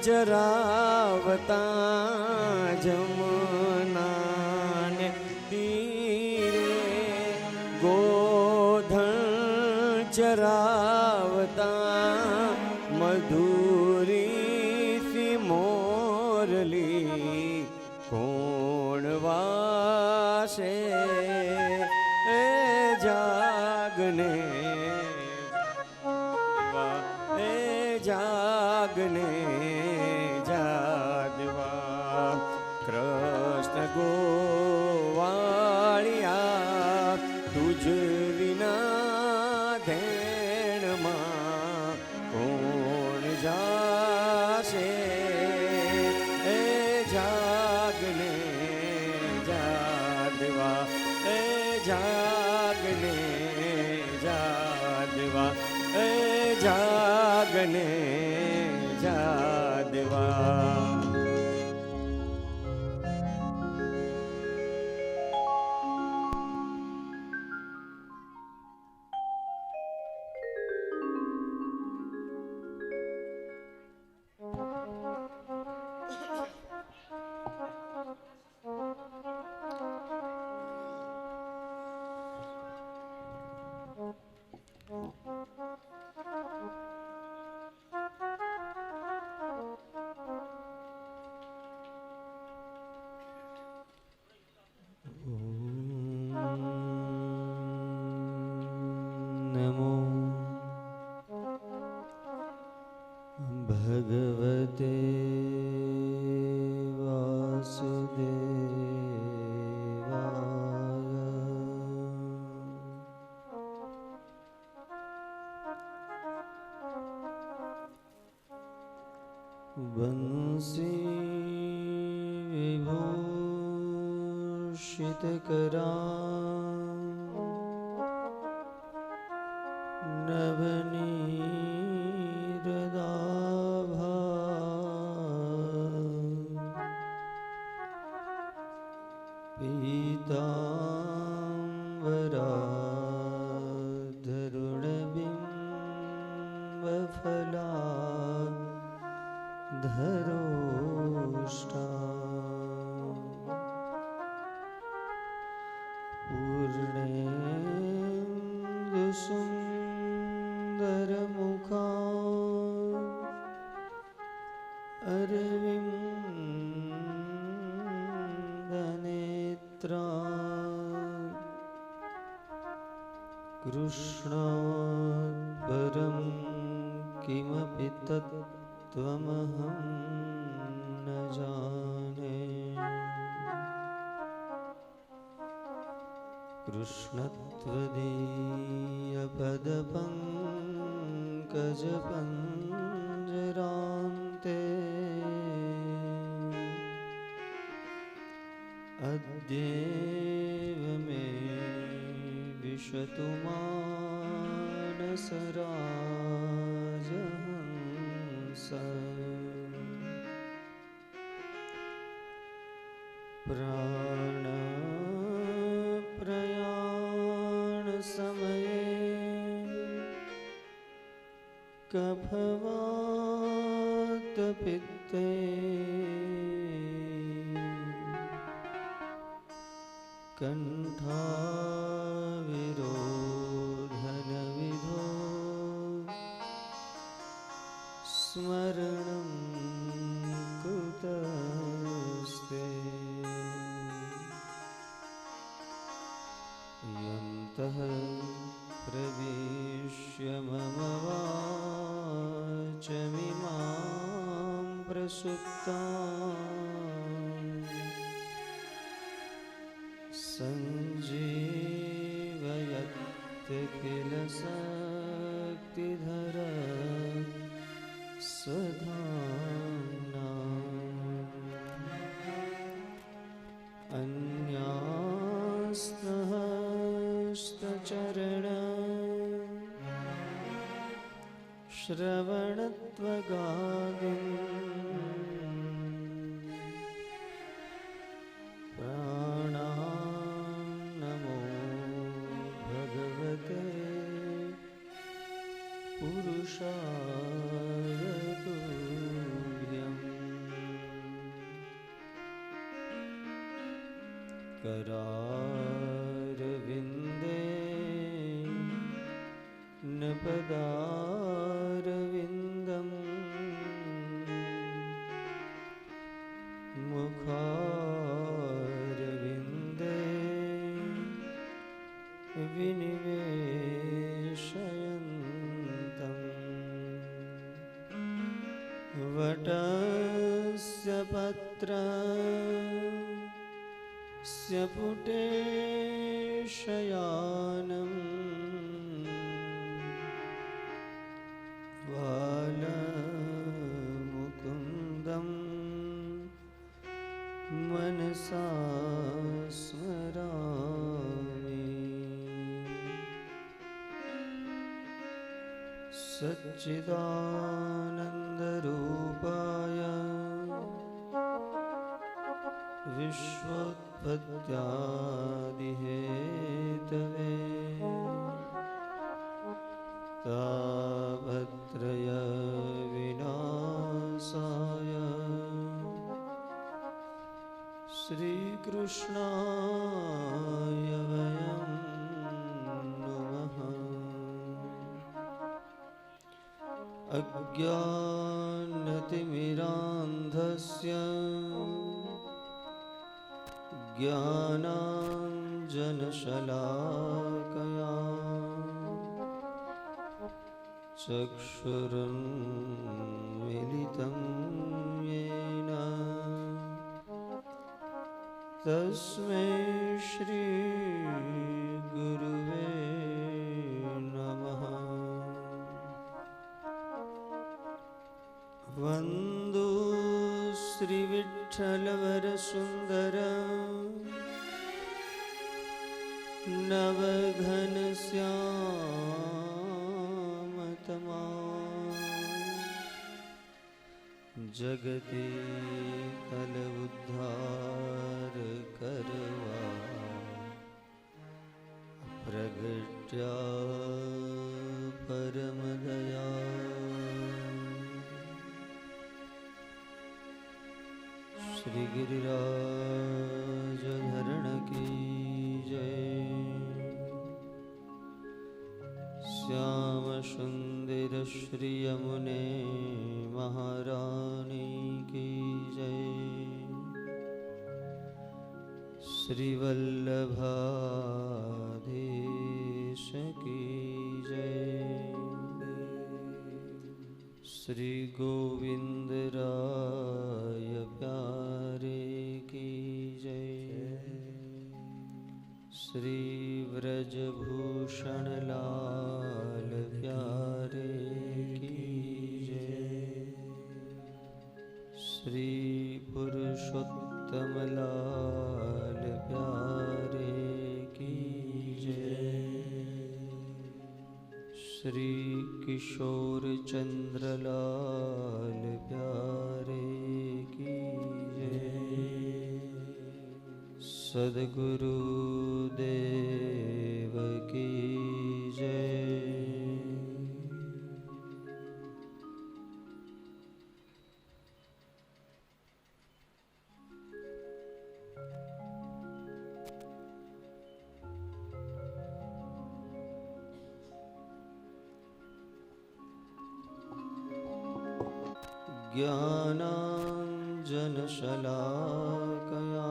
ચરાવતા જમનાને તીરે, ગોધન ચરાવતા મધુરી C મોરલી કોણ વાસે એ જાગને જાગને જાદવા કૃષ્ણ ગોવાળિયા તુજ વિના ધેણમાં કોણ જાશે એ જાગને જાદવા એ જાગને જાદવા એ જાગને જાદવા. નમો ભગવતે વાસુદેવાય. બંસી વિભૂષિતકરા નવનીરદાભા પીતાંબરાધરુણબિંબફલા ધરોષ્ટા પૂર્ણેન્દુસુંદરમુખા અરવિંદનેત્રા કૃષ્ણાત્પરં કિમપિ તત્ત્વમહં ન જાને. કૃષ્ણત્વદીયપદપંકજપંજરાન્તે અદ્યેવ મે વિશતુ માનસરાજહંસ. પ્રાણ પ્રયાણ સમયે કફવાત પિત્તે કંઠાવિરોધન વિધો સ્મરણં કુતસ્તે. યંતઃ પ્રવિશ્ય મમ વાચમિમાં પ્રસુપ્તાં સંજીવયત્યખિલ શક્તિધર સ્વધામ્ના. અન્યાસ્તહસ્તચરણ શ્રવણત્વગાદિન પ્રાણાન નમો ભગવતે પુરુષાય તુભ્યં. करारविन्दे नपदारविन्दम् मुखारविन्दे विनिवेशयन्तम् वटस्य पत्रस्य पुटे शयानम् बालमुकुन्दं मनसा स्मरामि सच्चिदानन्दरूपाय विश्वोत्पत्त्यादिहेतवे तापत्रय विनाशाय श्रीकृष्णाय वयं नमः। अज्ञानतिमिरान्धस्य ज्ञानाञ्जनशलाकया चक्षुरुन्मिलितं येन तस्मै श्रीगुरुवे नमः। वन्दो श्रीविठ्ठलवरसुन्दर नवघनश्यामतमा जगति कल उद्धार करवा प्रगट्या परम दया। श्री गिरिराज धरण की जय। श्याम सुंदर श्री यमुने महारानी की जय। श्री वल्लभाधीश की जय। श्री गोविंद राय प्यारे की जय। श्री व्रजभूषण लाल प्यारे की जय। श्री पुरुषोत्तम लाल प्यारे की जय। श्री किशोर चंद्र लाल प्यारे की जय। सद्गुरु देव की जय। ज्ञानाञ्जनशलाकया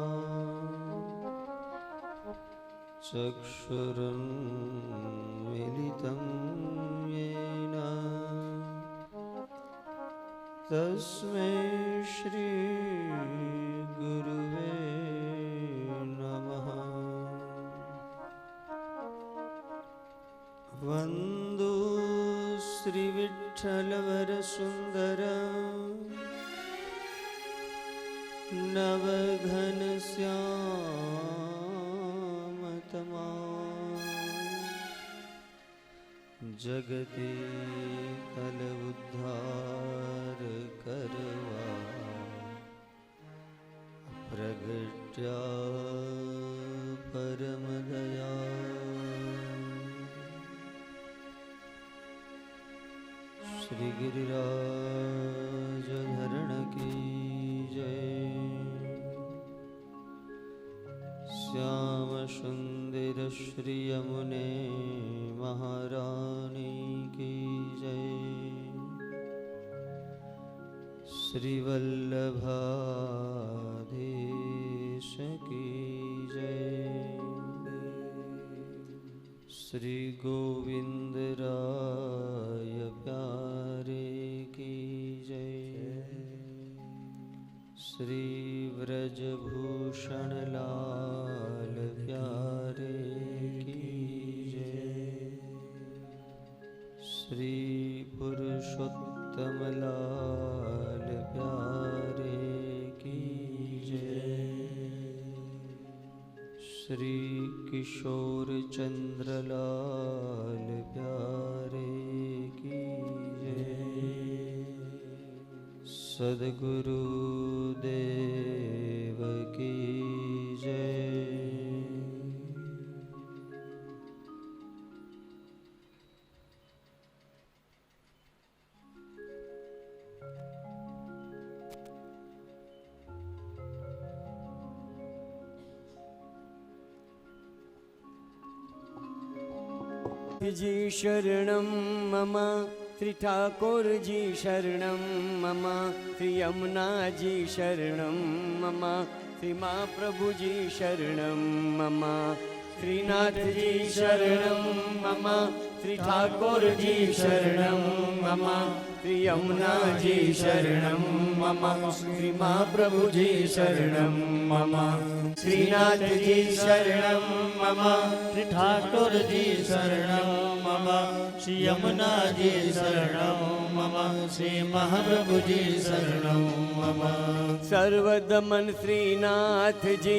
चक्षुरुन्मिलितं येन तस्मै श्रीगुरुवे नमः। वन्दो श्रीविठ्ठलवरसुन्दर नवघनश्यामतमा जगति कल उद्धार करवा प्रगट्या परम दया। श्री गिरिराज धरण की जय। श्याम सुंदर श्री यमुने महारानी की जय। श्री वल्लभाधीश की जय। श्री गोविंद राय प्यारे की जय। श्री व्रजभूषण लाल प्यारे की जय। श्री पुरुषोत्तम लाल प्यारे की जय। श्री किशोर चंद्र लाल प्यारे की जय। सद्गुरु देव की जय। जी शरणं मम श्री ठाकुर जी शरणं मम श्री यमुना जी शरणं मम श्री महाप्रभु जी शरणं मम श्रीनाथ जी शरणं मम श्री ठाकुर जी शरणं मम श्री यमुना जी शरणं मम श्री महाप्रभु जी शरणं मम श्रीनाथ जी शरणं मम श्री ठाकुर जी शरणं मम श्री यमुना जी शरणं मम श्री महाप्रभु जी शरणं मम। सर्वदमन श्रीनाथ जी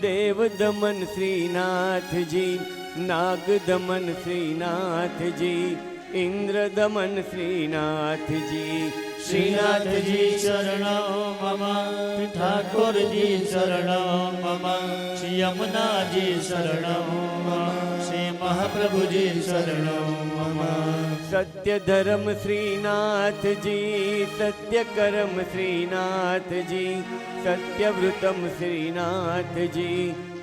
देव दमन श्रीनाथ जी नाग दमन श्रीनाथ जी इंद्र दमन श्रीनाथ जी श्रीनाथ जी शरणं मम श्री ठाकुर जी शरणं मम श्री यमुना जी शरणं मम श्री महाप्रभु जी शरणं मम। सत्य धर्म श्रीनाथ जी सत्य कर्म श्रीनाथ जी सत्यव्रतम श्रीनाथ जी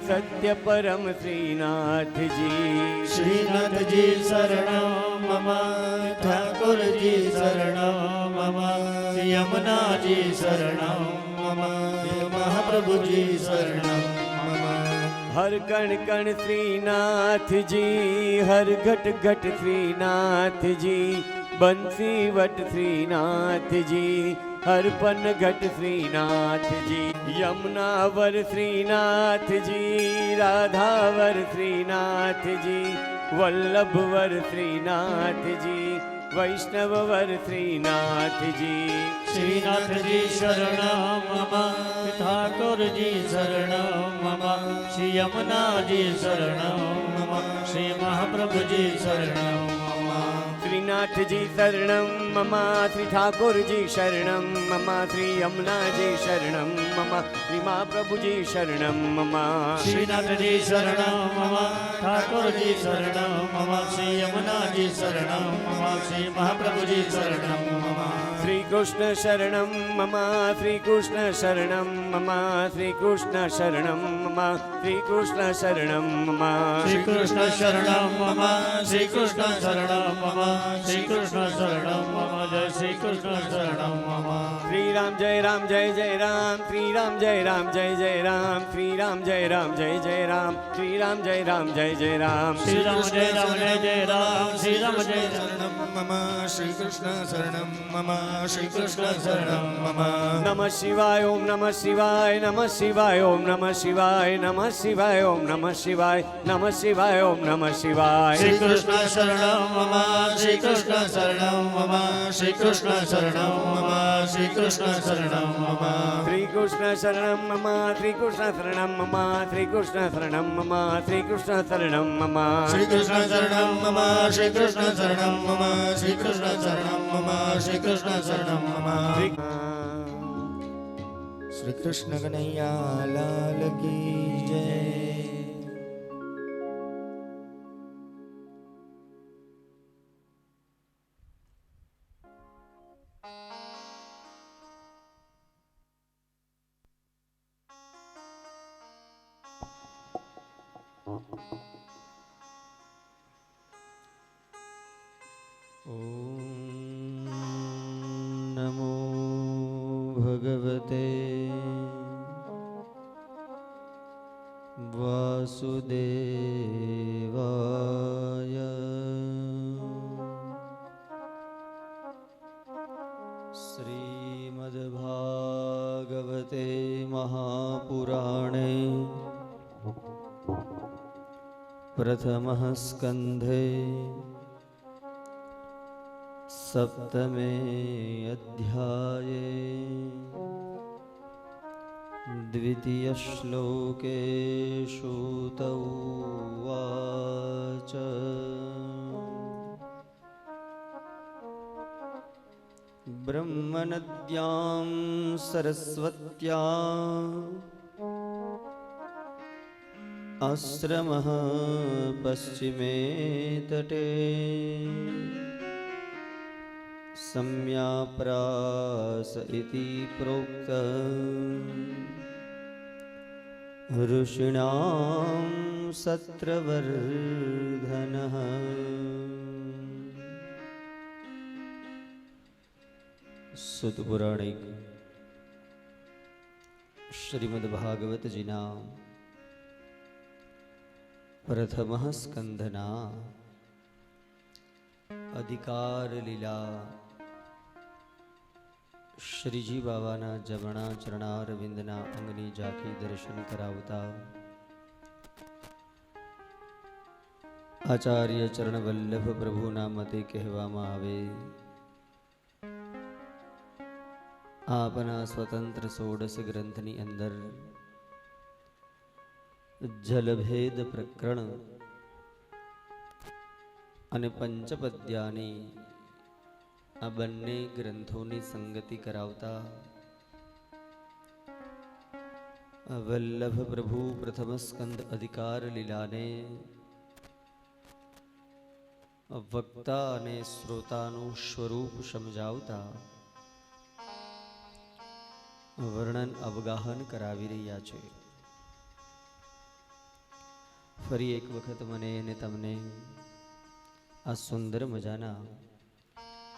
सत्य परम श्रीनाथ जी श्रीनाथ जी शरणं मम ठाकुर जी शरणं मम श्री यमुना जी शरणं मम श्री महाप्रभु जी शरणं मम। हर कण कण श्रीनाथ जी हर घट घट श्रीनाथ जी बंसी वट श्रीनाथ जी हर पन घट श्रीनाथ जी यमुनावर श्रीनाथ जी राधावर श्रीनाथ जी वल्लभवर श्रीनाथ जी वैष्णववर श्रीनाथ जी श्रीनाथ जी शरणं मम ठाकुर जी शरणं मम श्री यमुना जी शरणं मम श्री महाप्रभु जी शरणं मम। श्रीनाथ जी शरणं मम श्री ठाकुर जी शरणं मम श्री यमुना जी शरणं मम श्री महाप्रभु जी शरणं मम। श्रीनाथ जी शरणं मम ठाकुर जी शरणं मम श्री यमुना जी शरणं मम श्री महाप्रभु जी शरणं मम। श्री कृष्ण शरणं मम श्री कृष्ण शरणं मम श्री कृष्ण शरणं मम श्री कृष्ण शरणं मम। श्री कृष्ण शरणं मम श्री कृष्ण शरणं मम श्री कृष्ण शरणं मम जय श्री कृष्ण शरणं मम। श्री राम जय राम श्री राम जय राम जय राम श्री राम जय राम जय राम श्री राम जय राम जय राम श्री राम जय राम जय राम श्री राम जय शरणं मम श्री कृष्ण शरणं मम श्री कृष्ण शरणं मम। नमः शिवाय ओम नमः शिवाय नमः शिवाय ओम नमः शिवाय नमः शिवाय ओम नमः शिवाय नमः शिवाय ओम नमः शिवाय। श्री कृष्ण शरणं मम श्री कृष्ण शरणं मम श्री कृष्ण शरणं मम श्री कृष्ण शरणं मम। श्री कृष्ण शरणं मम श्री कृष्ण शरणं मम श्री कृष्ण शरणं मम श्री कृष्ण शरणं मम। श्री कृष्ण शरणं मम श्री कृष्ण शरणं मम श्री कृष्ण शरणं मम श्री कृष्ण शरणं मम। श्री कृष्ण कन्हैया लाल की जय। ॐ नमो भगवते वासुदेवाय। श्रीमद्भागवते महापुराणे प्रथमः स्कन्धे सप्तमे अध्याये द्वितीयश्लोके सूत उवाच ब्रह्मनद्यां सरस्वत्यां आश्रमः पश्चिमे तटे सम्याप्रास इति प्रोक्त ऋषीणां सत्रवर्धनः। સુત પુરાણિક શ્રીમદ ભાગવતજીના પ્રથમ સ્કંધના અધિકાર લીલા શ્રીજી બાવાના જમણા ચરણારવિંદના અંગની ઝાંખી દર્શન કરાવતા આચાર્ય ચરણ વલ્લભ પ્રભુના મતે કહેવામાં આવે, આપના સ્વતંત્ર 16 ગ્રંથની અંદર જલભેદ પ્રકરણ અને પંચપદ્યાની આ બંને ગ્રંથોની સંગતિ કરાવતા વલ્લભ પ્રભુ પ્રથમ સ્કંદ અધિકાર લીલાને વક્તા અને શ્રોતાનું સ્વરૂપ સમજાવતા વર્ણન અવગાહન કરાવી રહ્યા છે. ફરી એક વખત મને અને તમને આ સુંદર મજાના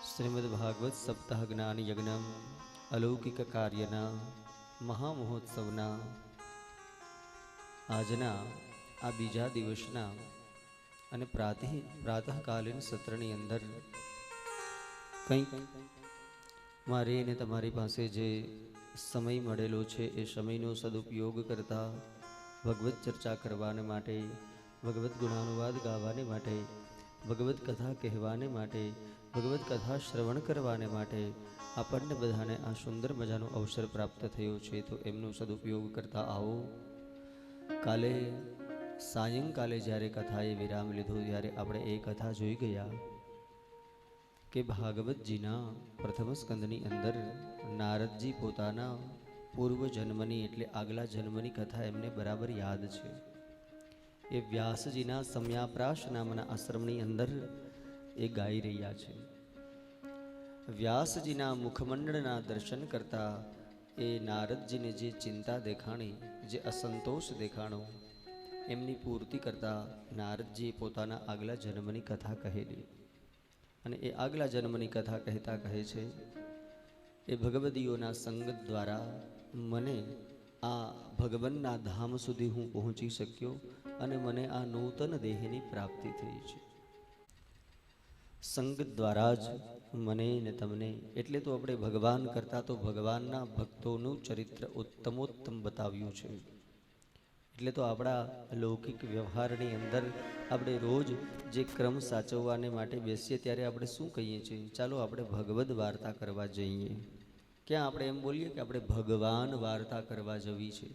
શ્રીમદ ભાગવત સપ્તાહ જ્ઞાન યજ્ઞ અલૌકિક કાર્યના મહામહોત્સવના આજના આ બીજા દિવસના અને પ્રાતઃકાલીન સત્રની અંદર કંઈક મારી અને તમારી પાસે જે સમય મળેલો છે એ સમયનો સદુપયોગ કરતા ભગવત ચર્ચા કરવાને માટે, ભગવત ગુણાનુવાદ ગાવાને માટે, ભગવત કથા કહેવાને માટે, ભગવત કથા શ્રવણ કરવાને માટે આપણને બધાને આ સુંદર મજાનો અવસર પ્રાપ્ત થયો છે. તો એમનો સદુપયોગ કરતા આવો. કાલે સાયંકાલે જ્યારે કથાએ વિરામ લીધો ત્યારે આપણે એ કથા જોઈ ગયા કે ભાગવતજીના પ્રથમ સ્કંદની અંદર નારદજી પોતાના પૂર્વ જન્મની એટલે આગલા જન્મની કથા એમને બરાબર યાદ છે. એ વ્યાસજીના સમ્યાપ્રાશ નામના આશ્રમની અંદર એ ગાઈ રહ્યા છે. વ્યાસજીના મુખમંડળના દર્શન કરતા એ નારદજીને જે ચિંતા દેખાણી, જે અસંતોષ દેખાણો, એમની પૂર્તિ કરતા નારદજીએ પોતાના આગલા જન્મની કથા કહેલી. અને એ આગલા જન્મની કથા કહેતા કહે છે, એ ભગવદીઓના સંગત દ્વારા મને આ ભગવાનના ધામ સુધી હું પહોંચી શક્યો અને મને આ નૂતન દેહની પ્રાપ્તિ થઈ છે. સંગત દ્વારા જ મને ને તમને, એટલે તો આપણે ભગવાન કરતા તો ભગવાનના ભક્તોનું ચરિત્ર ઉત્તમોત્તમ બતાવ્યું છે. એટલે તો આપણા લૌકિક વ્યવહારની અંદર આપણે રોજ જે ક્રમ સાચવવાને માટે બેસીએ ત્યારે આપણે શું કહીએ છીએ? ચાલો આપણે ભગવદ વાર્તા કરવા જઈએ. ક્યાં આપણે એમ બોલીએ કે આપણે ભગવાન વાર્તા કરવા જવી છે?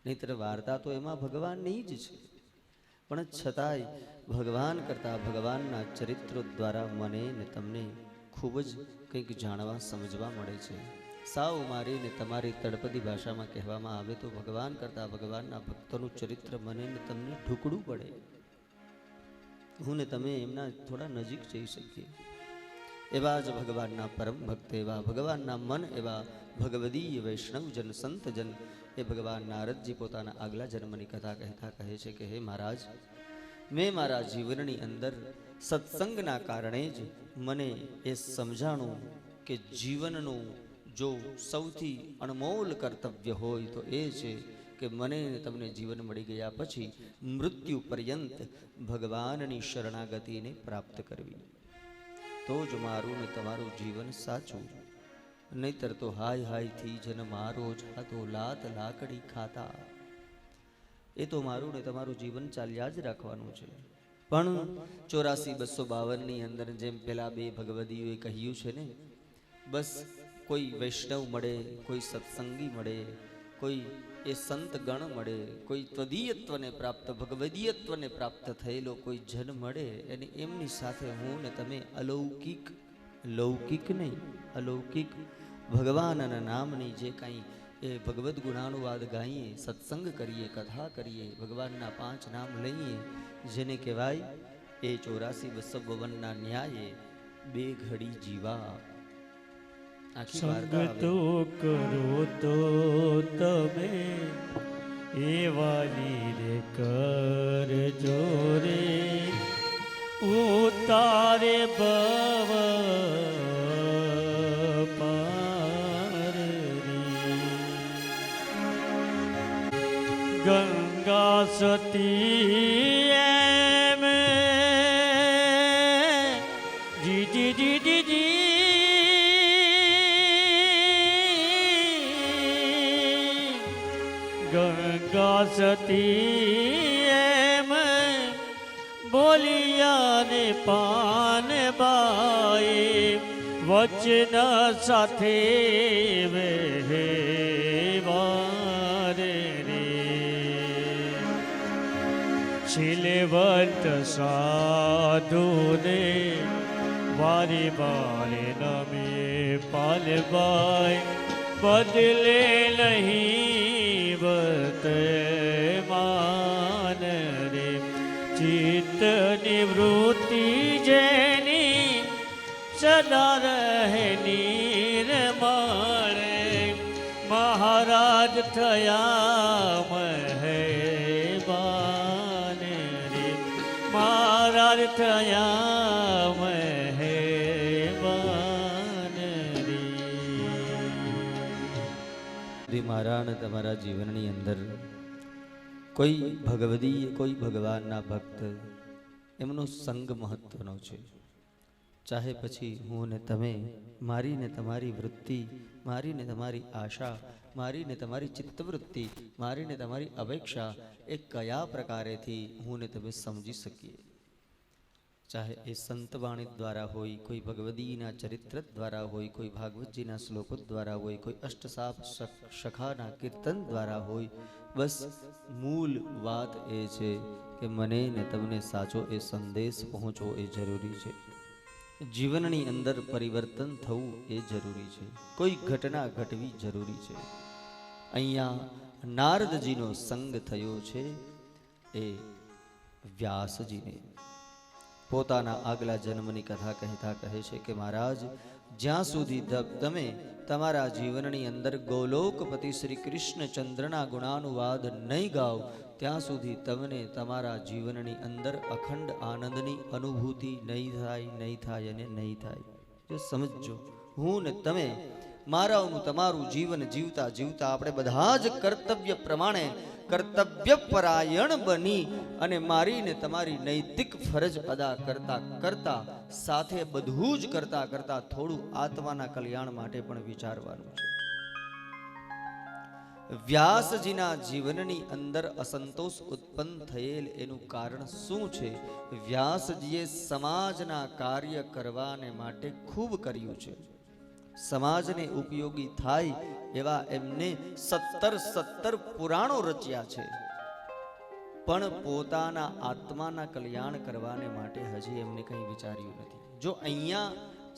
નહીંતર વાર્તા તો એમાં ભગવાનની જ છે. પણ છતાંય ભગવાન કરતાં ભગવાનના ચરિત્રો દ્વારા મને ને તમને ખૂબ જ કંઈક જાણવા સમજવા મળે છે. સાવ મારી ને તમારી તળપદી ભાષામાં કહેવામાં આવે તો ભગવાન કરતાં ભગવાનના ભક્તોનું ચરિત્ર મને ને તમને ઢૂકડું પડે. હું ને તમે એમના થોડા નજીક જઈ શકીએ. એવા જ ભગવાનના પરમ ભક્ત, એવા ભગવાનના મન એવા ભગવદીય વૈષ્ણવજન સંતજન એ ભગવાન નારદજી પોતાના આગલા જન્મની કથા કહેતા કહે છે કે હે મહારાજ, મેં મારા જીવનની અંદર સત્સંગના કારણે જ મને એ સમજાણું કે જીવનનું જો સૌથી અણમોલ કર્તવ્ય હોય તો એ છે કે મને તમને જીવન મળી ગયા પછી મૃત્યુ પર્યંત ભગવાનની શરણાગતિને પ્રાપ્ત કરવી, તો જ મારું ને તમારું જીવન સાચું. નહીતર તો હાય હાયથી જન મારો જાતો લાત લાકડી ખાતા, એ તો મારું ને તમારું જીવન ચાલ્યા જ રાખવાનું છે. પણ 84-252 અંદર જેમ પેલા બે ભગવદીઓએ કહ્યું છે ને, બસ કોઈ વૈષ્ણવ મળે, કોઈ સત્સંગી મળે, કોઈ એ સંત ગણ મળે, કોઈ ત્વદીયત્વને પ્રાપ્ત ભગવદીયત્વને પ્રાપ્ત થયેલો કોઈ જન મળે, અને એમની સાથે હું ને તમે અલૌકિક, લૌકિક નહીં અલૌકિક ભગવાનના નામની જે કાંઈ એ ભગવદ્ ગુણાનુવાદ ગાઈએ, સત્સંગ કરીએ, કથા કરીએ, ભગવાનના 5 નામ લઈએ, જેને કહેવાય એ 84-252 ન્યાયે 2 ઘડી જીવા. સંગ તો કરો તો તમે એવાની રે કરજો રે, ઉતારે ભવ પાર રે. ગંગા સતી એમ જી જી જી જી જી ગંગા સતી એમ બોલિયા ને પાન બાઈ વચન સાથે વહેવાર રે. શીલવંત સાધુ ને વારે વારે નમે પાલબાઈ, બદલે નહીં વર્તમાન રે. ચિત્ત નિવૃત્તિ જેની સદા રહે નિર્મળ, મહારાજ થયા મહેબાન રે. મહારાજ થયા મહેબાન રે. મારા ને તમારા જીવનની અંદર કોઈ ભગવદીય, કોઈ ભગવાનના ભક્ત, એમનો સંગ મહત્વનો છે. ચાહે પછી હું ને તમે, મારી ને તમારી વૃત્તિ, મારી ને તમારી આશા, મારી ને તમારી ચિત્તવૃત્તિ, મારી ને તમારી અપેક્ષા એ કયા પ્રકારેથી હું ને તમે સમજી શકીએ. ચાહે એ સંતવાણી દ્વારા હોય, કોઈ ભગવદીના ચરિત્ર દ્વારા હોય, કોઈ ભાગવતજીના શ્લોકો દ્વારા હોય, કોઈ અષ્ટસાપ સખાના કીર્તન દ્વારા હોય, બસ મૂળ વાત એ છે કે મને ને તમને સાચો એ સંદેશ પહોંચવો એ જરૂરી છે. જીવનની અંદર પરિવર્તન થવું એ જરૂરી છે. કોઈ ઘટના ઘટવી જરૂરી છે. અહીંયા નારદજીનો સંગ થયો છે એ વ્યાસજીને. પોતાના આગલા જન્મની કથા કહેતા કહે છે કે મહારાજ, જ્યાં સુધી તમે તમારા જીવનની અંદર ગોલોકપતિ શ્રી કૃષ્ણચંદ્રના ગુણાનુવાદ નહીં ગાઓ, ત્યાં સુધી તમને તમારા જીવનની અંદર અખંડ આનંદની અનુભૂતિ નહીં થાય અને નહીં થાય. જો સમજો, હું ને તમે મારાનું તમારું જીવન જીવતા જીવતા આપણે બધા જ કર્તવ્ય પ્રમાણે કર્તવ્ય પરાયણ બની અને મારીને તમારી નૈતિક ફરજ અદા કરતા કરતા સાથે બધું જ કરતા કરતા થોડું આત્માના કલ્યાણ માટે પણ વિચારવાનું છે. વ્યાસજીના જીવનની અંદર અસંતોષ ઉત્પન્ન થયેલ એનું કારણ શું છે? વ્યાસજીએ સમાજના કાર્ય કરવાને માટે ખૂબ કર્યું છે. સમાજને ઉપયોગી થાય એવા એમને 17 પુરાણો રચ્યા છે, પણ પોતાના આત્માના કલ્યાણ કરવાને માટે હજી એમને કંઈ વિચાર્યું નથી. જો અહીંયા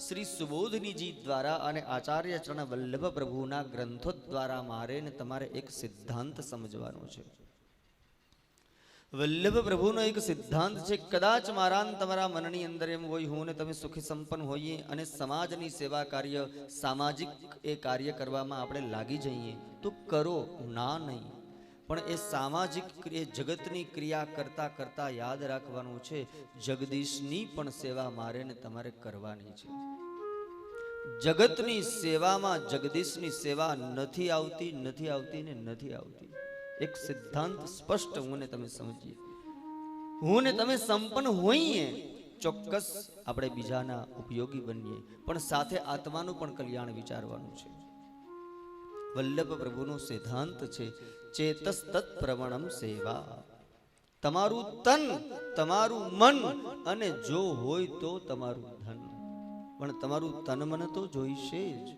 શ્રી સુબોધનીજી દ્વારા અને આચાર્ય ચરણ વલ્લભ પ્રભુના ગ્રંથો દ્વારા મારે ને તમારે એક સિદ્ધાંત સમજવાનો છે. વલ્લભ પ્રભુનો એક સિદ્ધાંત છે, કદાચ મારા ને તમારા મનની અંદર એમ હોય હું ને તમે સુખી સંપન્ન હોઈએ અને સમાજની સેવા કાર્ય, સામાજિક એ કાર્ય કરવામાં આપણે લાગી જઈએ તો કરો, ના નહીં. પણ એ સામાજિક એ જગતની ક્રિયા કરતા કરતા યાદ રાખવાનું છે, જગદીશની પણ સેવા મારે ને તમારે કરવાની છે. જગતની સેવામાં જગદીશની સેવા નથી આવતી ને નથી આવતી. એક સિદ્ધાંત સ્પષ્ટ હું ને તમે સમજીએ. હું ને તમે સંપન્ન હોઈએ, ચોક્કસ આપણે બીજાના ઉપયોગી બનીએ, પણ સાથે આત્માનું પણ કલ્યાણ વિચારવાનું છે. વલ્લભ પ્રભુનો સિદ્ધાંત છે, ચેતસ તત્પ્રવણમ સેવા. તમારું તન, તમારું મન અને જો હોય તો તમારું ધન, પણ તમારું તન મન તો જોઈશે જ.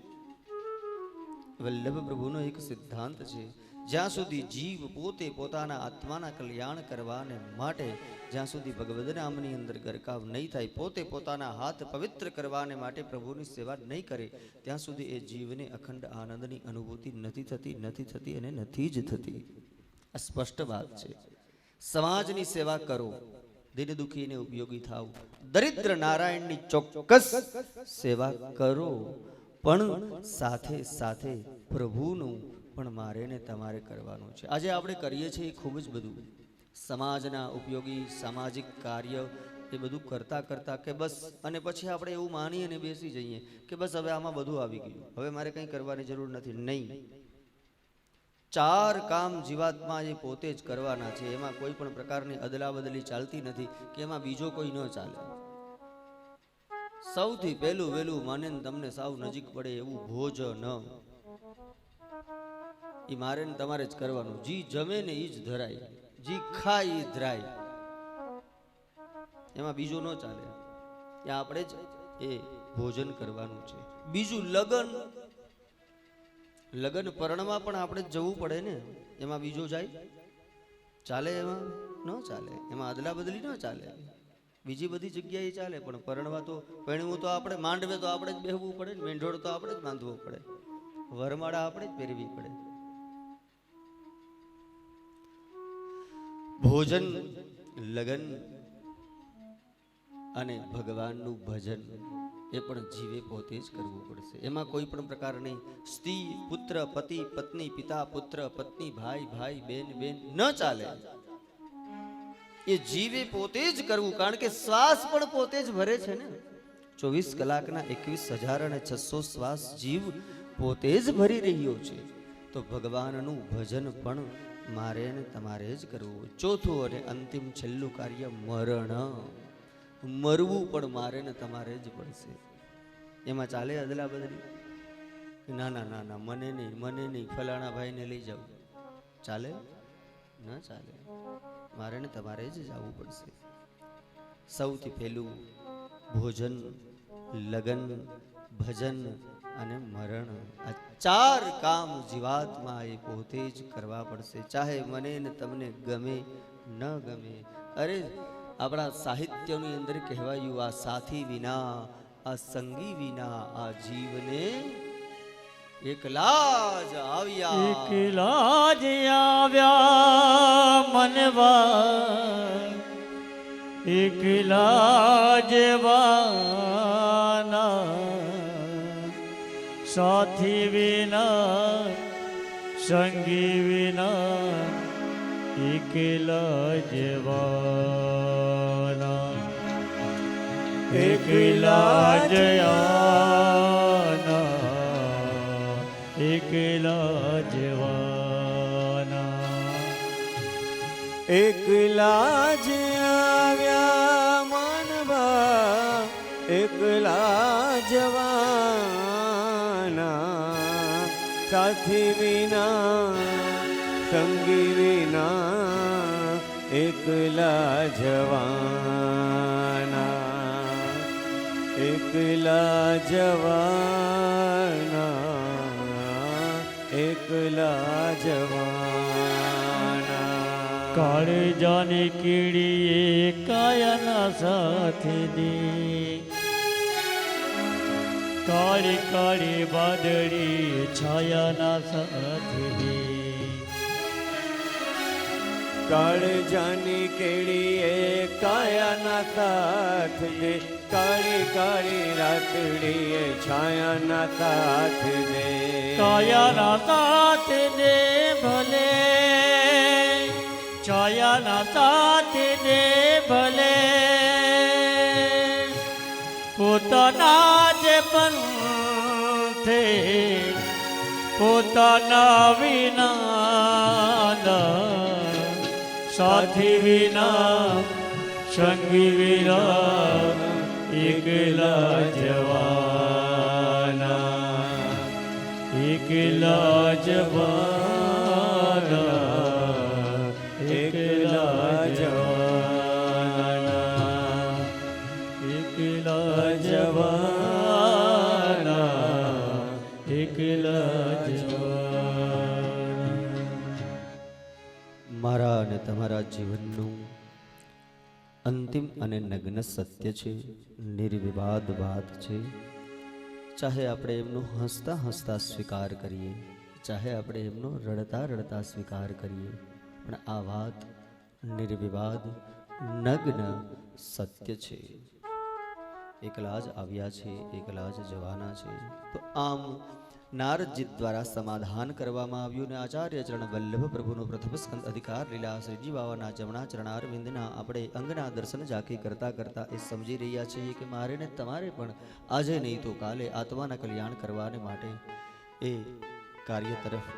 વલ્લભ પ્રભુનો એક સિદ્ધાંત છે, જ્યાં સુધી જીવ પોતે પોતાના આત્માના કલ્યાણ કરવાને માટે જ્યાં સુધી ભગવદ નામની અંદર ગરકાવ નહીં થાય, પોતે પોતાના હાથ પવિત્ર કરવાને માટે પ્રભુની સેવા નહીં કરે, ત્યાં સુધી એ જીવને અખંડ આનંદની અનુભૂતિ નથી થતી અને નથી જ થતી. આ સ્પષ્ટ વાત છે. સમાજની સેવા કરો, દિન દુખીને ઉપયોગી થાવ, દરિદ્ર નારાયણની ચોક્કસ સેવા કરો, પણ સાથે સાથે પ્રભુનું પણ મારે ને તમારે કરવાનું છે. આજે આપણે કરીએ છીએ એ ખૂબ જ બધું સમાજના ઉપયોગી સામાજિક કાર્ય, એ બધું કરતા કરતા કે બસ, અને પછી આપણે એવું માની અને બેસી જઈએ કે બસ હવે આમાં બધું આવી ગયું, હવે મારે કંઈ કરવાની જરૂર નથી. નહીં, 4 કામ જીવાત્મા એ પોતે જ કરવાના છે. એમાં કોઈ પણ પ્રકારની અદલા બદલી ચાલતી નથી કે એમાં બીજો કોઈ ન ચાલે. સૌથી પહેલું વહેલું મને તમને સાવ નજીક પડે એવું ભોજન, એ મારે ને તમારે જ કરવાનું. જી જમે ને એ જ ધરાય, જી ખાય એ ધરાય, એમાં બીજું ન ચાલે. ત્યાં આપણે જ એ ભોજન કરવાનું છે. બીજું લગન પરણમાં પણ આપણે જ જવું પડે ને, એમાં બીજો જાય ચાલે? એમાં ન ચાલે, એમાં અદલા બદલી ન ચાલે. બીજી બધી જગ્યાએ ચાલે, પણ પરણવા તો પરણવું તો આપણે, માંડવે તો આપણે જ બેહવું પડે, મેંઢોળ તો આપણે જ બાંધવો પડે, વરમાળા આપણે જ પહેરવી પડે. ભોજન, લગન અને ભગવાનનું ભજન એ પણ જીવે પોતે જ કરવું પડશે. એમાં કોઈ પણ પ્રકારની સ્ત્રી પુત્ર, પતિ પત્ની, પિતા પુત્ર, પત્ની ભાઈ ભાઈ, બેન બેન ન ચાલે. એ જીવે પોતે જ કરવું, કારણ કે શ્વાસ પણ પોતે જ ભરે છે ને. 24 કલાકના 21,600 શ્વાસ જીવ પોતે જ ભરી રહ્યો છે. તો ભગવાનનું ભજન પણ મારે ને તમારે જ કરવું. ચોથું અને અંતિમ છેલ્લું કાર્ય મરણ. મરવું પણ મારે ને તમારે જ પડશે. એમાં ચાલે અદલા બદલી? ના ના ના ના, મને નહીં, ફલાણા ભાઈને લઈ જાવ, ચાલે? ન ચાલે. મારે ને તમારે જ જવું પડશે. સૌથી પહેલું ભોજન, લગન, ભજન અને મરણ. આ 4 કામ જીવાત્મા એ પોતે જ કરવા પડશે, ચાહે મને ને તમને ગમે ન ગમે. અરે આપણા સાહિત્યની અંદર કહેવાયું, આ સાથી વિના, આ સંગી વિના આ જીવને એકલા જ આવ્યા, એકલા જ આવ્યા મનવા, એકલા જવાના, સાથી વિના સંગી વિના એકલા જવાના, એકલા જયાના, એકલા જવાના. એકલા જ આવ્યા માનવા, એકલા જવાના, સાથી વિના સંગી વિના એકલા જવાના, એકલા જવાના, એકલા જવાના. કાળજાની કીડીએ કાયાના સાથે દે, કાળી કાળી વાદળી છાયાના સાથે દે, કાળજાની કેળીએ કાયાના સાથ દે, કાળી કાળી રાતડીએ છાયાના સાથ દે. કાયાના સાથ દે ભલે, છાયાના સાથ દે ભલે, પોતાના જ પંથે પોતાના વિના, સાથી વિના સંગી વિના, એકલા જવાના, એકલા જવાના, એકલા જવાના, એકલા જવાના, એકલા જવાના. મારા અને તમારા જીવનનું અંતિમ અને નગ્ન સત્ય છે, નિર્વિવાદ વાત છે. ચાહે આપણે એમનો હસતા હસતા સ્વીકાર કરીએ, ચાહે આપણે એમનો રડતા રડતા સ્વીકાર કરીએ, પણ આ વાત નિર્વિવાદ નગ્ન સત્ય છે. એકલા જ આવ્યા છે, એકલા જ જવાના છે. તો આમ નારદજી દ્વારા સમાધાન કરવામાં આવ્યું ને આચાર્ય ચરણ વલ્લભ પ્રભુનો પ્રથમ સ્કંદ અધિકાર લીલા શ્રીજી બાવાના જમણા ચરણારવિંદના આપણે અંગના દર્શન ઝાંખી કરતા કરતા એ સમજી રહ્યા છીએ કે મારે ને તમારે પણ આજે નહીં તો કાલે આત્માના કલ્યાણ કરવાને માટે એ કાર્ય તરફ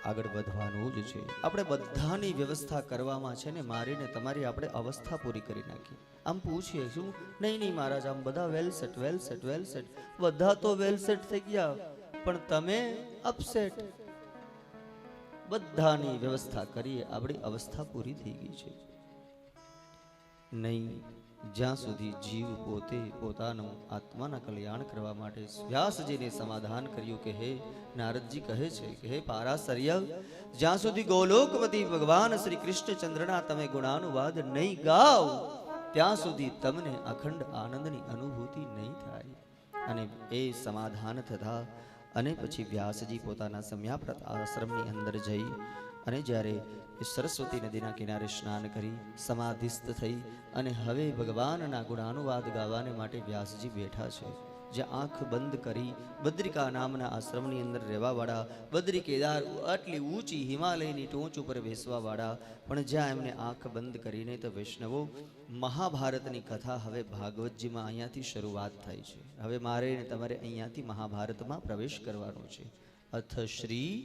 આગળ વધવાનું જ છે. આપણે બધાની વ્યવસ્થા કરવામાં છે ને મારી ને તમારી આપણે અવસ્થા પૂરી કરી નાખી. આમ પૂછીએ શું? નહીં નહીં મહારાજ, આમ બધા વેલ સેટ વેલ સેટ વેલ સેટ, બધા તો વેલ સેટ થઈ ગયા, પણ તમે અપસેટ. બધાની વ્યવસ્થા કરીએ, આપણી અવસ્થા પૂરી થઈ ગઈ છે. નહીં, જ્યાં સુધી જીવ પોતે પોતાનું આત્માના કલ્યાણ કરવા માટે વ્યાસજીને સમાધાન કર્યું કે હે નારદજી કહે છે કે હે પારાસર્ય, જ્યાં સુધી ગોલોકપતિ ભગવાન શ્રી કૃષ્ણચંદ્રના તમે ગુણાનુવાદ નહીં ગાઓ ત્યાં સુધી તમને અખંડ આનંદની અનુભૂતિ નહીં થાય. અને એ સમાધાન થતા અને પછી વ્યાસજી પોતાના સમ્યાપ્રત આશ્રમની અંદર જઈ અને જ્યારે એ સરસ્વતી નદીના કિનારે સ્નાન કરી સમાધિસ્થ થઈ અને હવે ભગવાનના ગુણાનુવાદ ગાવાને માટે વ્યાસજી બેઠા છે. જ્યાં આંખ બંધ કરી બદ્રિકા નામના આશ્રમની અંદર રહેવાવાળા, બદ્રી કેદાર આટલી ઊંચી હિમાલયની ટોચ ઉપર બેસવાવાળા, પણ જ્યાં એમને આંખ બંધ કરીને તો વૈષ્ણવો મહાભારતની કથા હવે ભાગવતજીમાં અહીંયાથી શરૂઆત થાય છે. હવે મારે ને તમારે અહીંયાથી મહાભારતમાં પ્રવેશ કરવાનો છે. અથ શ્રી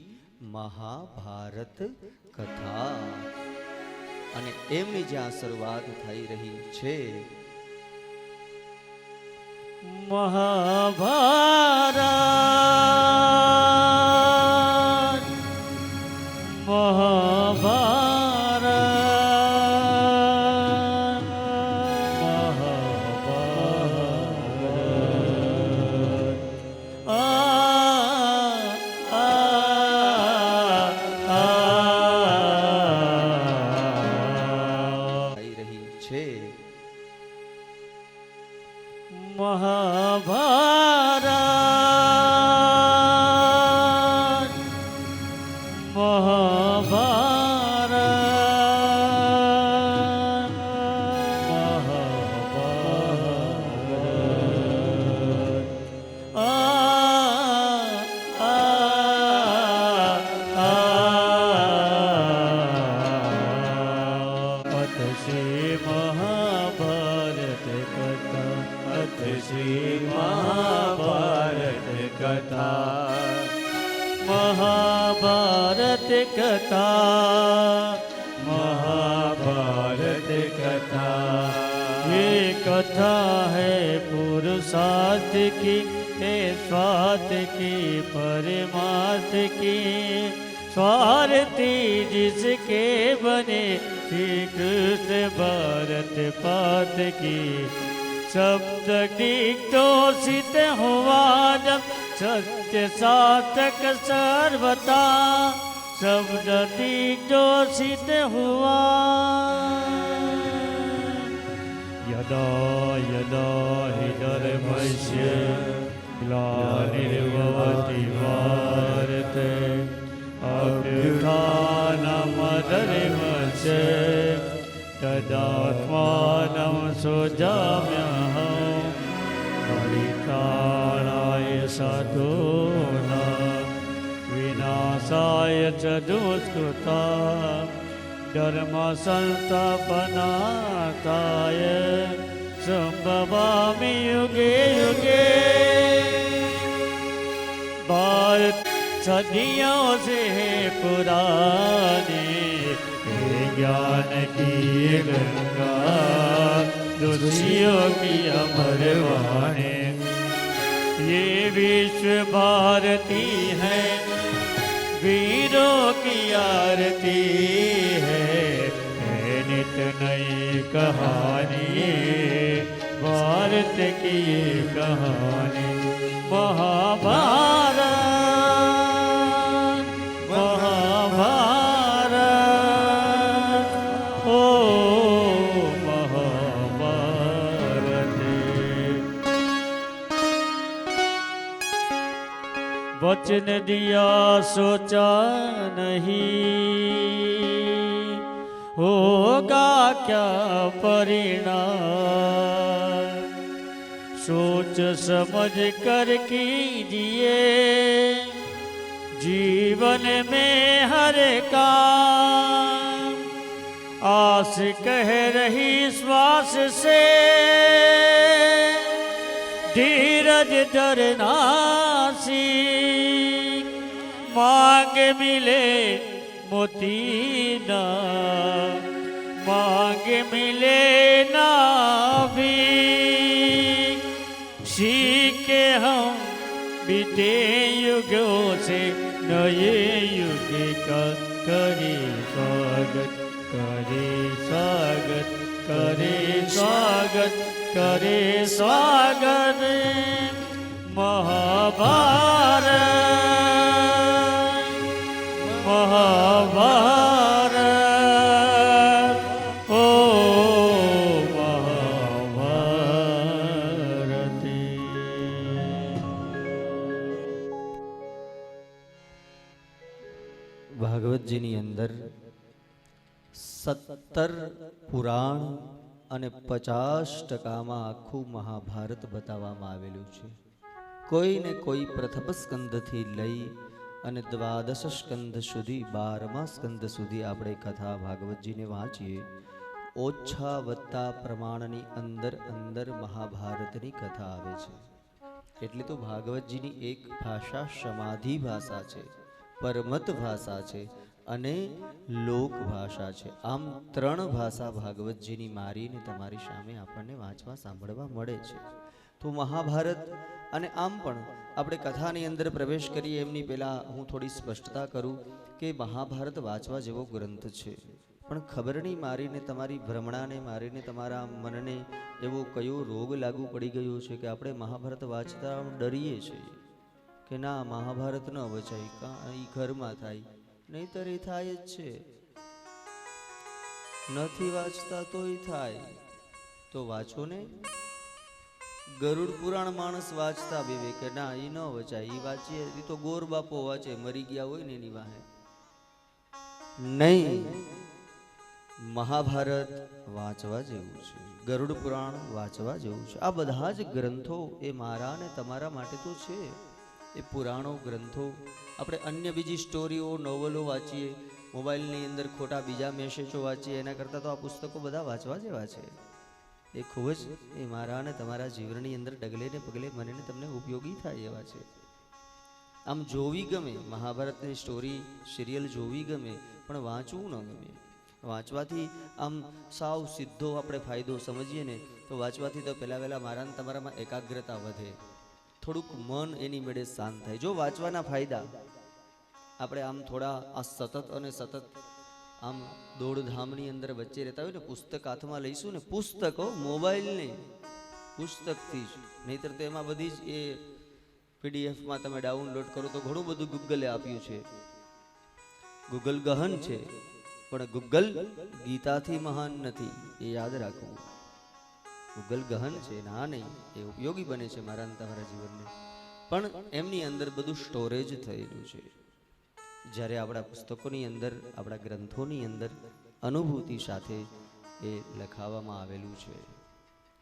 મહાભારત કથા, અને એમની જ્યાં શરૂઆત થઈ રહી છે મહાભારત મહાભારત થઈ રહી છે. મહાભારત મહાભારત શ્રી મહાભારત કથા, શ્રી મહાભારત કથા, મહાભારત કથા, મહાભારત કથા. ये कथा है पुरुषार्थ की, है स्वार्थ की, परमार्थ की, स्वार्थी जिसके बने श्री कृष्ण भारत पात की. शब्द दिग्दोषित हुआ जब सत्य सातक सर्वथा, शब्द दिग्दोषित हुआ यदा यदा हि धर्मस्य ग्लानिर्भवति भारते अभ्युत्थानमधर्मस्य यदात्मानं सुजाम्यहं परित्राणाय साधूनां विनाशाय च दुष्कृतां धर्मसंस्थापनार्थाय संभवामि युगे युगे। भारत सदियों से है पुरानी, ये ज्ञान की गंगा ऋषियों की अमर वाणी। ये विश्व भारती है, वीरों की आरती है, नित नई कहानी भारत की कहानी। महाभारत महाभारत ओ महाभारत। वचन दिया सोचा नहीं, होगा क्या परिणाम। सोच समझ कर कीजिए जीवन में हर काम। आस कह रही श्वास से, धीरज धरना सीख। मांग मिले मोती ना, मांग मिले ना भी। सीखे हम बीते युगों से नए युग का करे स्वागत, करे स्वागत, करे स्वागत, करे स्वागत। महाभारत महाभारत ओ महाभारत। ભાગવતજીની અંદર 17 પુરાણ અને 50% આખું મહાભારત બતાવવામાં આવેલું છે. કોઈને કોઈ પ્રથમ સ્કંદથી લઈ અને 12 સ્કંદ સુધી 12મા સ્કંદ સુધી આપણે કથા ભાગવતજીને વાંચીએ, ઓછા વત્તા પ્રમાણની અંદર અંદર મહાભારતની કથા આવે છે. એટલે તો ભાગવતજીની એક ભાષા સમાધિ ભાષા છે, પરમત ભાષા છે અને લોક ભાષા છે. આમ 3 ભાષા ભાગવતજીની મારીને તમારી સામે આપણને વાંચવા સાંભળવા મળે છે. તો મહાભારત અને આમ પણ આપણે કથાની અંદર પ્રવેશ કરીએ એમની પહેલાં હું થોડી સ્પષ્ટતા કરું કે મહાભારત વાંચવા જેવો ગ્રંથ છે, પણ ખબર નહીં મારીને તમારી ભ્રમણાને મારીને તમારા મનને એવો કયો રોગ લાગુ પડી ગયો છે કે આપણે મહાભારત વાંચતા ડરીએ છીએ કે ના મહાભારત ન વચાય, કાંઈ ઘરમાં થાય, નહીતર એ થાય જ છે. નથી વાંચતા તોય થાય, તો વાંચો ને. ગરુડ પુરાણ માણસ વાંચતા બીવે કે ના એ ન વચાય, એ વાંચીએ એ તો ગોર બાપો વાંચે, મરી ગયા હોય ને એની વાહે. નહીં, મહાભારત વાંચવા જેવું છે, ગરુડ પુરાણ વાંચવા જેવું છે. આ બધા જ ગ્રંથો એ મારા ને તમારા માટે તો છે. એ પુરાણો ગ્રંથો આપણે અન્ય બીજી સ્ટોરીઓ નોવલો વાંચીએ, મોબાઈલની અંદર ખોટા બીજા મેસેજો વાંચીએ, એના કરતાં તો આ પુસ્તકો બધા વાંચવા જેવા છે. એ ખૂબ જ એ મારા અને તમારા જીવનની અંદર ડગલે ને પગલે મને ને તમને ઉપયોગી થાય એવા છે. આમ જોવી ગમે, મહાભારતની સ્ટોરી સિરિયલ જોવી ગમે, પણ વાંચવું ન ગમે. વાંચવાથી આમ સાવ સીધો આપણે ફાયદો સમજીએ ને તો વાંચવાથી તો પહેલાં મારા ને તમારામાં એકાગ્રતા વધે, થોડુંક મન એની મેળે શાંત થાય. જો વાંચવાના ફાયદા આપણે આમ થોડા આ સતત અને સતત આમ દોડધામની અંદર વચ્ચે રહેતા હોય ને, પુસ્તક હાથમાં લઈશું ને, પુસ્તકો મોબાઈલ નહીં, પુસ્તકથી જ. નહીતર તો એમાં બધી જ એ પીડીએફમાં તમે ડાઉનલોડ કરો તો ઘણું બધું ગૂગલે આપ્યું છે. ગૂગલ ગહન છે, પણ ગૂગલ ગીતાથી મહાન નથી, એ યાદ રાખવું. ગૂગલ ગહન છે, ના નહીં, એ ઉપયોગી બને છે મારા અને તમારા જીવનને, પણ એમની અંદર બધું સ્ટોરેજ થયેલું છે. જ્યારે આપણા પુસ્તકોની અંદર, આપણા ગ્રંથોની અંદર અનુભૂતિ સાથે એ લખાવવામાં આવેલું છે,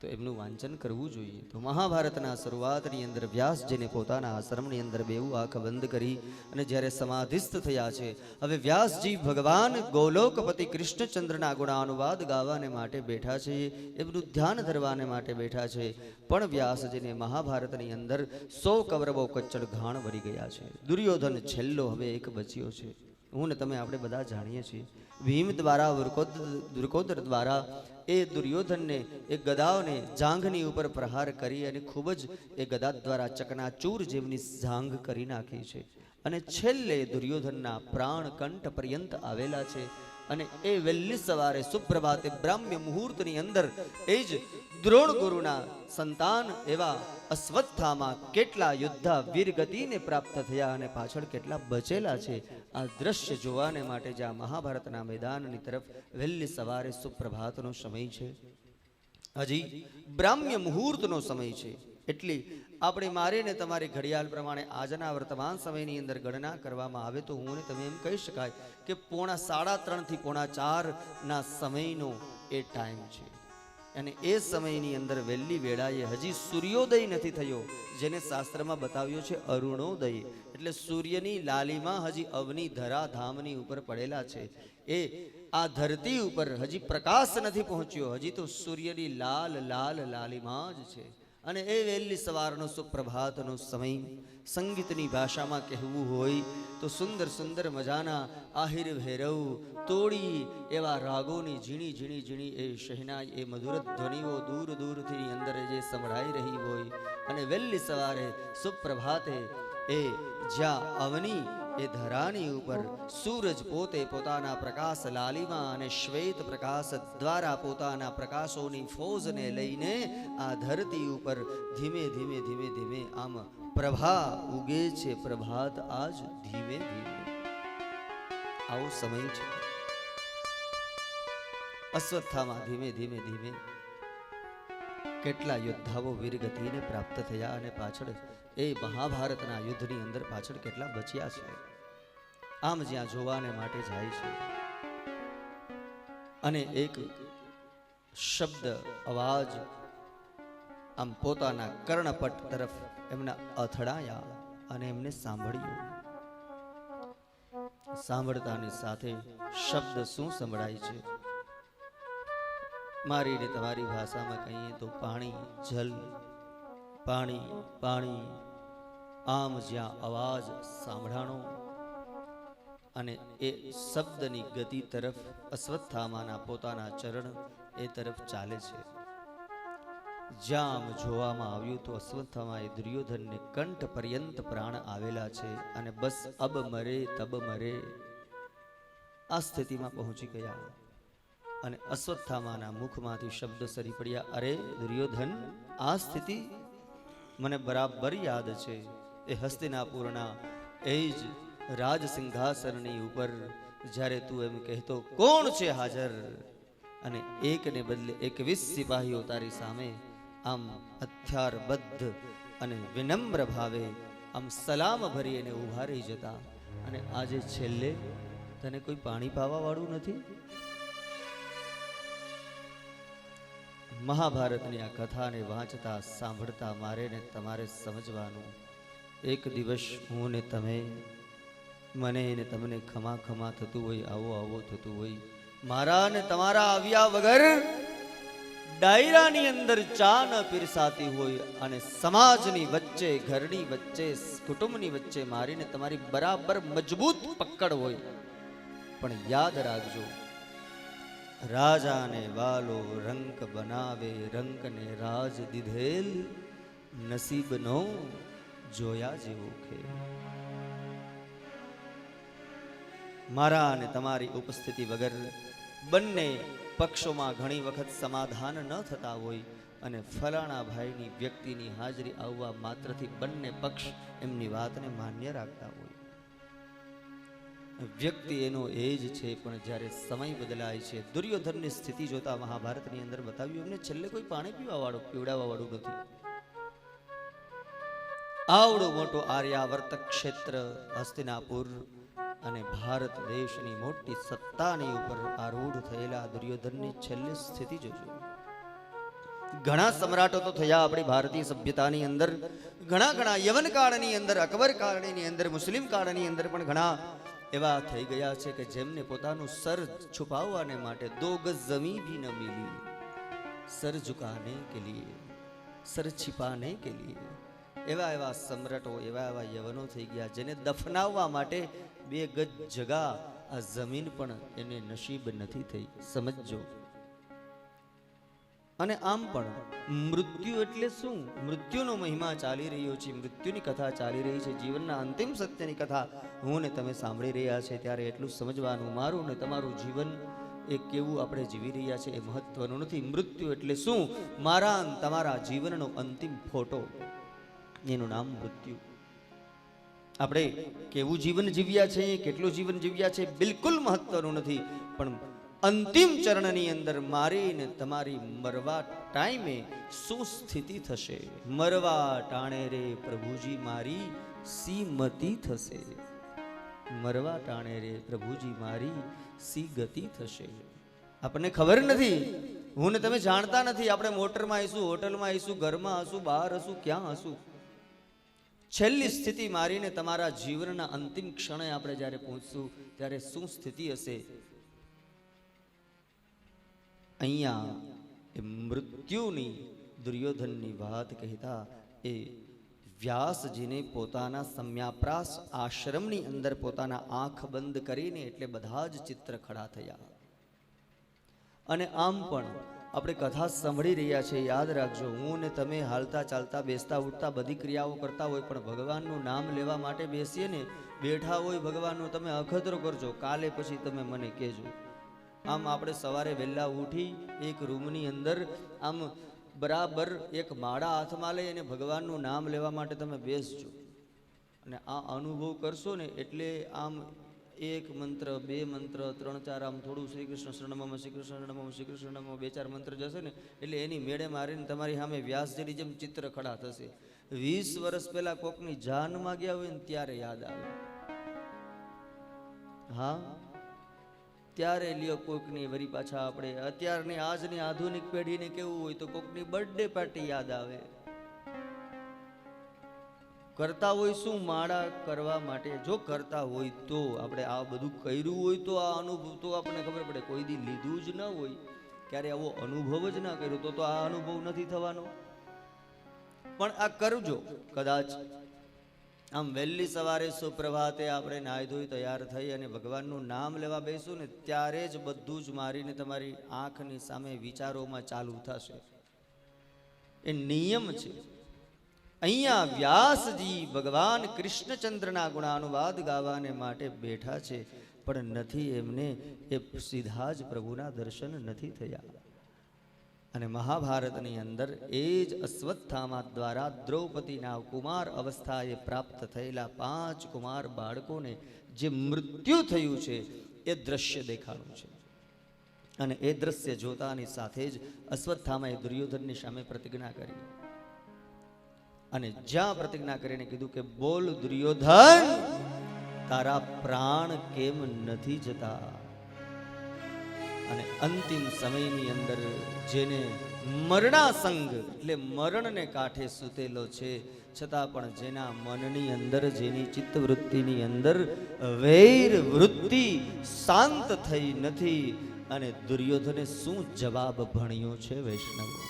તો એમનું વાંચન કરવું જોઈએ. તો મહાભારતના શરૂઆતની અંદર વ્યાસજીને પોતાના આશ્રમની અંદર બેવું આંખ બંધ કરી અને જ્યારે સમાધિસ્થ થયા છે, હવે વ્યાસજી ભગવાન ગોલોકપતિ કૃષ્ણચંદ્રના ગુણાનુવાદ ગાવાને માટે બેઠા છે, એમનું ધ્યાન ધરવાને માટે બેઠા છે. પણ વ્યાસજીને મહાભારતની અંદર 100 કૌરવો કચ્ચડ ઘાણ વળી ગયા છે. દુર્યોધન છેલ્લો હવે એક બચ્યો છે. હું ને તમે આપણે બધા જાણીએ છીએ, ભીમ દ્વારા દુર્કોદર દ્વારા એ દુર્યોધનને એ ગદાઓને જાંઘની ઉપર પ્રહાર કરી અને ખૂબ જ એ ગદા દ્વારા ચકનાચૂર જેમની જાંઘ કરી નાખી છે. અને છેલ્લે દુર્યોધનના પ્રાણ કંઠ પર્યંત આવેલા છે. અને એ વહેલી સવારે સુપ્રભાતે બ્રાહ્મ્ય મુહૂર્તની અંદર એ જ દ્રોણ ગુરુના સંતાન એવા અશ્વત્થામાં કેટલા યોદ્ધા વીરગતિને પ્રાપ્ત થયા અને પાછળ કેટલા બચેલા છે, આ દ્રશ્ય જોવાને માટે જ્યાં મહાભારતના મેદાનની તરફ વહેલી સવારે સુપ્રભાતનો સમય છે, હજી બ્રાહ્મ્ય મુહૂર્તનો સમય છે. એટલી આપણે મારે ને તમારી ઘડિયાળ પ્રમાણે આજના વર્તમાન સમયની અંદર ગણના કરવામાં આવે તો હું ને તમે એમ કહી શકાય કે 3:30 થી 4:30 ના સમયનો એ ટાઈમ છે. અને એ સમયની અંદર વહેલી વેળાએ હજી સૂર્યોદય નથી થયો, જેને શાસ્ત્રમાં બતાવ્યો છે અરુણોદય. એટલે સૂર્યની લાલીમાં હજી અવની ધરા ધામની ઉપર પડેલા છે. એ આ ધરતી ઉપર હજી પ્રકાશ નથી પહોંચ્યો, હજી તો સૂર્યની લાલ લાલ લાલીમાં જ છે. અને એ વહેલી સવારનો સુપ્રભાતનો સમય, સંગીતની ભાષામાં કહેવું હોય તો સુંદર સુંદર મજાના આહિર ભૈરવ તોડી એવા રાગોની ઝીણી ઝીણી ઝીણી એ શહેનાઈ, એ મધુર ધ્વનિઓ દૂર દૂરથી અંદર જે સંભળાઈ રહી હોય. અને વહેલી સવારે સુપ્રભાતે એ જ્યાં અવની એ ધરાની ઉપર સૂરજ પોતે પોતાના પ્રકાશ લાલીમાં અને શ્વેત પ્રકાશ દ્વારા પોતાના પ્રકાશોની ફોજને લઈને આ ધરતી ઉપર ધીમે ધીમે ધીમે ધીમે આમ પ્રભા ઉગે છે. પ્રભાત આજ ધીમે ધીમે, આવો સમય છે. અશ્વત્થામાં ધીમે ધીમે ધીમે કેટલા યોદ્ધાઓ વીરગતિને પ્રાપ્ત થયા અને પાછળ એ મહાભારતના યુદ્ધની અંદર પાછળ કેટલા બચ્યા છે, આમ જ્યાં જોવાને માટે જાય છે. અને એક શબ્દ અવાજ આમ પોતાના કર્ણપટ તરફ એમના અથડાયા અને એમને સાંભળ્યું. સાંભળતાની સાથે શબ્દ શું સંભળાય છે? મારી ને તમારી ભાષામાં કહીએ તો પાણી, જલ, પાણી, પાણી. આમ જ્યાં અવાજ સાંભળાણો અને એ શબ્દની ગતિ તરફ અશ્વત્થામાના પોતાના ચરણ એ તરફ ચાલે છે. જ્યાં જોવામાં આવ્યું તો અશ્વત્થામાએ દુર્યોધનને કંઠ પર્યંત પ્રાણ આવેલા છે અને બસ અબ મરે તબ મરે આ સ્થિતિમાં પહોંચી ગયા. અને અશ્વત્થામાના મુખમાંથી શબ્દ સરી પડ્યા, અરે દુર્યોધન, આ સ્થિતિ મને બરાબર યાદ છે. એ હસ્તિનાપુરના એ જ રાજ સિંહાસનની ઉપર જ્યારે તું એમ કહેતો કોણ છે હાજર, અને એકને બદલે 21 સિપાહીઓ તારી સામે આમ હથિયારબદ્ધ અને વિનમ્ર ભાવે આમ સલામ ભરી એને ઊભા રહી જતા, અને આજે છેલ્લે તને કોઈ પાણી પાવા વાળું નથી. મહાભારતની આ કથાને વાંચતા સાંભળતા મારે ને તમારે સમજવાનું, એક દિવસ હું ને તમે, મને ને તમને ખમા ખમા થતું હોય, આવો આવો થતું હોય, મારા ને તમારા આવ્યા વગર ડાયરાની અંદર ચા ન પીરસાતી હોય અને સમાજની વચ્ચે, ઘરની વચ્ચે, કુટુંબની વચ્ચે મારીને તમારી બરાબર મજબૂત પકડ હોય, પણ યાદ રાખજો, રાજાને વાલો રંક બનાવે, રંકને રાજ દીધેલ, નસીબનો જોયા જેવો ખેલ. મારા અને તમારી ઉપસ્થિતિ વગર બંને પક્ષોમાં ઘણી વખત સમાધાન ન થતા હોય અને ફલાણા ભાઈની વ્યક્તિની હાજરી આવવા માત્રથી બંને પક્ષ એમની વાતને માન્ય રાખતા હોય. વ્યક્તિ એનો એ જ છે, પણ જ્યારે સમય બદલાય છે. દુર્યોધનની સ્થિતિ જોતા મહાભારતની અંદર બતાવ્યું, એમને છેલ્લે કોઈ પાણી પીવડાવવા વાળું નથી. આવડો મોટો આર્યાવર્ત ક્ષેત્ર હસ્તિનાપુર, અને ભારત દેશની મોટી સત્તાની ઉપર આરૂઢ થયેલા દુર્યોધનની છેલ્લી સ્થિતિ જોજો. ઘણા સમ્રાટો તો થયા આપણી ભારતીય સભ્યતાની અંદર, ઘણા યવન કાળની અંદર, અકબર કાળની અંદર, મુસ્લિમ કાળની અંદર પણ ઘણા એવા થઈ ગયા છે કે જેમને પોતાનું સર છુપાવવાને માટે 2 ગજ જમીન ભી ન મિલી સર ઝુકાને કે લીએ, સર छिपाने के लिए. એવા સમ્રાટો, એવા યવનો થઈ ગયા જેને દફનાવવા માટે 2 ગજ જગા આ જમીન પણ એને નસીબ નથી થઈ. સમજો. અને આમ પણ મૃત્યુ એટલે શું? મૃત્યુનો મહિમા ચાલી રહ્યો છે, મૃત્યુની કથા ચાલી રહી છે, જીવનના અંતિમ સત્યની કથા હું ને તમે સાંભળી રહ્યા છે. ત્યારે એટલું સમજવાનું, મારું ને તમારું જીવન એ કેવું આપણે જીવી રહ્યા છે એ મહત્વનું નથી. મૃત્યુ એટલે શું? મારા અને તમારા જીવનનો અંતિમ ફોટો, એનું નામ મૃત્યુ. આપણે કેવું જીવન જીવ્યા છે, કેટલું જીવન જીવ્યા છે બિલકુલ મહત્વનું નથી, પણ અંતિમ ચરણની અંદર મારી ને તમારી મરવા ટાઈમે શું સ્થિતિ થશે? મરવા ટાણે રે પ્રભુજી મારી સી મતી થશે. મરવા ટાણે રે પ્રભુજી મારી સી ગતિ થશે. આપણને ખબર નથી, હું ને તમે જાણતા નથી. આપણે મોટરમાં હશું, હોટલમાં હશું, ઘરમાં હશું, બહાર હશું, ક્યાં હશું. છેલ્લી સ્થિતિ મારીને તમારા જીવનના અંતિમ ક્ષણે આપણે જ્યારે પહોંચશું ત્યારે શું સ્થિતિ હશે? અહીંયા એ મૃત્યુની દુર્યોધનની વાત કહેતા એ વ્યાસજીને પોતાના સમ્યાપ્રાસ આશ્રમની અંદર પોતાના આંખ બંધ કરીને એટલે બધા જ ચિત્ર ખડા થયા. અને આમ પણ આપણે કથા સાંભળી રહ્યા છે, યાદ રાખજો, હું ને તમે હાલતા ચાલતા બેસતા ઉઠતા બધી ક્રિયાઓ કરતા હોય, પણ ભગવાનનું નામ લેવા માટે બેસીએ ને, બેઠા હોય ભગવાનનું, તમે અખતરો કરજો, કાલે પછી તમે મને કહેજો. આમ આપણે સવારે વહેલા ઉઠી એક રૂમની અંદર આમ બરાબર એક માળા હાથમાં લઈ અને ભગવાનનું નામ લેવા માટે તમે બેસજો. અને આ અનુભવ કરશો ને એટલે આમ 1 મંત્ર 2 મંત્ર 3 4 આમ થોડું શ્રી કૃષ્ણ શરણમમ, શ્રી કૃષ્ણ શરણમમ, શ્રી કૃષ્ણ શરણમમ 2 4 મંત્ર જશે ને એટલે એની મેળે મારીને તમારી સામે વ્યાસજીની જેમ ચિત્ર ખડા થશે. 20 વર્ષ પહેલા કોકની જાનમાં ગયા હોય ને ત્યારે યાદ આવે. હા, ત્યારે લ્યો કોઈકની વરી પાછા આપણે અત્યારની આજની આધુનિક પેઢીને કેવું હોય તો કોકની બર્થડે પાર્ટી યાદ આવે. કરતા હોય શું? માળા કરવા માટે. જો કરતા હોય તો આપણે આ બધું કર્યું હોય તો આ અનુભવ તો આપણને ખબર પડે. કોઈ દી લીધું જ ન હોય, ક્યારે આવો અનુભવ જ ના કર્યો તો આ અનુભવ નથી થવાનો. પણ આ કરજો. કદાચ આમ વહેલી સવારે સુપ્રભાતે આપણે નાહી ધોઈ તૈયાર થઈ અને ભગવાનનું નામ લેવા બેસું ને ત્યારે જ બધું જ મારીને તમારી આંખની સામે વિચારોમાં ચાલુ થશે. એ નિયમ છે. અહીંયા વ્યાસજી ભગવાન કૃષ્ણચંદ્રના ગુણાનુવાદ ગાવાને માટે બેઠા છે, પણ નથી એમને એ સીધા જ પ્રભુના દર્શન નથી થયા. અને મહાભારતની અંદર એ જ અશ્વત્થામા દ્વારા દ્રૌપદીના કુમાર અવસ્થાએ પ્રાપ્ત થયેલા 5 કુમાર બાળકોને જે મૃત્યુ થયું છે એ દ્રશ્ય દેખાડું છે. અને એ દ્રશ્ય જોતાની સાથે જ અશ્વત્થામાએ દુર્યોધનની સામે પ્રતિજ્ઞા કરી. અને જ્યાં પ્રતિજ્ઞા કરીને કીધું કે બોલ દુર્યોધન, તારા પ્રાણ કેમ નથી જતા? અને અંતિમ સમયની અંદર જેને મરણાસંગ એટલે મરણને કાંઠે સૂતેલો છે, છતાં પણ જેના મનની અંદર, જેની ચિત્તવૃત્તિની અંદર વૈર વૃત્તિ શાંત થઈ નથી. અને દુર્યોધને શું જવાબ ભણ્યો છે વૈષ્ણવો?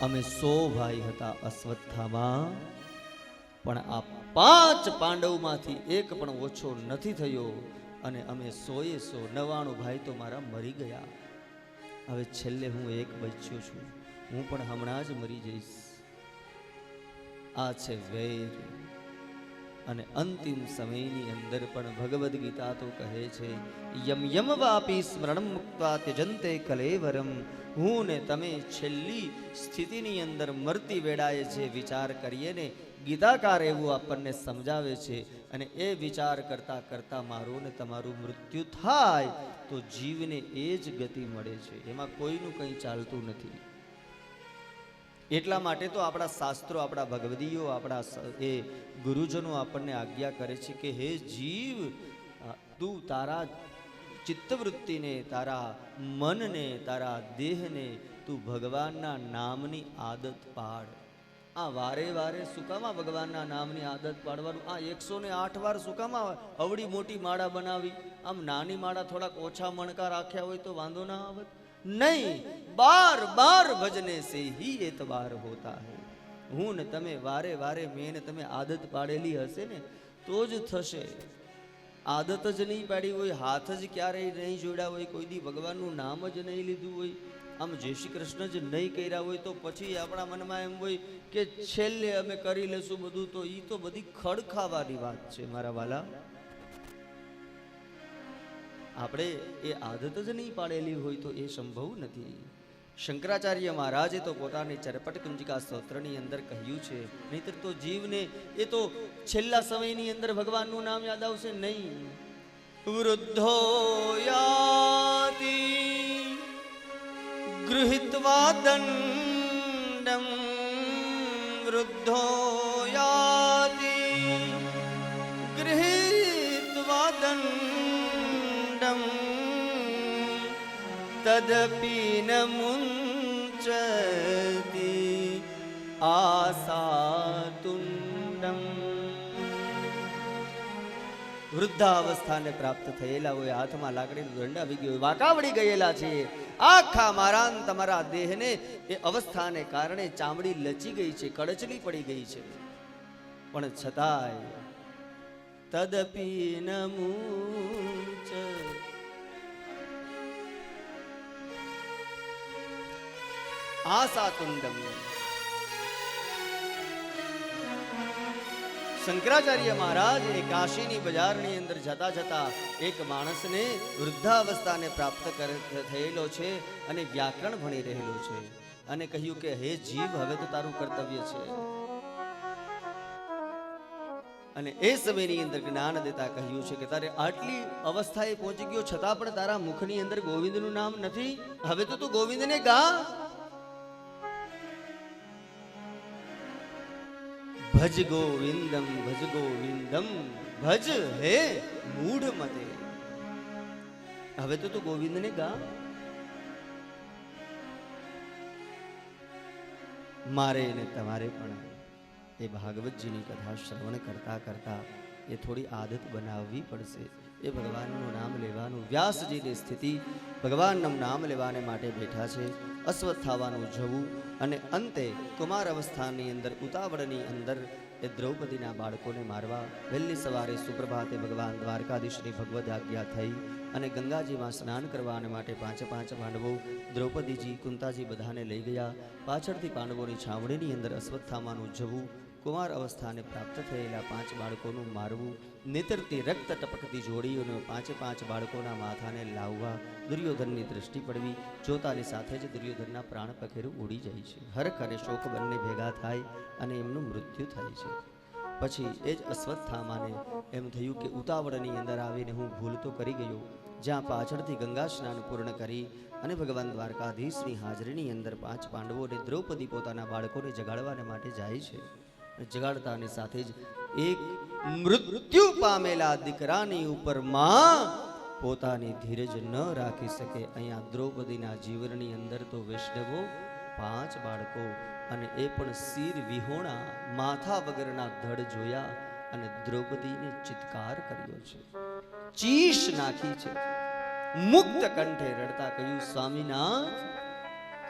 અમે 100 ભાઈ હતા અશ્વત્થામા, પણ આ 5 પાંડવમાંથી એક પણ ઓછો નથી થયો. અને અમે 100 99 ભાઈ તો મારા મરી ગયા. હવે છેલ્લે હું એક બચ્યો છું, હું પણ હમણાં જ મરી જઈશ. આ છે વૈર. અને અંતિમ સમયની અંદર પણ ભગવદ્ ગીતા તો કહે છે, યમ યમ વાપી સ્મરણમ મુક્ત્વા ત્યજન્તે કલેવરમ. હું ને તમે છેલ્લી સ્થિતિની અંદર મરતી વેળાએ જે વિચાર કરીએ ને, ગીતાકાર એવું આપણને સમજાવે છે. અને એ વિચાર કરતા કરતા મારું ને તમારું મૃત્યુ થાય તો જીવને એ જ ગતિ મળે છે, એમાં કોઈનું કંઈ ચાલતું નથી. એટલા માટે તો આપણા શાસ્ત્રો, આપણા ભગવદીઓ, આપણા એ ગુરુજનો આપણને આજ્ઞા કરે છે કે હે જીવ, તું તારા ચિત્તવૃત્તિને, તારા મનને, તારા દેહને તું ભગવાનના નામની આદત પાડ. આ વારે વારે સુકામાં ભગવાનના નામની આદત પાડવાનું? આ 108 વાર સુકામાં અવડી મોટી માળા બનાવી? આમ નાની માળા થોડાક ઓછા મણકા રાખ્યા હોય તો વાંધો ના આવે? નહીં, બાર બાર ભજને સે હી એતબાર હોતા હૈ. હું ને તમે વારે વારે મેં ને તમે આદત પાડેલી હશે ને તો જ થશે. આદત જ નહીં પાડી હોય, હાથ જ ક્યારેય નહીં જોડ્યા હોય, કોઈ દી ભગવાનનું નામ જ નહીં લીધું હોય, આમ જય શ્રી કૃષ્ણ જ નહીં કર્યા હોય, તો પછી આપણા મનમાં એમ હોય કે છેલ્લે અમે કરી લેશું બધું. તો એ તો બધી ખડખાવાની વાત છે મારા વાલા. આપણે એ આદત જ નહીં પાડેલી હોય તો એ સંભવ નથી. શંકરાચાર્ય મહારાજે તો પોતાની ચરપટ કુંજિકા સ્તોત્રની અંદર કહ્યું છે, નહીતર તો જીવને એ તો છેલ્લા સમયની અંદર ભગવાનનું નામ યાદ આવશે નહીં. વૃદ્ધો યાતિ ગૃહિત્વા દંડમ, વૃદ્ધો યાતિ ગૃહિત્વા દંડમ, તદપી ન મુંચતિ આસાતુંડમ. વૃદ્ધાવસ્થાને પ્રાપ્ત થયેલા હોય, હાથમાં લાકડીનો દંડ આવી ગયો હોય, વાંકાવડી ગયેલા છે, આખા મારા તમારા દેહને એ અવસ્થાને કારણે ચામડી લચી ગઈ છે, કડચલી પડી ગઈ છે, પણ છતાંય તદપી ન મુંચ આસાતુંડમ. શંકરાચાર્ય મહારાજ એ કાશીની બજારની અંદર જતા જતા એક માણસને વૃદ્ધાવસ્થાને પ્રાપ્ત થયેલો છે અને વ્યાકરણ ભણી રહેલો છે, અને કહ્યું કે હે જીવ, હવે તો તારું કર્તવ્ય છે. અને એ સમયની અંદર જ્ઞાન દેતા કહ્યું છે કે તારે આટલી અવસ્થાએ પહોંચી ગયો છતાં પણ તારા મુખની અંદર ગોવિંદનું નામ નથી. હવે તો તું ગોવિંદને ગા. ભજ ગોવિંદમ, ભજ ગોવિંદમ, ભજ હે મૂઢ મતે. હવે તો તું ગોવિંદને ગા. મારે ને તમારે પણ એ ભાગવતજીની કથા શ્રવણ કરતા કરતા એ થોડી આદત બનાવવી પડશે. એ ભગવાનનું નામ લેવાનું. વ્યાસજીની સ્થિતિ ભગવાનનું નામ લેવાને માટે બેઠા છે. અશ્વત્થાવાનું જવું અને અંતે કુમાર અવસ્થાની અંદર ઉતાવળની અંદર એ દ્રૌપદીના બાળકોને મારવા વહેલી સવારે સુપ્રભાતે ભગવાન દ્વારકાધીશની ભગવદ આજ્ઞા થઈ અને ગંગાજીમાં સ્નાન કરવા માટે પાંચે પાંડવો દ્રૌપદીજી, કુંતાજી બધાને લઈ ગયા. પાછળથી પાંડવોની છાવણીની અંદર અશ્વત્થામાનું જવું, કુમાર અવસ્થાને પ્રાપ્ત થયેલા 5 બાળકોનું મારવું, નેત્રથી રક્ત ટપકતી જોડીઓને 5 બાળકોના માથાને લાવવા, દુર્યોધનની દ્રષ્ટિ પડવી, જોતાની સાથે જ દુર્યોધનના પ્રાણ પખેરું ઉડી જાય છે. હરખ અને શોક બંને ભેગા થાય અને એમનું મૃત્યુ થાય છે. પછી એ જ અશ્વત્થામાને એમ થયું કે ઉતાવળની અંદર આવીને હું ભૂલ તો કરી ગયો. જ્યાં પાછળથી ગંગા સ્નાન પૂર્ણ કરી અને ભગવાન દ્વારકાધીશની હાજરીની અંદર 5 પાંડવોને દ્રૌપદી પોતાના બાળકોને જગાડવાને માટે જાય છે. જગાડતાની સાથે જ એક મૃત્યુ પામેલા દીકરાની ઉપર માં પોતાની ધીરજ ન રાખી શકે. અહીંયા દ્રૌપદીના જીવનની અંદર તો વૈષ્ણવો 5 બાળકો, અને એ પણ શિર વિહોણા, માથા વગરના ધડ જોયા અને દ્રૌપદીને ચિત્કાર કર્યો છે, ચીસ નાખી છે. મુક્ત કંઠે રડતા કહ્યું, સ્વામીનાથ,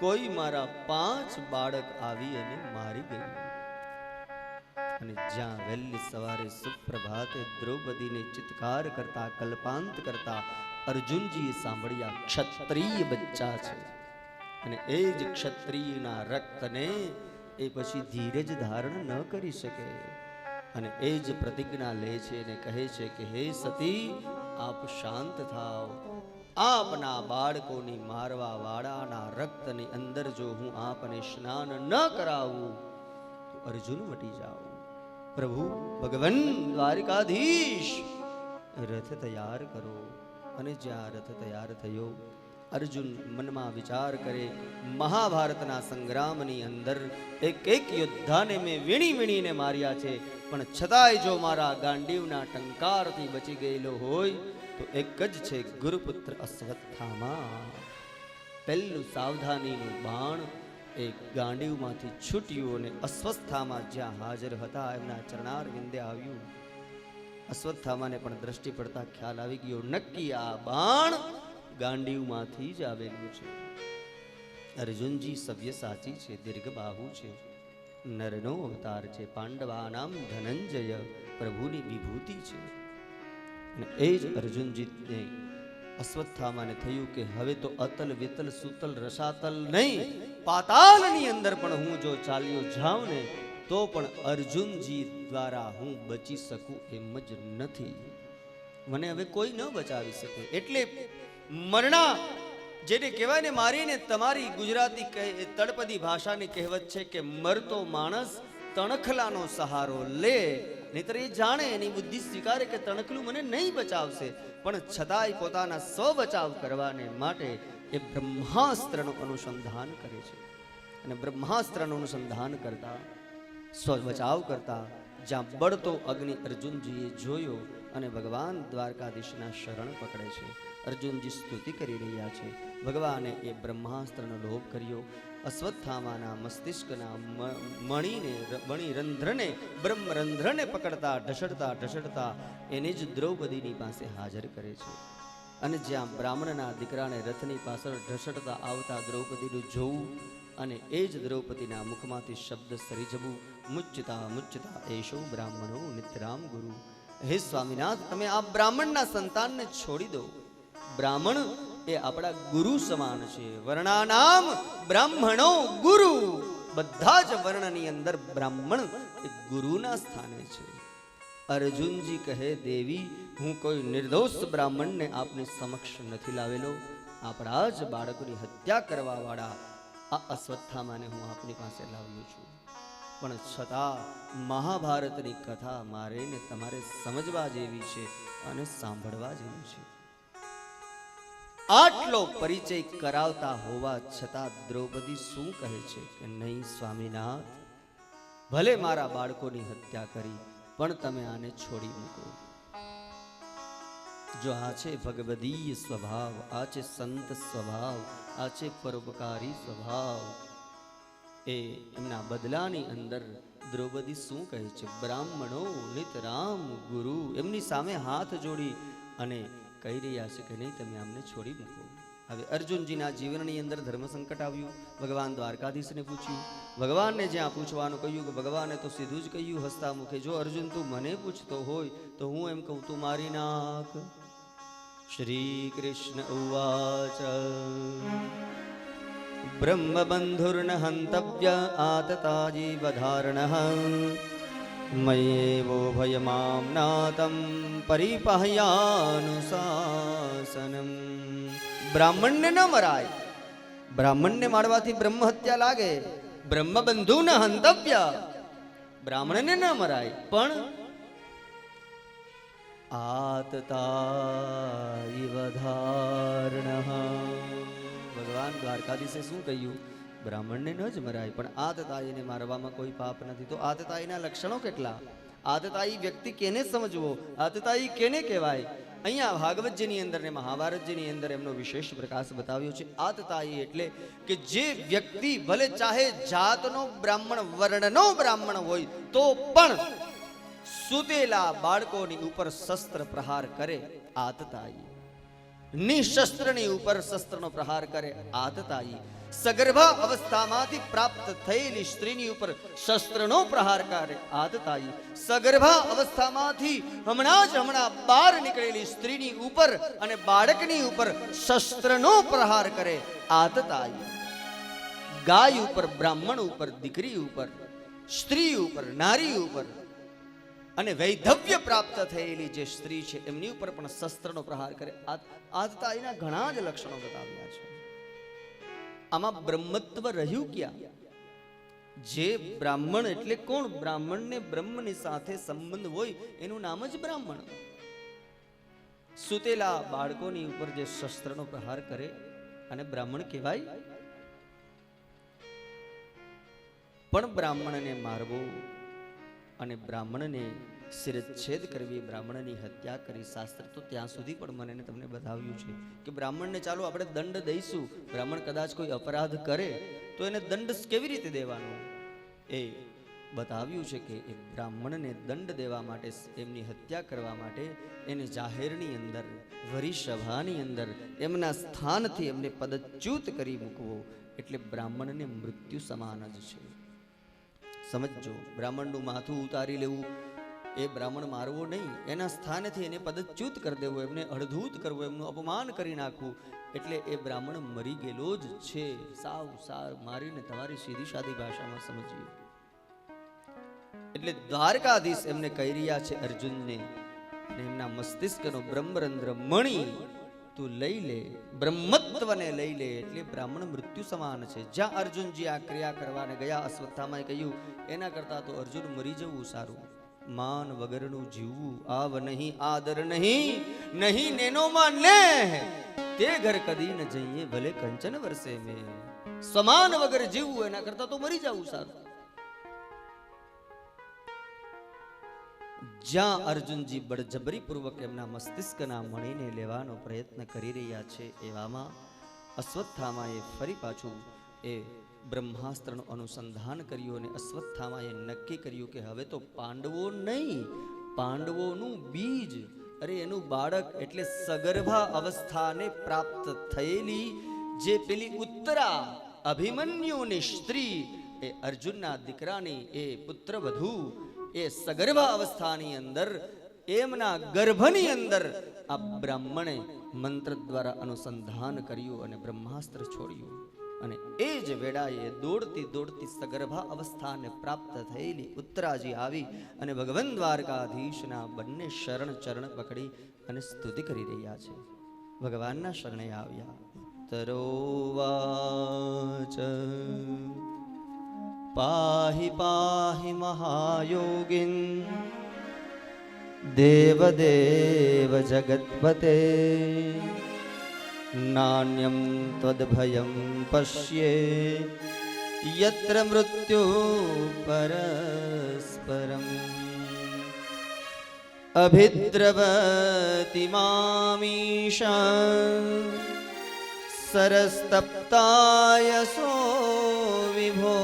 કોઈ મારા 5 બાળક આવી અને મારી ગયું. અને જ્યાં વહેલી સવારે સુપ્રભાતે દ્રૌપદીને ચિત્કાર કરતા, કલ્પાંત કરતા અર્જુનજીએ સાંભળ્યા, ક્ષત્રિય બચ્ચા છે અને એ જ ક્ષત્રિયના રક્તને એ પછી ધીરજ ધારણ ન કરી શકે અને એ જ પ્રતિજ્ઞા લે છે અને કહે છે કે હે સતી, આપ શાંત થાવ. આપના બાળકોની મારવા વાળાના રક્તની અંદર જો હું આપને સ્નાન ન કરાવું તો અર્જુન મટી જાઓ. પ્રભુ ભગવાન દ્વારકાધીશ, રથ તૈયાર કરો. અને જ્યાં રથ તૈયાર થયો અર્જુન મનમાં વિચાર કરે, મહાભારતના સંગ્રામની અંદર એક એક યોદ્ધાને મેં વીણી વીણીને માર્યા છે, પણ છતાંય જો મારા ગાંડીવના ટંકારથી બચી ગયેલો હોય તો એક જ છે ગુરુપુત્ર અશ્વત્થામા. પહેલું સાવધાનીનું બાણ એ ગાંડીવમાંથી છૂટ્યું અને અશ્વત્થામા જ્યાં હાજર હતા એમના ચરણાર વિંદે આવ્યું. અશ્વત્થામાને પણ દ્રષ્ટિ પડતા ખ્યાલ આવી ગયો, નક્કી આ બાણ ગાંડીવમાંથી જ આવેલું છે. અર્જુનજી સવ્ય સાચી છે, દીર્ઘબાહુ છે, નરનો અવતાર છે, પાંડવાનામ ધનંજય, પ્રભુની વિભૂતિ છે. અને એ જ અર્જુનજીને અશ્વત્થામાને થયું કે હવે તો અતલ વિતલ સુતલ રસાતલ નહીં, પાતાલની અંદર પણ હું જો ચાલ્યો જાઉં ને તો પણ અર્જુનજી દ્વારા હું બચી શકું એમ જ નથી. મને હવે કોઈ ન બચાવી શકે. એટલે મરણા જેને કહેવાય ને, મારીને તમારી ગુજરાતી તળપદી ભાષાની કહેવત છે કે મરતો માણસ તણખલાનો સહારો લે, નહીતર એ જાણે એની બુદ્ધિ સ્વીકારે કે તણખલું મને નહીં બચાવશે, પણ છતાંય પોતાના સ્વ બચાવ કરવાને માટે એ બ્રહ્માસ્ત્રનું અનુસંધાન કરે છે. અને બ્રહ્માસ્ત્રનું અનુસંધાન કરતા, સ્વ બચાવ કરતા જ્યાં બળતો અગ્નિ અર્જુનજીએ જોયો અને ભગવાન દ્વારકાધીશના શરણ પકડે છે. અર્જુનજી સ્તુતિ કરી રહ્યા છે. ભગવાને એ બ્રહ્માસ્ત્રનો લોભ કર્યો. અશ્વત્થામાના મસ્તિષ્કના મણિરંધ્રને બ્રહ્મરંધ્રને પકડતા ઢસડતા ઢસડતા એને જ દ્રૌપદીની પાસે હાજર કરે છે. અને જ્યાં બ્રાહ્મણના દીકરાને રથની પાછળ ઢસડતા આવતા દ્રૌપદીનું જોવું અને એ જ દ્રૌપદીના મુખમાંથી શબ્દ સરી જવું, મુચ્ચતા મુચ્ચતા એશો બ્રાહ્મણો નિત્યરામ ગુરુ. હે સ્વામિનાથ, તમે આ બ્રાહ્મણના સંતાનને છોડી દો. બ્રાહ્મણ એ આપણા ગુરુ સમાન છે. વર્ણાનામ બ્રાહ્મણો ગુરુ. બધા જ વર્ણની અંદર બ્રાહ્મણ એ ગુરુના સ્થાને છે. અર્જુનજી કહે, દેવી, હું કોઈ નિર્દોષ બ્રાહ્મણને આપની સમક્ષ નથી લાવેલો. આપણા જ બાળકોની હત્યા કરવા વાળા આ અશ્વત્થામાને હું આપની પાસે લાવ્યો છું. પણ છતાં મહાભારતની કથા મારે ને તમારે સમજવા જેવી છે અને સાંભળવા જેવી છે. આટલો પરિચય કરાવતા હોવા છતાં દ્રૌપદી શું કહે છે કે નહીં સ્વામીનાથ, ભલે મારા બાળકોની હત્યા કરી પણ તમે આને છોડી મૂકો. જો આ છે ભગવદીય સ્વભાવ, આ છે સંત સ્વભાવ, આ છે પરોપકારી સ્વભાવ. એ એમના બદલાની અંદર દ્રૌપદી શું કહે છે? બ્રાહ્મણો નિતરામ ગુરુ. એમની સામે હાથ જોડી અને કહી રહ્યા છે કે નહીં, તમે આમને છોડી મૂકો. હવે અર્જુનજીના જીવનની અંદર ધર્મ સંકટ આવ્યું. ભગવાન દ્વારકાધીશને પૂછ્યું. ભગવાનને જ્યાં પૂછવાનું કહ્યું કે ભગવાને તો સીધું જ કહ્યું હસતા મુખે, જો અર્જુન તું મને પૂછતો હોય તો હું એમ કહું તું મારી નાખ. શ્રી કૃષ્ણ ઉવાચ બ્રહ્મબંધુર્ન હંતવ્ય આતતાજી વધાર્ણઃ મય્યેવો ભયમામ્નાતં પરિપહયાનુશાસનમ. બ્રાહ્મણને ન મરાય. બ્રાહ્મણને મારવાથી બ્રહ્મ હત્યા લાગે. બ્રહ્મબંધુ ન હંતવ્ય. બ્રાહ્મણને ન મરાય, પણ આતતાઈ વધાર્ણઃ. ભગવાન દ્વારકાધીશે શું કહ્યું? બ્રાહ્મણને ન જ મરાય, પણ આતતાઈને મારવામાં કોઈ પાપ નથી. તો આતતાઈના લક્ષણો કેટલા? આતતાઈ વ્યક્તિ કેને સમજવો? આતતાઈ કેને કહેવાય? અહીંયા ભાગવતજીની અંદર ને મહાભારતજીની અંદર એમનો વિશેષ પ્રકાશ બતાવ્યો છે. આતતાઈ એટલે કે જે વ્યક્તિ ભલે ચાહે જાતનો બ્રાહ્મણ, વર્ણનો બ્રાહ્મણ હોય તો પણ સુતેલા બાળકોની ઉપર શસ્ત્ર પ્રહાર કરે, આતતાઈ. નિશસ્ત્રની ઉપર શસ્ત્રનો પ્રહાર કરે, આતતાઈ. સગર્ભા અવસ્થામાંથી પ્રાપ્ત થયેલી સ્ત્રીની ઉપર શસ્ત્રનો પ્રહાર કરે, આતતાઈ. સગર્ભા અવસ્થામાંથી હમણાં બહાર નીકળેલી સ્ત્રીની ઉપર અને બાળકની ઉપર શસ્ત્રનો પ્રહાર કરે, આતતાઈ. ગાય ઉપર, બ્રાહ્મણ ઉપર, દીકરી ઉપર, સ્ત્રી ઉપર, નારી ઉપર અને વૈધવ્ય પ્રાપ્ત થયેલી જે સ્ત્રી છે એમની ઉપર પણ શસ્ત્રનો પ્રહાર કરે. આતતાઈના ઘણા જ લક્ષણો બતાવ્યા છે. આમાં બ્રહ્મત્વ રહ્યું ક્યાં? જે બ્રાહ્મણ એટલે કોણ? બ્રાહ્મણને બ્રહ્મની સાથે સંબંધ હોય એનું નામ જ બ્રાહ્મણ. સુતેલા બાળકોની ઉપર જે શસ્ત્રનો પ્રહાર કરે અને બ્રાહ્મણ કહેવાય. પણ બ્રાહ્મણને મારવો અને બ્રાહ્મણને શિરચ્છેદ કરવી, બ્રાહ્મણની હત્યા કરી, શાસ્ત્ર તો ત્યાં સુધી પણ મને તમને બતાવ્યું છે કે બ્રાહ્મણને ચાલો આપણે દંડ દઈશું, બ્રાહ્મણ કદાચ કોઈ અપરાધ કરે તો એને દંડ કેવી રીતે દેવાનો એ બતાવ્યું છે કે એ બ્રાહ્મણને દંડ દેવા માટે, એમની હત્યા કરવા માટે એને જાહેરની અંદર, વરી સભાની અંદર એમના સ્થાનથી એમને પદચ્યુત કરી મૂકવો એટલે બ્રાહ્મણને મૃત્યુ સમાન જ છે. સમજો, બ્રાહ્મણનું માથું ઉતારી લેવું એ બ્રાહ્મણ મારવો નહીં, એના સ્થાનેથી એને પદચ્યુત કરી દેવો, એમને અડધૂત કરવો, એમનું અપમાન કરી નાખવું એટલે એ બ્રાહ્મણ મરી ગયેલો જ છે. સાવ સાર મારીને તમારી સીધી સાદી ભાષામાં સમજીએ એટલે દ્વારકાધીશ એમને કહી રહ્યા છે અર્જુનને, અને એમના મસ્તિષ્કનો બ્રહ્મરંધ્ર મણી તું લઈ લે, બ્રહ્મત્વને લઈ લે એટલે બ્રાહ્મણ મૃત્યુ સમાન છે. જ્યાં અર્જુનજી આ ક્રિયા કરવાને ગયા, અશ્વત્થામાએ કહ્યું એના કરતા તો અર્જુન મરી જવું સારું. માન વગરનું જીવવું, આવ નહીં આદર નહીં, નહીં નેનોમાં ને તે ઘર કદી ન જઈએ ભલે કંચન વર્ષે મેં. સમાન વગર જીવવું એના કરતા તો મરી જવું સારું. જ્યાં અર્જુનજી બળજબરી પૂર્વક એમના મસ્તિષ્કના મણીને લેવાનો પ્રયત્ન કરી રહ્યા છે, એવામાં અશ્વત્થામાએ ફરી પાછું એ બ્રહ્માસ્ત્રનું અનુસંધાન કર્યું અને અશ્વત્થામાએ નક્કી કર્યું કે હવે તો પાંડવો નહીં, પાંડવોનું બીજ, અરે એનું બાળક એટલે સગર્ભા અવસ્થાને પ્રાપ્ત થયેલી જે પેલી ઉત્તરા અભિમન્યુની સ્ત્રી, એ અર્જુનના દીકરાની એ પુત્રવધુ, એ સગર્ભા અવસ્થાની અંદર એમના ગર્ભની અંદર આ બ્રાહ્મણે મંત્ર દ્વારા અનુસંધાન કર્યું અને બ્રહ્માસ્ત્ર છોડ્યું. અને એ જ વેળાએ દોડતી દોડતી સગર્ભા અવસ્થાને પ્રાપ્ત થયેલી ઉત્તરાજી આવી અને ભગવાન દ્વારકાધીશના બંને શરણ ચરણ પકડી અને સ્તુતિ કરી રહ્યા છે. ભગવાનના શરણે આવ્યા. તરોવાચ પાહિ પાહિ મહાયોગિન દેવદેવ જગતપતે નાન્યમ ત્વદ્ભયં પશ્યે યત્ર મૃત્યુ પરસ્પરમ અભિદ્રવતિ મામીશા સરસ્તપ્તાયસો વિભો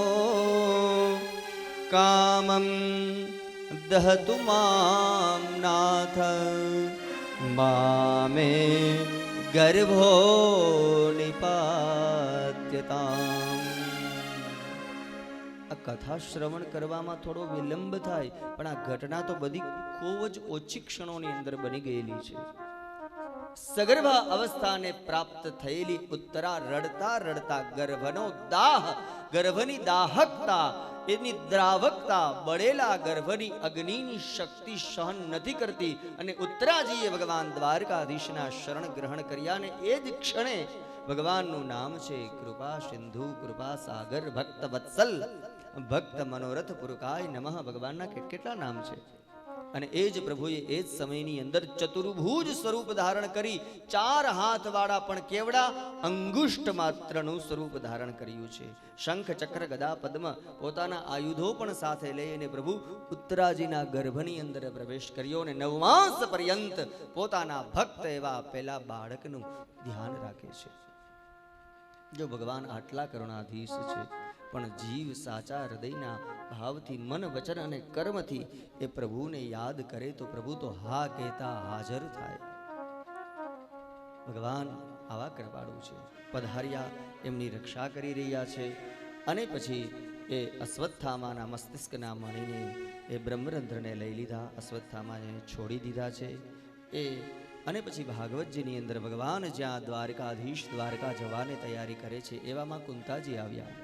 કામં દહતુ મામ નાથ મામે ગર્ભો નિપાત્યતામ. આ કથા શ્રવણ કરવામાં થોડો વિલંબ થાય, પણ આ ઘટના તો બધી ખૂબ જ ઓછી ક્ષણોની અંદર બની ગયેલી છે. સગર્ભા અવસ્થાને પ્રાપ્ત થયેલી ઉત્તરા રડતા રડતા ગર્ભનો દાહ, ગર્ભની દાહકતા, એની દ્રાવકતા, બળેલા ગર્ભની અગ્નિની શક્તિ સહન નથી કરતી અને ઉત્તરાજીએ ભગવાન દ્વારકાધીશના શરણ ગ્રહણ કર્યા અને એ જ ક્ષણે ભગવાનનું નામ છે કૃપા સિંધુ, કૃપા સાગર, ભક્ત વત્સલ, ભક્ત મનોરથ પુરુકાય નમઃ. ભગવાનના કેટલા નામ છે. અને એ જ પ્રભુએ એ જ સમયની અંદર ચતુર્ભુજ સ્વરૂપ ધારણ કરી, 4 હાથ વાળા પણ કેવડા અંગુષ્ઠ માત્રનું સ્વરૂપ ધારણ કર્યું છે. શંખ ચક્ર ગદા પદ્મ પોતાના આયુધો પણ સાથે લઈને પ્રભુ ઉત્તરાજીના ગર્ભની અંદર પ્રવેશ કર્યો અને 9 માસ પર્યંત પોતાના ભક્ત એવા પેલા બાળકનું ધ્યાન રાખે છે. જો ભગવાન આટલા કરુણાધીશ છે, પણ જીવ સાચા હૃદયના ભાવથી, મન વચન અને કર્મથી એ પ્રભુને યાદ કરે તો પ્રભુ તો હા કહેતા હાજર થાય. ભગવાન આવા કૃપાળુ છે. પધાર્યા, એમની રક્ષા કરી રહ્યા છે. અને પછી એ અશ્વત્થામાના મસ્તિષ્કના મણીને, એ બ્રહ્મરંધ્રને લઈ લીધા, અશ્વત્થામાને છોડી દીધા છે. અને પછી ભાગવતજીની અંદર ભગવાન જ્યાં દ્વારકાધીશ દ્વારકા જવાની તૈયારી કરે છે, એવામાં કુંતાજી આવ્યા.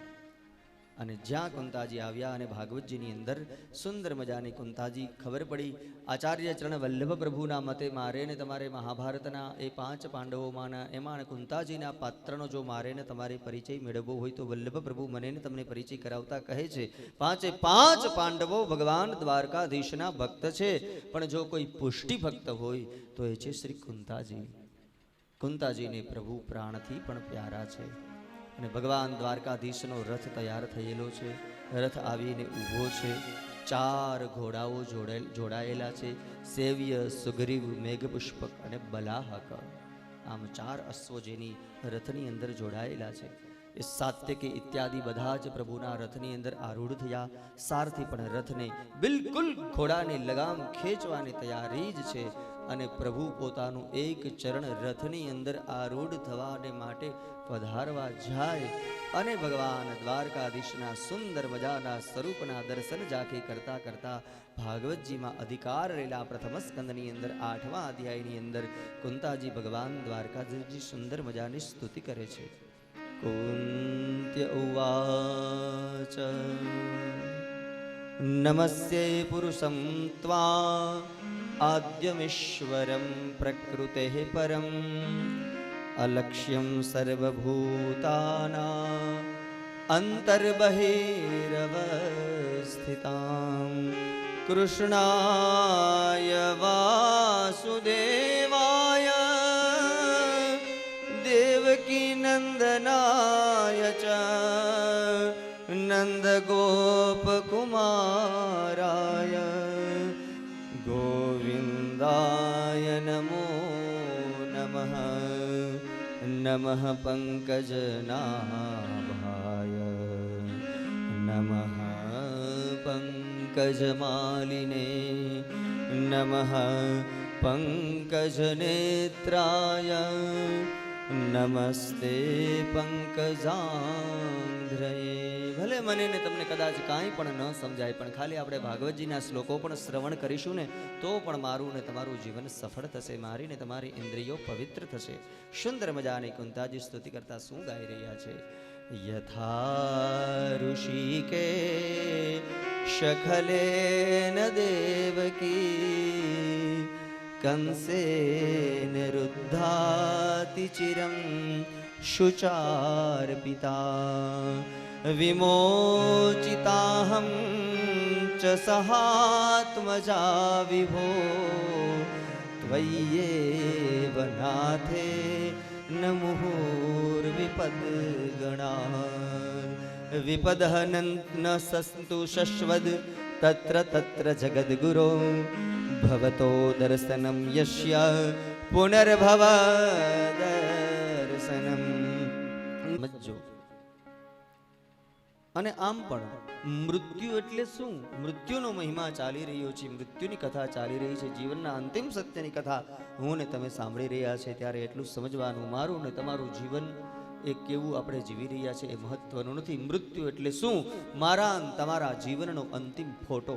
અને જ્યાં કુંતાજી આવ્યા અને ભાગવતજીની અંદર સુંદર મજાની કુંતાજી ખબર પડી, આચાર્ય ચરણ વલ્લભ પ્રભુના મતે મારે ને તમારે મહાભારતના એ 5 પાંડવોમાંના એમાં કુંતાજીના પાત્રનો જો મારે ને તમારે પરિચય મેળવવો હોય તો વલ્લભ પ્રભુ મને ને તમને પરિચય કરાવતા કહે છે, 5 પાંડવો ભગવાન દ્વારકાધીશના ભક્ત છે, પણ જો કોઈ પુષ્ટિ ભક્ત હોય તો એ છે શ્રી કુંતાજી. કુંતાજીને પ્રભુ પ્રાણથી પણ પ્યારા છે. અને ભગવાન દ્વારકાધીશનો રથ તૈયાર થયેલો છે. રથ આવીને ઊભો છે. 4 ઘોડાઓ જોડાયેલા છે. સેવ્ય, સુગ્રીવ, મેઘપુષ્પક અને બલાહક. આમ 4 અશ્વો જેની રથની અંદર જોડાયેલા છે. એ સાત્યકી ઇત્યાદિ બધા જ પ્રભુના રથની અંદર આરૂઢ થયા. સારથી પણ રથને બિલકુલ ઘોડાની લગામ ખેંચવાની તૈયારી જ છે. અને પ્રભુ પોતાનું એક ચરણ રથની અંદર આરૂઢ થવાને માટે પધારવા જાય અને ભગવાન દ્વારકાધીશના સુંદર મજાના સ્વરૂપના દર્શન ઝાંખી કરતા કરતા ભાગવતજીમાં અધિકાર લીલા પ્રથમ સ્કંદની અંદર 8મા અધ્યાયની અંદર કુંતાજી ભગવાન દ્વારકાધીશજી સુંદર મજાની સ્તુતિ કરે છે. કુંત્ય ઉવાચ નમસ્યે પુરુષં ત્વા આદ્યમીશ્વરં પ્રકૃતેઃ પરમ અલક્ષ્યં સર્વભૂતાનાં અંતર્બહિરવસ્થિતાં કૃષ્ણાય વાસુદેવાય દેવકી નંદનાય ચ નંદગોપકુમારાય ગોવિંદાય નમો નમઃ. નમઃ પંકજનાભાય નમઃ પંકજમાલિને નમઃ પંકજનેત્રાય નમસ્તે પંકજાંઘ્રયે. ભલે મને ને તમને કદાચ કાંઈ પણ ન સમજાય, પણ ખાલી આપણે ભાગવતજીના શ્લોકો પણ શ્રવણ કરીશું ને તો પણ મારું ને તમારું જીવન સફળ થશે. મારી ને તમારી ઇન્દ્રિયો પવિત્ર થશે. સુંદર મજાની કુંતાજી સ્તુતિ કરતા શું ગાઈ રહ્યા છે? યથા ઋષિકે શખલેન દેવકી કંસેન રુદ્ધાતિ ચિરં શુચાર્પિતા વિમોચિતાહં ચ સહાત્મજા વિભો ત્વય્યેવ નાથે ન મુહુર્વિપદગણા. વિપદઃ ન સસ્તુ શશ્વદ તત્ર તત્ર જગદ્ગુરો ભવતો દર્શનમ યસ્ય પુનર્ભવ દર્શનમ. સમજો. અને આમ પણ મૃત્યુ એટલે શું? મૃત્યુનો મહિમા ચાલી રહ્યો છે, મૃત્યુની કથા ચાલી રહી છે, જીવનના અંતિમ સત્યની કથા હું ને તમે સાંભળી રહ્યા છે. ત્યારે એટલું સમજવાનું, મારું ને તમારું જીવન એ કેવું આપણે જીવી રહ્યા છે એ મહત્વનું નથી. મૃત્યુ એટલે શું? મારા તમારા જીવનનો અંતિમ ફોટો,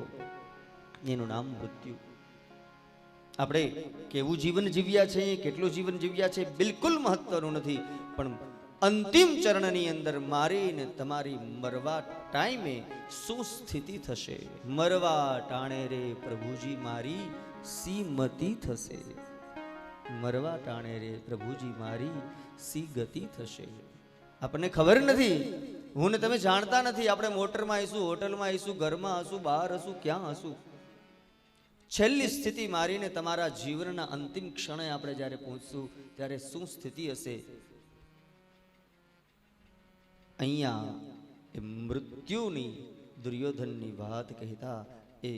એનું નામ મૃત્યુ. આપણે કેવું જીવન જીવ્યા છે, કેટલું જીવન જીવ્યા છે બિલકુલ મહત્વનું નથી, પણ અંતિમ ચરણની અંદર મારી ને તમારી મરવા ટાઈમે શું સ્થિતિ થશે? મરવા ટાણે રે પ્રભુજી મારી સી મતિ થશે. મરવા ટાણે રે પ્રભુજી મારી સી ગતિ થશે. આપણને ખબર નથી, હું ને તમે જાણતા નથી. આપણે મોટરમાં આવીશું, હોટલમાં આવીશું, ઘરમાં હશું, બહાર હશું, ક્યાં હશું. છેલ્લી સ્થિતિ મારીને તમારા જીવનના અંતિમ ક્ષણે આપણે જ્યારે પહોંચશું ત્યારે શું સ્થિતિ હશે? અહીંયા એ મૃત્યુની દુર્યોધનની વાત કહેતા એ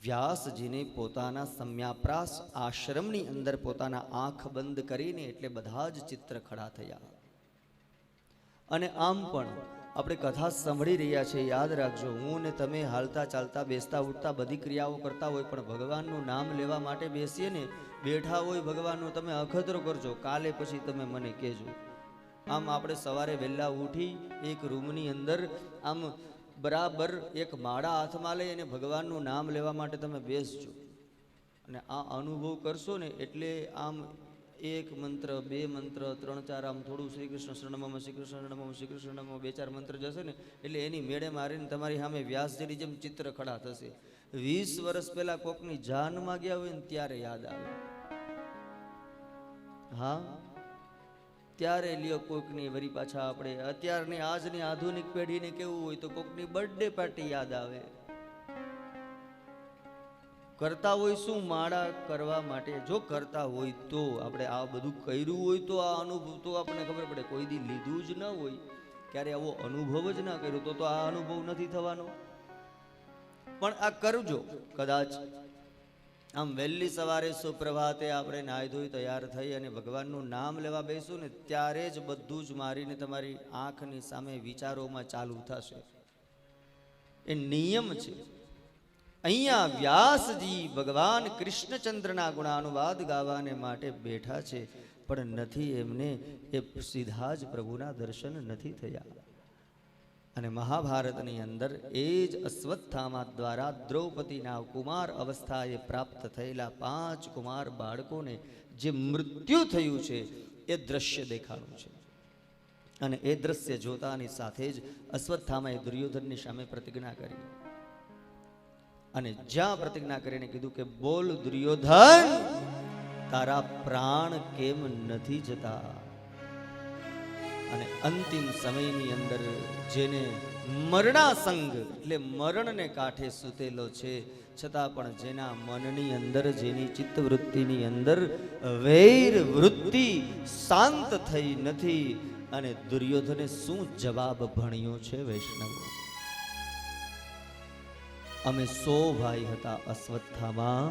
વ્યાસજીને પોતાના સમ્યાપ્રાસ આશ્રમની અંદર પોતાના આંખ બંધ કરીને એટલે બધા જ ચિત્ર ખડા થયા. અને આમ પણ આપણે કથા સાંભળી રહ્યા છે, યાદ રાખજો, હું ને તમે હાલતા ચાલતા બેસતા ઉઠતા બધી ક્રિયાઓ કરતા હોય, પણ ભગવાનનું નામ લેવા માટે બેસીએ ને, બેઠા હોય ભગવાનનું, તમે અખતરો કરજો, કાલે પછી તમે મને કહેજો. આમ આપણે સવારે વહેલા ઉઠી એક રૂમની અંદર આમ બરાબર એક માળા હાથમાં લઈ અને ભગવાનનું નામ લેવા માટે તમે બેસજો અને આ અનુભવ કરશો ને એટલે આમ એક મંત્ર, બે મંત્ર, 3-4 આમ થોડું શ્રી કૃષ્ણ શરણમમાં, શ્રી કૃષ્ણ શરણમમાં, શ્રી કૃષ્ણ શરણમમાં 2-4 મંત્ર જશે ને એટલે એની મેળે મારીને તમારી સામે વ્યાસજીની જેમ ચિત્ર ખડા થશે. 20 વર્ષ પહેલા કોકની જાનમાં ગયા હોય ને ત્યારે યાદ આવે. હા, ત્યારે લ્યો કોકની વરી પાછા આપણે અત્યારની આજની આધુનિક પેઢીને કેવું હોય તો કોકની બર્થડે પાર્ટી યાદ આવે. કરતા હોય શું માળા કરવા માટે? જો કરતા હોય તો આપણે આ બધું કર્યું હોય તો આ અનુભવ તો આપણને ખબર પડે. કોઈ દી લીધું જ ન હોય, ક્યારે આવો અનુભવ જ ના કર્યો તો આ અનુભવ નથી થવાનો. પણ આ કરજો. કદાચ આમ વહેલી સવારે સુપ્રભાતે આપણે નાહી ધોઈ તૈયાર થઈ અને ભગવાનનું નામ લેવા બેસું ને ત્યારે જ બધું જ મારીને તમારી આંખની સામે વિચારોમાં ચાલુ થશે. એ નિયમ છે. અહીંયા વ્યાસજી ભગવાન કૃષ્ણચંદ્રના ગુણાનુવાદ ગાવાને માટે બેઠા છે, પણ નથી એમને એ સીધા જ પ્રભુના દર્શન નથી થયા. અને મહાભારતની અંદર એ જ અશ્વત્થામા દ્વારા દ્રૌપદીના કુમાર અવસ્થાએ પ્રાપ્ત થયેલા 5 કુમાર બાળકોને જે મૃત્યુ થયું છે એ દ્રશ્ય દેખાડું છે. અને એ દ્રશ્ય જોતાની સાથે જ અશ્વત્થામાએ દુર્યોધનની સામે પ્રતિજ્ઞા કરી. અને જ્યાં પ્રતિજ્ઞા કરીને કીધું કે બોલ દુર્યોધન, તારા પ્રાણ કેમ નથી જતા? અને અંતિમ સમયની અંદર જેને મરણાસંગ એટલે મરણને કાંઠે સૂતેલો છે, છતાં પણ જેના મનની અંદર, જેની ચિત્તવૃત્તિની અંદર વૈર વૃત્તિ શાંત થઈ નથી. અને દુર્યોધને શું જવાબ ભણ્યો છે વૈષ્ણવો? અમે 100 ભાઈ હતા અશ્વત્થામા,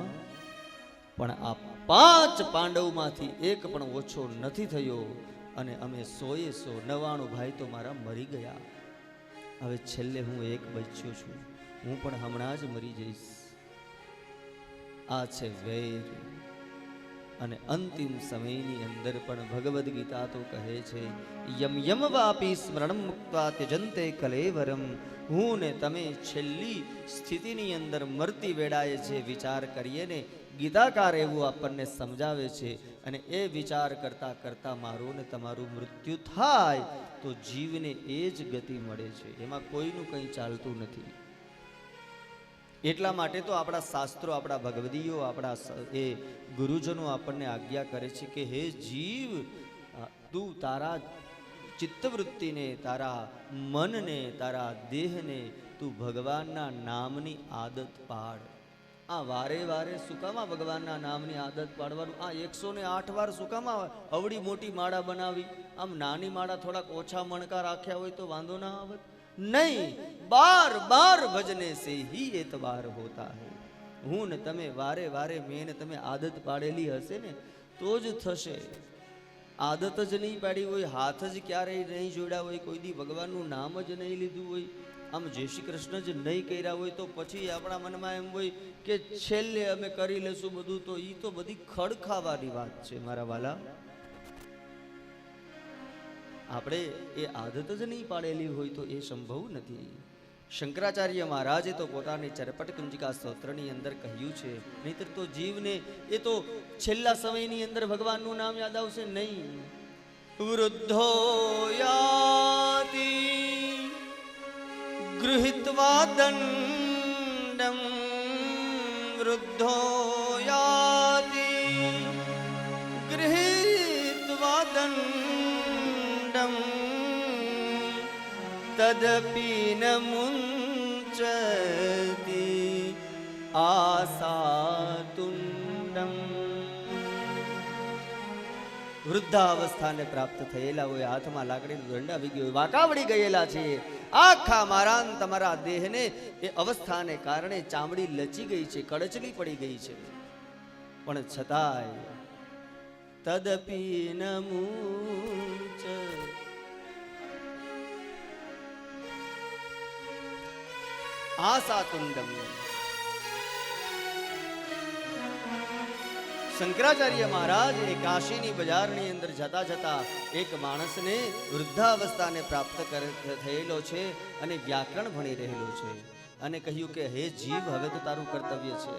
પણ આ 5 પાંડવમાંથી એક પણ ઓછો નથી થયો. અને અમે 100 99 ભાઈ તો મારા મરી ગયા. હવે છેલ્લે હું એક બચ્યો છું, હું પણ હમણાં જ મરી જઈશ. આ છે વૈર. અને અંતિમ સમયની અંદર પણ ભગવદ્ ગીતા તો કહે છે, યમ યમ વાપી સ્મરણમ મુક્તા ત્યજંતે કલેવરમ. હું ને તમે છેલ્લી સ્થિતિની અંદર મરતી વેળાએ જે વિચાર કરીએ ને, ગીતાકાર એવું આપણને સમજાવે છે. અને એ વિચાર કરતા કરતા મારું ને તમારું મૃત્યુ થાય તો જીવને એ જ ગતિ મળે છે, એમાં કોઈનું કંઈ ચાલતું નથી. એટલા માટે તો આપણા શાસ્ત્રો, આપણા ભગવદીઓ, આપણા એ ગુરુજનો આપણને આજ્ઞા કરે છે કે હે જીવ, તું તારા ચિત્તવૃત્તિને, તારા મનને, તારા દેહને તું ભગવાનના નામની આદત પાડ. આ વારે વારે સુકામાં ભગવાનના નામની આદત પાડવાનું? આ 108 વાર સુકામાં અવડી મોટી માળા બનાવી? આમ નાની માળા થોડાક ઓછા મણકા રાખ્યા હોય તો વાંધો ના આવત. નહીં, બાર બાર ભજને સે હી એતબાર હોતા હૈ. હું ને તમે વારે વારે મેં ને તમે આદત પાડેલી હશે ને તો જ થશે. આદત જ નહીં પાડી હોય, હાથ જ ક્યારેય નહીં જોડ્યા હોય, કોઈ દી ભગવાનનું નામ જ નહીં લીધું હોય, આમ જય શ્રી કૃષ્ણ જ નહીં કર્યા હોય, તો પછી આપણા મનમાં એમ હોય કે છેલ્લે અમે કરી લેશું બધું. તો એ તો બધી ખડ ખાવાની વાત છે મારા વાલા. આપણે એ આદત જ નહીં પાડેલી હોય તો એ સંભવ નથી. શંકરાચાર્ય મહારાજે તો પોતાની ચરપટ કુંજિકા સ્તોત્રની અંદર કહ્યું છે, નહીતર તો જીવને એ તો છેલ્લા સમયની અંદર ભગવાનનું નામ યાદ આવશે નહીં. વૃદ્ધો યાતિ ગૃહિત્વા દંડમ, વૃદ્ધો યાતિ ગૃહિત્વા દંડમ, તદપી ન મુંચતિ આસાતુંડમ. વૃદ્ધાવસ્થાને પ્રાપ્ત થયેલા હોય, હાથમાં લાકડીનો દંડ આવી ગયો હોય, વાંકાવડી ગયેલા છે, આખા મારા તમારા દેહને એ અવસ્થાને કારણે ચામડી લચી ગઈ છે, કડચલી પડી ગઈ છે, પણ છતાંય તદપી ન મુંચતિ આસાતુંડમ. શંકરાચાર્ય મહારાજ એ કાશીની બજારની અંદર જતા જતા એક માણસને વૃદ્ધાવસ્થાને પ્રાપ્ત થયેલો છે અને વ્યાકરણ ભણી રહેલો છે, અને કહ્યું કે હે જીવ, હવે તો તારું કર્તવ્ય છે.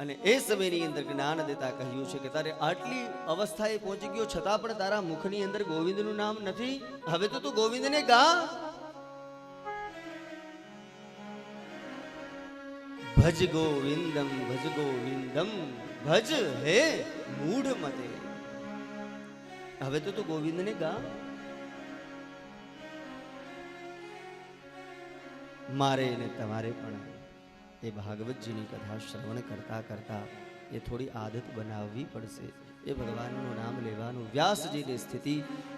અને એ સમયની અંદર જ્ઞાન દેતા કહ્યું છે કે તારે આટલી અવસ્થાએ પહોંચી ગયો છતાં પણ તારા મુખની અંદર ગોવિંદનું નામ નથી. હવે તો તું ગોવિંદને ગા. ભજ ગોવિંદમ ભજ ગોવિંદમ ભજ હે મૂઢ મતે. હવે તો તું ગોવિંદને ગા. મારે ને તમારે પણ એ ભાગવતજીની કથા શ્રવણ કરતા કરતા એ થોડી આદત બનાવવી પડશે. એ ભગવાનનું નામ લેવાનું, વ્યાસજીની સ્થિતિ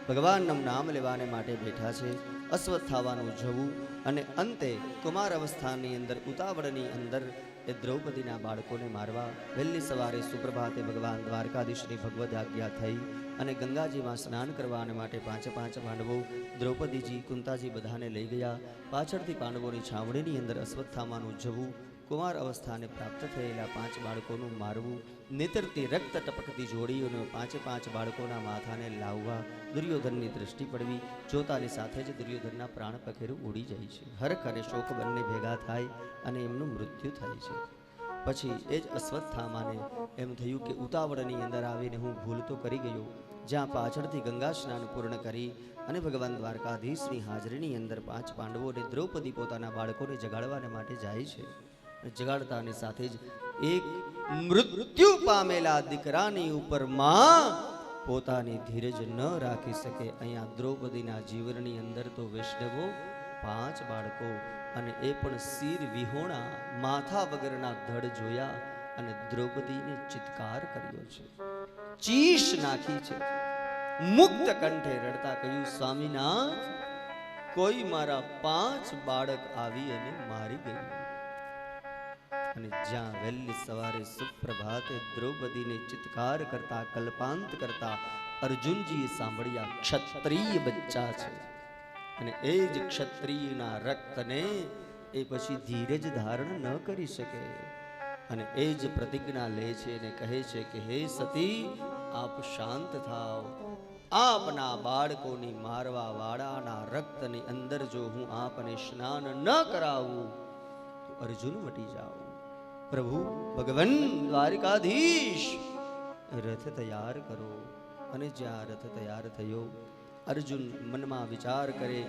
ભગવાનનું નામ લેવાને માટે બેઠા છે. અશ્વત્થામાનું જવું અને અંતે કુમાર અવસ્થાની અંદર ઉતાવળની અંદર એ દ્રૌપદીના બાળકોને મારવા. વહેલી સવારે સુપ્રભાતે ભગવાન દ્વારકાધીશની ભગવદ આજ્ઞા થઈ અને ગંગાજીમાં સ્નાન કરવાને માટે પાંચે પાંડવો દ્રૌપદીજી, કુંતાજી બધાને લઈ ગયા. પાછળથી પાંડવોની છાવણીની અંદર અશ્વત્થામાનું જવું, કુમાર અવસ્થાને પ્રાપ્ત થયેલા 5 બાળકોનું મારવું, નેત્રથી રક્ત ટપકતી જોડીઓને પાંચ બાળકોના માથાને લાવવા. દુર્યોધનની દ્રષ્ટિ પડવી, જોતાની સાથે જ દુર્યોધનના પ્રાણ પખેરું ઉડી જાય છે. હરખ અને શોક બંને ભેગા થાય અને એમનું મૃત્યુ થાય છે. પછી એ જ અશ્વત્થામાને એમ થયું કે ઉતાવળની અંદર આવીને હું ભૂલ તો કરી ગયો. જ્યાં પાછળથી ગંગા સ્નાન પૂર્ણ કરી અને ભગવાન દ્વારકાધીશની હાજરીની અંદર 5 પાંડવોને દ્રૌપદી પોતાના બાળકોને જગાડવાને માટે જાય છે. જગાડતાની સાથે જ એક મૃત્યુ પામેલા દીકરાની ઉપર માં પોતાની ધીરજ ન રાખી શકે. અહીંયા દ્રૌપદીના જીવનની અંદર તો વૈષ્ણવો 5 બાળકો અને એ પણ શિર વિહોણા, માથા વગરના ધડ જોયા અને દ્રૌપદીને ચિત્કાર કર્યો છે, ચીશ નાખી છે. મુક્ત કંઠે રડતા કહ્યું, સ્વામીનાથ, કોઈ મારા 5 બાળક આવી અને મારી ગયું. અને જ્યાં વહેલી સવારે સુપ્રભાતે દ્રૌપદીને ચિત્કાર કરતા, કલ્પાંત કરતા અર્જુનજીએ સાંભળ્યા, ક્ષત્રિય બચ્ચા છે અને એ જ ક્ષત્રિયના રક્તને એ પછી ધીરજ ધારણ ન કરી શકે અને એ જ પ્રતિજ્ઞા લે છે અને કહે છે કે હે સતી, આપ શાંત થાવ. આપના બાળકોની મારવા વાળાના રક્તની અંદર જો હું આપને સ્નાન ન કરાવું તો અર્જુન મટી જાઓ. પ્રભુ ભગવાન દ્વારકાધીશ, રથ તૈયાર કરો. અને જ્યાં રથ તૈયાર થયો, અર્જુન મનમાં વિચાર કરે,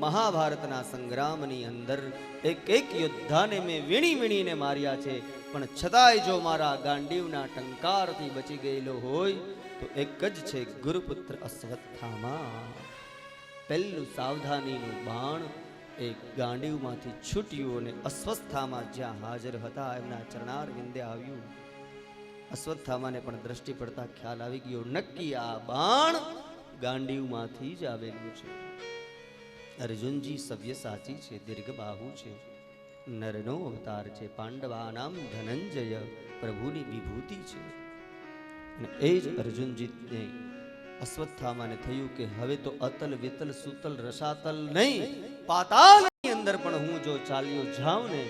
મહાભારતના સંગ્રામની અંદર એક યોદ્ધાને મેં વીણીને માર્યા છે, પણ છતાંય જો મારા ગાંડીવના ટંકારથી બચી ગયેલો હોય તો એક જ છે, ગુરુપુત્ર અશ્વત્થામા. પહેલું સાવધાનીનું બાણ એ ગાંડીવમાંથી છૂટ્યું અને અશ્વત્થામા જ્યાં હાજર હતા એમના ચરણાર વિંદે આવ્યું. અશ્વત્થામાને પણ દ્રષ્ટિ પડતા ખ્યાલ આવી ગયો, નક્કી આ બાણ ગાંડીવમાંથી જ આવેલું છે. અર્જુનજી સવ્ય સાચી છે, દીર્ઘબાહુ છે, નરનો અવતાર છે, પાંડવાનામ ધનંજય, પ્રભુની વિભૂતિ છે. અને એ જ અર્જુનજીને અશ્વત્થામાને થયું કે હવે તો અતલ વિતલ સુતલ રસાતલ નહીં, પાતાલની અંદર પણ હું જો ચાલ્યો જાઉં ને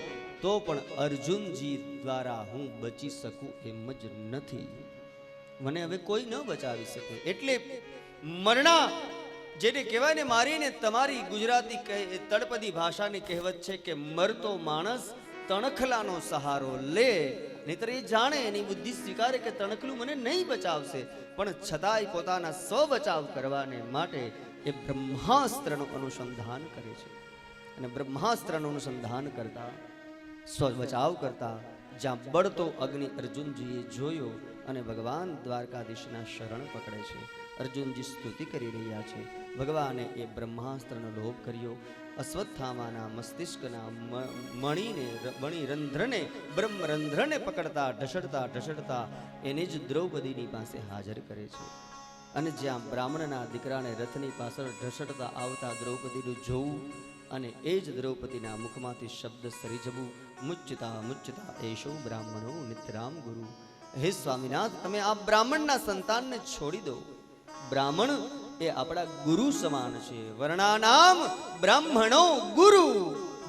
તો પણ અર્જુનજી દ્વારા હું બચી શકું એમ જ નથી. મને હવે કોઈ ન બચાવી શકે. એટલે મરણા જેને કહેવાય ને, મારીને તમારી ગુજરાતી તળપદી ભાષાની કહેવત છે કે મરતો માણસ તણખલાનો સહારો લે, નહીતર એ જાણે, એની બુદ્ધિ સ્વીકારે કે તણખલું મને નહીં બચાવશે, પણ છતાંય પોતાના સ્વ બચાવ કરવાને માટે એ બ્રહ્માસ્ત્રનું અનુસંધાન કરે છે. અને બ્રહ્માસ્ત્રનું અનુસંધાન કરતા, સ્વ બચાવ કરતા જ્યાં બળતો અગ્નિ અર્જુનજીએ જોયો અને ભગવાન દ્વારકાધીશના શરણ પકડે છે. અર્જુનજી સ્તુતિ કરી રહ્યા છે. ભગવાને એ બ્રહ્માસ્ત્રનો લોભ કર્યો. અશ્વત્થામાના મસ્તિષ્કના મણિરંધ્રને, બ્રહ્મરંધ્રને પકડતા ઢસડતા એને જ દ્રૌપદીની પાસે હાજર કરે છે. અને જ્યાં બ્રાહ્મણના દીકરાને રથની પાછળ ઢસડતા આવતા દ્રૌપદીનું જોવું અને એ જ દ્રૌપદીના મુખમાંથી શબ્દ સરી જવું, મુચ્ચતા મુચ્ચતા એશો બ્રાહ્મણો નિત્રામ ગુરુ. હે સ્વામિનાથ, તમે આ બ્રાહ્મણના સંતાનને છોડી દો. બ્રાહ્મણ એ આપણા ગુરુ સમાન છે. વર્ણાનામ બ્રાહ્મણો ગુરુ.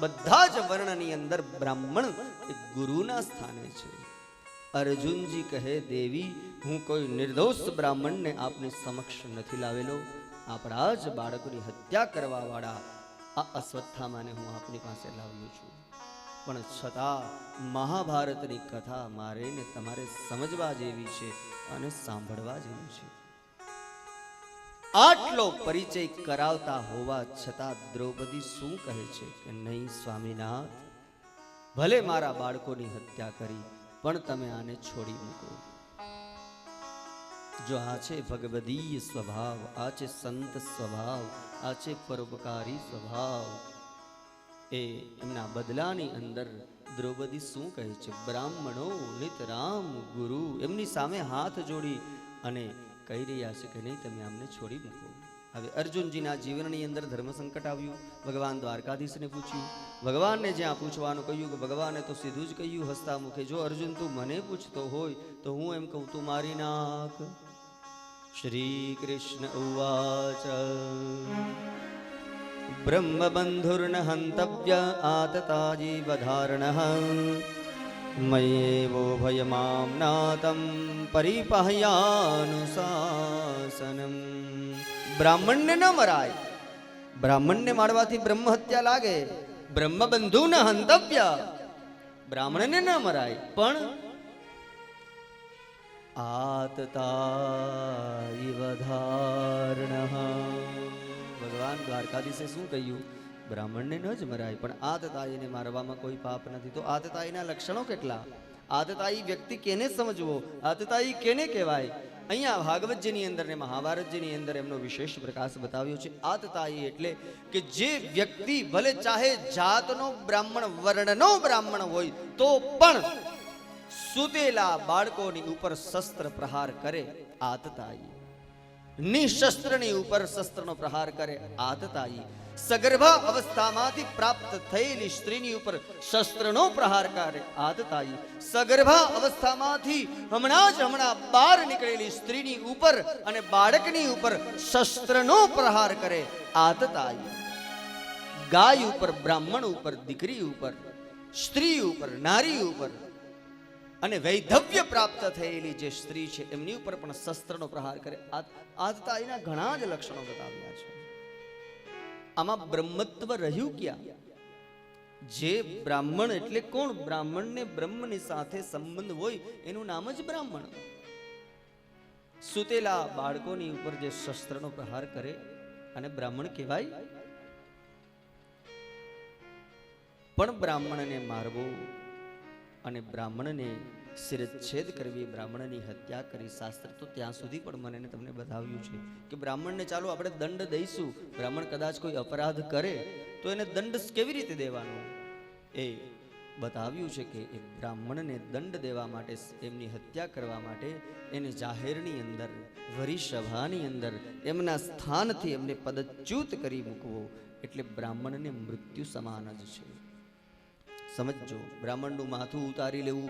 બધા જ વર્ણની અંદર બ્રાહ્મણ એ ગુરુના સ્થાને છે. અર્જુનજી કહે, દેવી, હું કોઈ નિર્દોષ બ્રાહ્મણને આપની સમક્ષ નથી લાવેલો. આપણા જ બાળકોની હત્યા કરવા વાળા આ અશ્વત્થામાને હું આપની પાસે લાવ્યો છું. પણ છતાં મહાભારતની કથા મારે ને તમારે સમજવા જેવી છે અને સાંભળવા જેવી છે. આટલો પરિચય કરાવતા હોવા છતાં દ્રૌપદી શું કહે છે કે નહીં સ્વામીનાથ, ભલે મારા બાળકોની હત્યા કરી પણ તમે આને છોડી મૂકો. જો આ છે ભગવદીય સ્વભાવ, આ છે સંત સ્વભાવ, આ છે પરોપકારી સ્વભાવ. એ એમના બદલાની અંદર દ્રૌપદી શું કહે છે? બ્રાહ્મણો નિતરામ ગુરુ એમની સામે હાથ જોડી અને કહી રહ્યા છે કે નહીં, તમે અમને છોડી મૂકો. હવે અર્જુનજીના જીવનની અંદર ધર્મ સંકટ આવ્યું. ભગવાન દ્વારકાધીશને પૂછ્યું. ભગવાનને જ્યાં પૂછવાનું કહ્યું કે ભગવાને તો સીધું જ કહ્યું હસતા મુખે, જો અર્જુન તું મને પૂછતો હોય તો હું એમ કહું તું મારી નાખ. શ્રી કૃષ્ણ ઉવાચ બ્રહ્મબંધુર્ન હંતવ્ય આતતાજી વધારણઃ મય્યેવો ભયમામ્નાતં પરિપહયાનુશાસનમ. બ્રાહ્મણને ન મરાય. બ્રાહ્મણને મારવાથી બ્રહ્મ હત્યા લાગે. બ્રહ્મબંધુ ન હંતવ્ય, બ્રાહ્મણને ન મરાય, પણ આતતાઈ વધારણઃ. ભગવાન દ્વારકાધીશે શું કહ્યું? બ્રાહ્મણને ન જ મરાય, પણ આતતાઈને મારવામાં કોઈ પાપ નથી. તો આતતાઈના લક્ષણો કેટલા? આતતાઈ વ્યક્તિ કેને સમજવો? આતતાઈ કેને કહેવાય? અહીંયા ભાગવતજીની અંદર ને મહાભારતજીની અંદર એમનો વિશેષ પ્રકાશ બતાવ્યો છે. આતતાઈ એટલે કે જે વ્યક્તિ ભલે ચાહે જાતનો બ્રાહ્મણ, વર્ણનો બ્રાહ્મણ હોય તો પણ સુતેલા બાળકોની ઉપર શસ્ત્ર પ્રહાર કરે, આતતાઈ. નિશસ્ત્રની ઉપર શસ્ત્રનો પ્રહાર કરે, આતતાઈ. સગર્ભા અવસ્થામાંથી પ્રાપ્ત થયેલી સ્ત્રીની ઉપર શસ્ત્રનો પ્રહાર કરે, આતતાઈ. સગર્ભા અવસ્થામાંથી હમણાં બહાર નીકળેલી સ્ત્રીની ઉપર અને બાળકની ઉપર શસ્ત્રનો પ્રહાર કરે, આતતાઈ. ગાય ઉપર, બ્રાહ્મણ ઉપર, દીકરી ઉપર, સ્ત્રી ઉપર, નારી ઉપર અને વૈધવ્ય પ્રાપ્ત થયેલી જે સ્ત્રી છે એમની ઉપર પણ શસ્ત્રનો પ્રહાર કરે. આતતાઈના ઘણા જ લક્ષણો બતાવ્યા છે. આમાં બ્રહ્મત્વ રહ્યું ક્યાં? જે બ્રાહ્મણ એટલે કોણ? બ્રાહ્મણને બ્રહ્મની સાથે સંબંધ હોય એનું નામ જ બ્રાહ્મણ. સુતેલા બાળકોની ઉપર જે શસ્ત્રનો પ્રહાર કરે અને બ્રાહ્મણ કહેવાય? પણ બ્રાહ્મણને મારવો અને બ્રાહ્મણને શિરચ્છેદ કરવી, બ્રાહ્મણની હત્યા કરી, શાસ્ત્ર તો ત્યાં સુધી પણ મને તમને બતાવ્યું છે કે બ્રાહ્મણને ચાલો આપણે દંડ દઈશું. બ્રાહ્મણ કદાચ કોઈ અપરાધ કરે તો એને દંડ કેવી રીતે દેવાનો એ બતાવ્યું છે કે એ બ્રાહ્મણને દંડ દેવા માટે, એમની હત્યા કરવા માટે એને જાહેરની અંદર, વરિસભાની અંદર એમના સ્થાનથી એમને પદચ્યુત કરી મૂકવો એટલે બ્રાહ્મણને મૃત્યુ સમાન જ છે. સમજો, બ્રાહ્મણનું માથું ઉતારી લેવું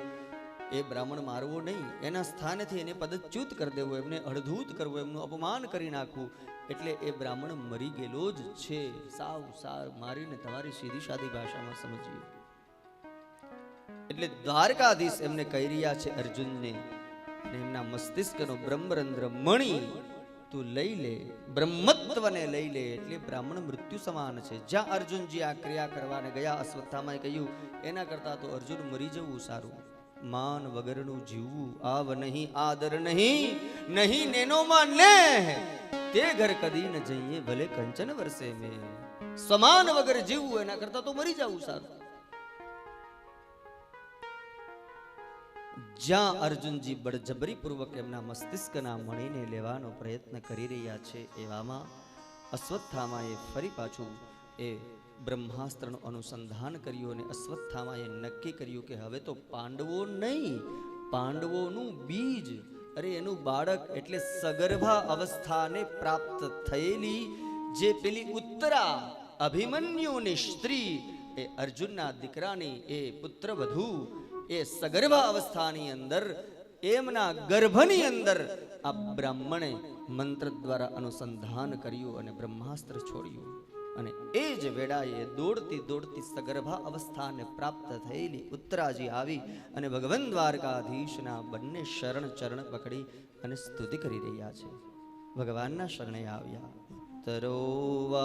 એ બ્રાહ્મણ મારવો નહીં, એના સ્થાનેથી એને પદચ્યુત કરી દેવો, એમને અડધૂત કરવો, એમનું અપમાન કરી નાખવું એટલે એ બ્રાહ્મણ મરી ગયેલો જ છે. સાવ મારીને તમારી સીધી સાદી ભાષામાં સમજીએ. એટલે દ્વારકાધીશ એમને કહી રહ્યા છે અર્જુનને, અને એમના મસ્તિષ્કનો બ્રહ્મરંધ્ર મણી તું લઈ લે, બ્રહ્મત્વને લઈ લે એટલે બ્રાહ્મણ મૃત્યુ સમાન છે. જ્યાં અર્જુનજી આ ક્રિયા કરવાને ગયા, અશ્વત્થામાએ કહ્યું એના કરતા તો અર્જુન મરી જવું સારું. માન વગરનું જીવવું, આવ નહીં આદર નહીં, નહીં નેનો માન લે, તે ઘર કદી ન જઈએ ભલે કંચન વર્ષે મેં. સમાન વગર જીવવું એના કરતા તો મરી જવું સારું. જ્યાં અર્જુનજી બળજબરી પૂર્વક એમના મસ્તિષ્કના મણીને લેવાનો પ્રયત્ન કરી રહ્યા છે, એવામાં અશ્વત્થામાએ ફરી પાછું એ બ્રહ્માસ્ત્રનું અનુસંધાન કર્યું અને અશ્વત્થામાએ નક્કી કર્યું કે હવે તો પાંડવો નહીં, પાંડવોનું બીજ, અરે એનું બાળક એટલે સગર્ભા અવસ્થાને પ્રાપ્ત થયેલી જે પેલી ઉત્તરા અભિમન્યુની સ્ત્રી, એ અર્જુનના દીકરાની એ પુત્રવધુ, એ સગર્ભા અવસ્થાની અંદર એમના ગર્ભની અંદર આ બ્રાહ્મણે મંત્ર દ્વારા અનુસંધાન કર્યું અને બ્રહ્માસ્ત્ર છોડ્યું. અને એ જ વેળાએ દોડતી દોડતી સગર્ભા અવસ્થાને પ્રાપ્ત થયેલી ઉત્તરાજી આવી અને ભગવાન દ્વારકાધીશના બંને શરણ ચરણ પકડી અને સ્તુતિ કરી રહ્યા છે. ભગવાનના શરણે આવ્યા. તરોવાચ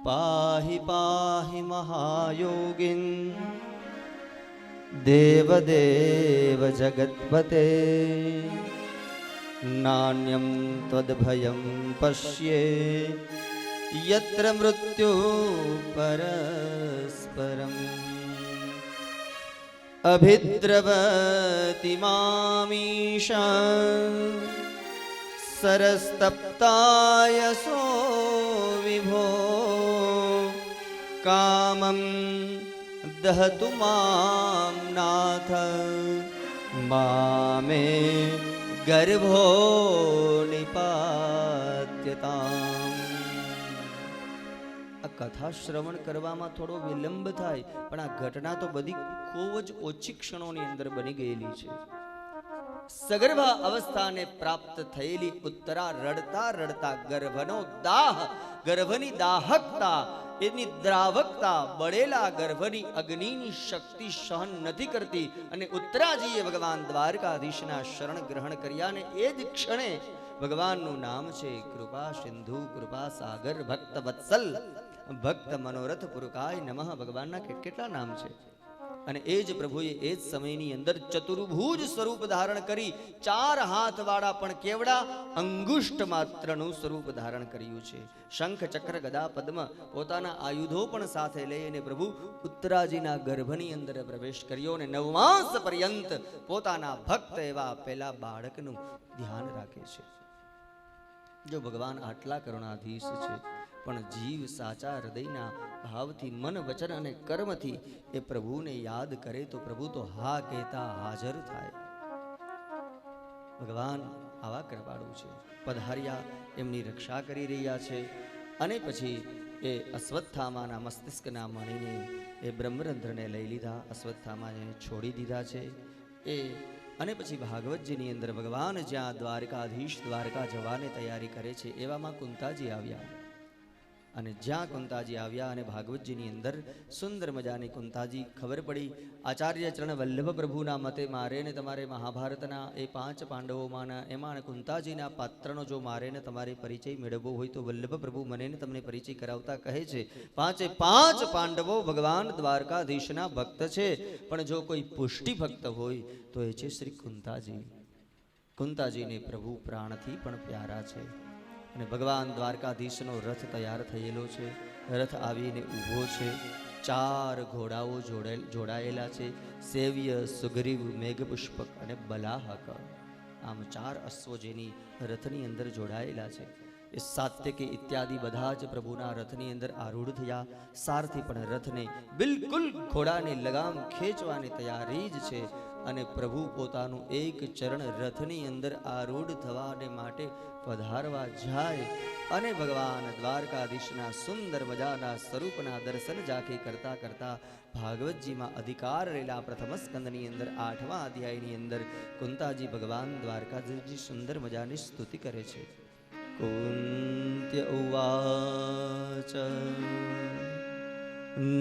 પાહિ પાહિ મહાયોગિન દેવદેવ જગતપતે નાન્યમ ત્વદ્ભયં પશ્યે યત્ર મૃત્યુ પરસ્પરમ અભિદ્રવતિ મામીશા સરસ્તપ્તાયસો વિભો કામં દહતુ મામ નાથ મામે ગર્ભો નિપાત્યતામ. આ કથા શ્રવણ કરવામાં થોડો વિલંબ થાય, પણ આ ઘટના તો બધી ખૂબ જ ઓછી ક્ષણોની અંદર બની ગયેલી છે. સગર્ભા અવસ્થાને પ્રાપ્ત થયેલી ઉત્તરા રડતા રડતા ગર્ભનો દાહ, ગર્ભની દાહકતા, એની દ્રાવકતા બળેલા ગર્ભની અગ્નિની શક્તિ સહન નથી કરતી અને ઉત્તરાજીએ ભગવાન દ્વારકાધીશના શરણ ગ્રહણ કર્યા ને એ જ ક્ષણે ભગવાનનું નામ છે કૃપા સિંધુ, કૃપા સાગર, ભક્ત વત્સલ, ભક્ત મનોરથ પુરકાય નમઃ. ભગવાનના કેટલા નામ છે. અને એ જ પ્રભુએ એ જ સમયની અંદર ચતુર્ભુજ સ્વરૂપ ધારણ કરી 4 હાથવાળા પણ કેવડા અંગુષ્ઠ માત્રનું સ્વરૂપ ધારણ કર્યું છે. શંખ, ચક્ર, ગદા, પદ્મ પોતાના આયુધો પણ સાથે લઈને પ્રભુ ઉત્તરાજીના ગર્ભની અંદર પ્રવેશ કર્યો અને 9 માસ પર્યંત પોતાના ભક્ત એવા પેલા બાળકનું ધ્યાન રાખે છે. જો ભગવાન આટલા કરુણાધીશ છે, પણ જીવ સાચા હૃદયના ભાવથી, મન, વચન અને કર્મથી એ પ્રભુને યાદ કરે તો પ્રભુ તો હા કહેતા હાજર થાય. ભગવાન આવા કૃપાળુ છે. પધાર્યા, એમની રક્ષા કરી રહ્યા છે. અને પછી એ અશ્વત્થામાના મસ્તિષ્કના મણીને એ બ્રહ્મરંધ્રને લઈ લીધા, અશ્વત્થામાને છોડી દીધા છે. અને પછી ભાગવતજીની અંદર ભગવાન જ્યાં દ્વારકાધીશ દ્વારકા જવાને તૈયારી કરે છે, એવામાં કુંતાજી આવ્યા. અને જ્યાં કુંતાજી આવ્યા અને ભાગવતજીની અંદર સુંદર મજાની કુંતાજી ખબર પડી. આચાર્ય ચરણ વલ્લભ પ્રભુના મતે મારે ને તમારે મહાભારતના એ 5 પાંડવોમાંના એમાં કુંતાજીના પાત્રનો જો મારે ને તમારે પરિચય મેળવવો હોય તો વલ્લભ પ્રભુ મને ને તમને પરિચય કરાવતા કહે છે 5 પાંડવો ભગવાન દ્વારકાધીશના ભક્ત છે, પણ જો કોઈ પુષ્ટિ ભક્ત હોય તો એ છે શ્રી કુંતાજી. કુંતાજીને પ્રભુ પ્રાણથી પણ પ્યારા છે. અને ભગવાન દ્વારકાધીશનો રથ તૈયાર થયેલો છે. રથ આવીને ઊભો છે. 4 ઘોડાઓ જોડાયેલા છે. સેવ્ય, સુગ્રીવ, મેઘપુષ્પક અને બલાહક, આમ 4 અશ્વો જેની રથની અંદર જોડાયેલા છે. એ સાત્યકી ઇત્યાદિ બધા જ પ્રભુના રથની અંદર આરૂઢ થયા. સારથી પણ રથને બિલકુલ ઘોડાની લગામ ખેંચવાની તૈયારી જ છે. અને પ્રભુ પોતાનું એક ચરણ રથની અંદર આરૂઢ થવાને માટે પધારવા જાય અને ભગવાન દ્વારકાધીશના સુંદર મજાના સ્વરૂપના દર્શન ઝાંખી કરતા કરતા ભાગવતજીમાં અધિકાર રહેલા પ્રથમ સ્કંદની અંદર 8મા અધ્યાયની અંદર કુંતાજી ભગવાન દ્વારકાધીશજી સુંદર મજાની સ્તુતિ કરે છે. કુંત્ય ઉવાચ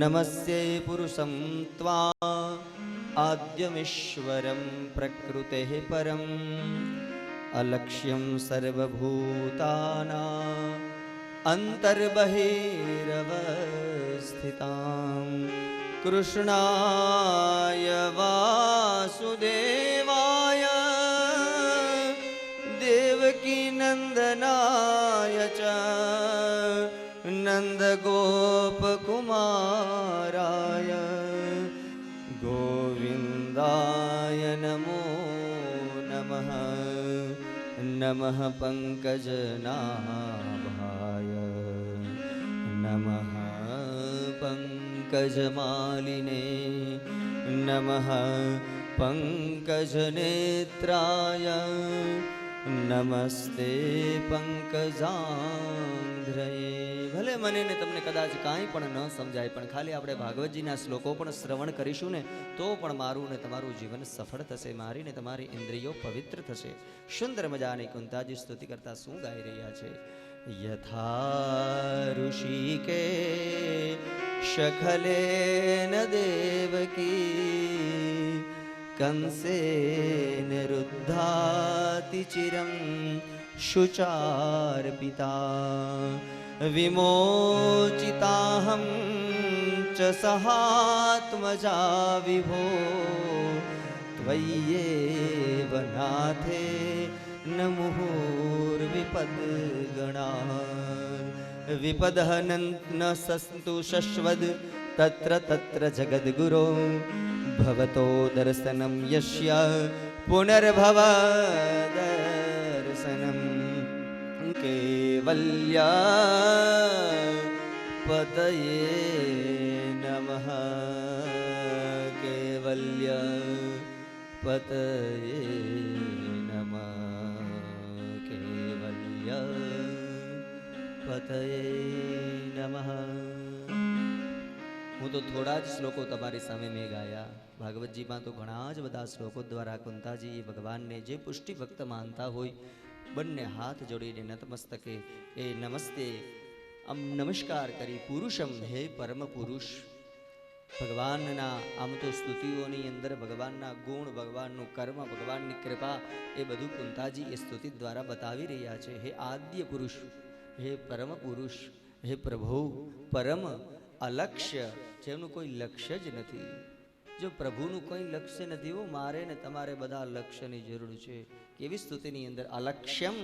નમસ્તે પુરુષં ત્વા આદ્યમીશ્વરં પ્રકૃતે પરમ અલક્ષ્યં સર્વભૂતાનાં અંતર્બહિરવસ્થિતાં કૃષ્ણાય વાસુદેવાય દેવકી નંદનાય ચ નંદગોપકુમારાય ગોવિંદાય નમો નમઃ. નમઃ પંકજનાભાય નમઃ પંકજમાલિને નમઃ પંકજનેત્રાય નમસ્તે પંકજાંઘ્રયે. ભલે મને ને તમને કદાચ કાંઈ પણ ન સમજાય, પણ ખાલી આપણે ભાગવતજીના શ્લોકો પણ શ્રવણ કરીશું ને તો પણ મારું ને તમારું જીવન સફળ થશે, મારી ને તમારી ઇન્દ્રિયો પવિત્ર થશે. સુંદર મજાની કુંતાજી સ્તુતિ કરતા શું ગાઈ રહ્યા છે? યથા ઋષિકે શખલેન દેવકી કંસેન રુદ્ધાતિ ચિરં શુચાર્પિતા વિમોચિતાહં ચ સહાત્મજા વિભો ત્વય્યેવ નાથે ન મુહુર્વિપદગણા વિપદઃ ન સસ્તુ શશ્વદ તત્ર તત્ર જગદ્ગુરો ભવતો દર્શનમ યસ્ય પુનર્ભવ દર્શનમ કેવલ્ય પતયે નમઃ કેવલ્ય પતયે નમઃ કેવલ્ય પતયે નમઃ. હું તો થોડા જ શ્લોકો તમારી સામે મેં ગાયા. ભાગવતજીમાં તો ઘણા જ બધા શ્લોકો દ્વારા કુંતાજી ભગવાનને જે પુષ્ટિ ભક્ત માનતા હોય બંને હાથ જોડીને નતમસ્તકે એ નમસ્તે આમ નમસ્કાર કરી પુરુષમ હે પરમ પુરુષ. ભગવાનના આમ તો સ્તુતિઓની અંદર ભગવાનના ગુણ, ભગવાનનું કર્મ, ભગવાનની કૃપા એ બધું કુંતાજી એ સ્તુતિ દ્વારા બતાવી રહ્યા છે. હે આદ્ય પુરુષ, હે પરમ પુરુષ, હે પ્રભુ પરમ અલક્ષ્ય, જેનું કોઈ લક્ષ્ય જ નથી. જો પ્રભુનું કોઈ લક્ષ્ય નથી, હો મારે ને તમારે બધા લક્ષ્યની જરૂર છે. કેવી સ્તુતિની અંદર અલક્ષ્યમ.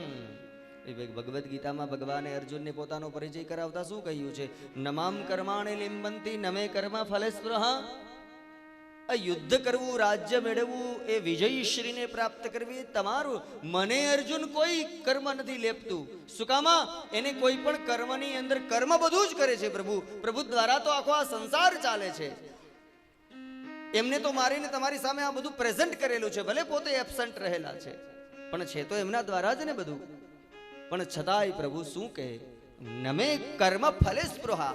ભગવદ્ ગીતામાં ભગવાને અર્જુનને પોતાનો પરિચય કરાવતા શું કહ્યું છે? નમામ કર્માણે લિંબંતી નમે કર્મ ફલે સ્પૃહા. આ યુદ્ધ કરવું, રાજ્ય મેળવવું, એ વિજયશ્રીને પ્રાપ્ત કરવી તમારું. મને અર્જુન કોઈ કર્મ નથી લેપતું. શું કામા? એને કોઈ પણ કર્મની અંદર કર્મ બધું જ કરે છે પ્રભુ. પ્રભુ દ્વારા તો આખો આ સંસાર ચાલે છે. એમને તો મારીને તમારી સામે આ બધું પ્રેઝન્ટ કરેલું છે. ભલે પોતે એબસન્ટ રહેલા છે, પણ છે તો એમના દ્વારા જ ને બધું. પણ છતાંય પ્રભુ શું કહે? નમે કર્મ ફલે સ્પૃહા.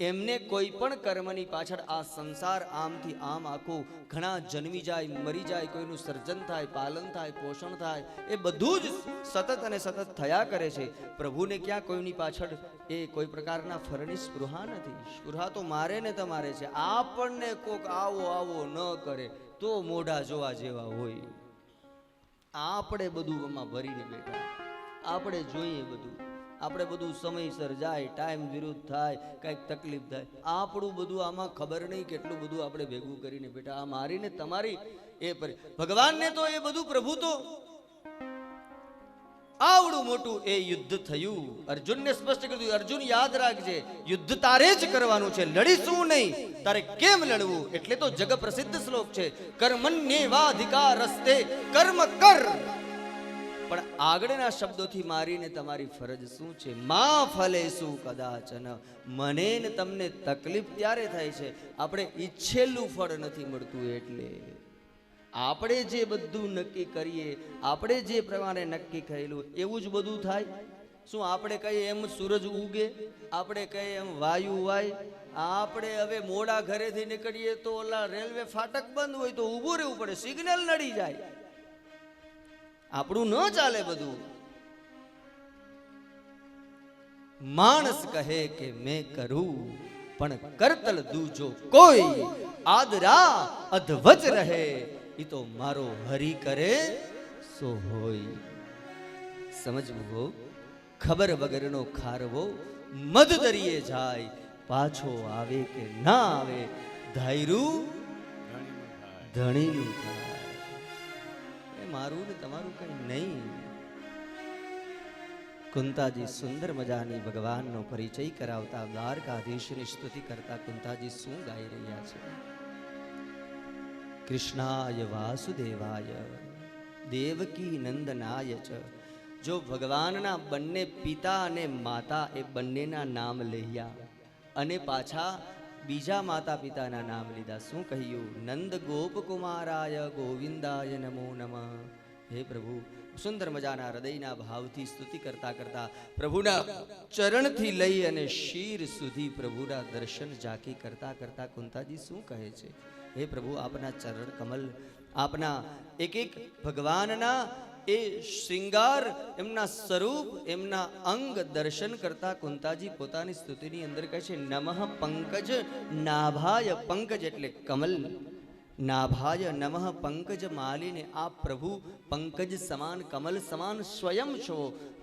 એમને કોઈ પણ કર્મની પાછળ આ સંસાર આમથી આમ આખું ઘણા જન્મી જાય, મરી જાય, કોઈનું સર્જન થાય, પાલન થાય, પોષણ થાય, એ બધું જ સતત અને સતત થયા કરે છે. પ્રભુને ક્યાં કોઈની પાછળ એ કોઈ પ્રકારના ફળની સ્પૃહા નથી. સ્પૃહા તો મારે ને તમારે છે. આપણને કોક આવો આવો ન કરે તો મોઢા જોવા જેવા હોય. આપણે બધું આમાં ભરીને બેઠા, આપણે જોઈએ બધું, આપણે બધું સમયસર જાય, ટાઈમ વિરુદ્ધ થાય, કંઈક તકલીફ થાય, આપણું બધું આમાં ખબર નહીં કેટલું બધું આપણે ભેગું કરીને બેઠા. આ મારીને તમારી એ ભગવાનને તો એ બધું પ્રભુ તો આવડું મોટું એ યુદ્ધ થયું. અર્જુનને સ્પષ્ટ કર્યું, અર્જુન યાદ રાખજે, યુદ્ધ તારે જ કરવાનું છે, લડીશું નહીં. તારે કેમ લડવું? એટલે તો જગ પ્રસિદ્ધ શ્લોક છે, કર્મણ્યેવાધિકારસ્તે કર્મ કર. પણ આગળના શબ્દોથી મારીને તમારી ફરજ શું છે? મા ફલેસુ કદાચન. મને ને તમને તકલીફ ત્યારે થાય છે આપણે ઈચ્છેલું ફળ નથી મળતું. એટલે આપણે જે બધું નક્કી કરીએ, આપણે જે પ્રમાણે નક્કી કરેલું એવું જ બધું થાય. શું આપણે કહીએ એમ સૂરજ ઉગે? આપણે કહીએ એમ વાયુ વાય? આપણે હવે મોડા ઘરેથી નીકળીએ તો ઓલા રેલવે ફાટક બંધ હોય તો ઊભું રહેવું પડે, સિગ્નલ નડી જાય. આપણું ન ચાલે બધું. માણસ કહે કે મેં કરું, પણ કરતલ દૂજો કોઈ. આદરા અધવચ રહે, ઈ તો મારો હરી કરે સો હોય. સમજવો, ખબર વગરનો ખારવો મધ દરિયે જાય, પાછો આવે કે ના આવે ધાયરું ધણીનું થાય. મારું ને તમારું કઈ નહીં. કુંતાજી સુંદર મજાની ભગવાનનો પરિચય કરાવતા દ્વારકાધીશની સ્તુતિ કરતા કુંતાજી શું ગાઈ રહ્યા છે? કૃષ્ણાય વાસુદેવાય દેવકી નંદનાય ચ. જો ભગવાનના બંને પિતા અને માતા એ બંનેના નામ લખ્યા અને પાછા બીજા માતા પિતાના નામ લીધા. શું કહ્યું? નંદ ગોપ કુમારાય ગોવિંદાય નમો નમઃ. હે પ્રભુ, સુંદર મજાના હૃદયના ભાવથી સ્તુતિ કરતા કરતા પ્રભુના ચરણથી લઈ અને શીર સુધી પ્રભુના દર્શન ઝાંકી કરતા કરતા કુંતાજી શું કહે છે? હે પ્રભુ, આપના ચરણ કમલ, આપના એક એક ભગવાનના એ શ્રૃંગાર, એમના સ્વરૂપ, એમના અંગ દર્શન કરતા કુંતાજી પોતાની સ્તુતિની અંદર કહે છે, નમઃ પંકજ નાભાય. પંકજ એટલે કમલ, નાભાય નમઃ પંકજ માલીને. આપ પ્રભુ પંકજ સમાન, કમલ સમાન સ્વયં છો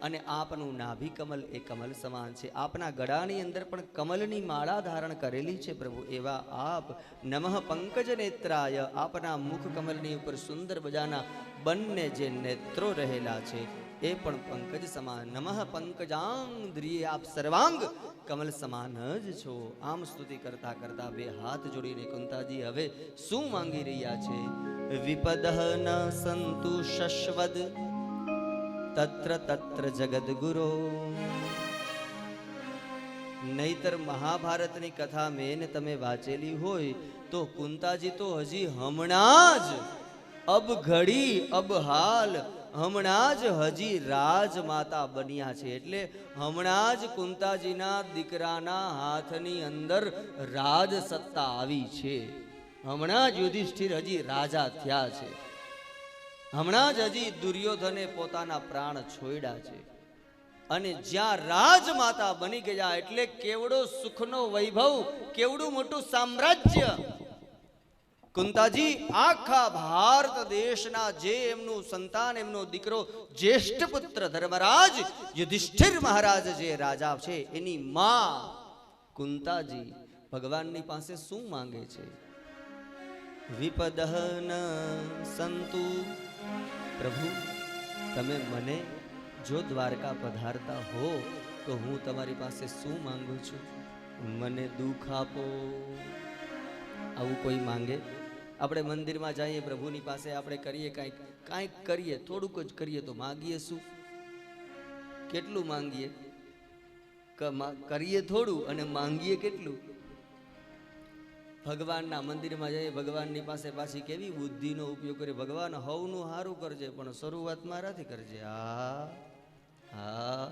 અને આપનું નાભી કમલ એ કમલ સમાન છે. આપના ગળાની અંદર પણ કમલની માળા ધારણ કરેલી છે પ્રભુ. એવા આપ નમઃ પંકજ નેત્રાય. આપના મુખ કમલની ઉપર સુંદર મજાના બંને જે નેત્રો રહેલા છે એ પણ પંકજ સમાન. નમઃ પંકજાંદ્રિય. આપ સર્વાંગ કમલ સમાન જ છો. આમ સ્તુતિ કરતા કરતા બે હાથ જોડીને કુંતાજી હવે શું માંગી રહ્યા છે? વિપદઃ ન સંતુ શશ્વદ તત્ર તત્ર જગદગુરો. નહીતર મહાભારતની કથા મેં તમે વાંચેલી હોય તો કુંતાજી તો હજી હમણાં જ અબ ઘડી અબ હાલ હમણાં જ હજી રાજમાતા બન્યા છે. એટલે હમણાં જ કુંતાજીના દીકરાના હાથની અંદર રાજ સત્તા આવી છે. હમણાં જ યુધિષ્ઠિર હજી રાજા થયા છે. હમણાં જ હજી દુર્યોધને પોતાના પ્રાણ છોડ્યા છે. અને જ્યાં રાજમાતા બની ગયા એટલે કેવડો સુખનો વૈભવ, કેવડું મોટું સામ્રાજ્ય. કુંતાજી આખા ભારત દેશના જે એમનું સંતાન, એમનો દીકરો, જ્યેષ્ઠ પુત્ર ધર્મરાજ યુધિષ્ઠિર મહારાજ જે રાજા છે, એની માં કુંતાજી ભગવાનની પાસે શું માંગે છે? વિપદહન સંતુ, પ્રભુ તમે મને જો દ્વારકા પધારતા હો તો હું તમારી પાસે શું માંગુ છું? મને દુઃખ આપો. આવું કોઈ માંગે? આપણે મંદિરમાં જઈએ, પ્રભુની પાસે આપણે કરીએ કાંઈક કરીએ, થોડુંક જ કરીએ તો માંગીએ શું? કેટલું માંગીએ? કરીએ થોડું અને માંગીએ કેટલું? ભગવાનના મંદિરમાં જઈએ, ભગવાનની પાસે પાછી કેવી બુદ્ધિનો ઉપયોગ કરીએ. ભગવાન હવનું સારું કરજે પણ શરૂઆત મારાથી કરજે. હા હા,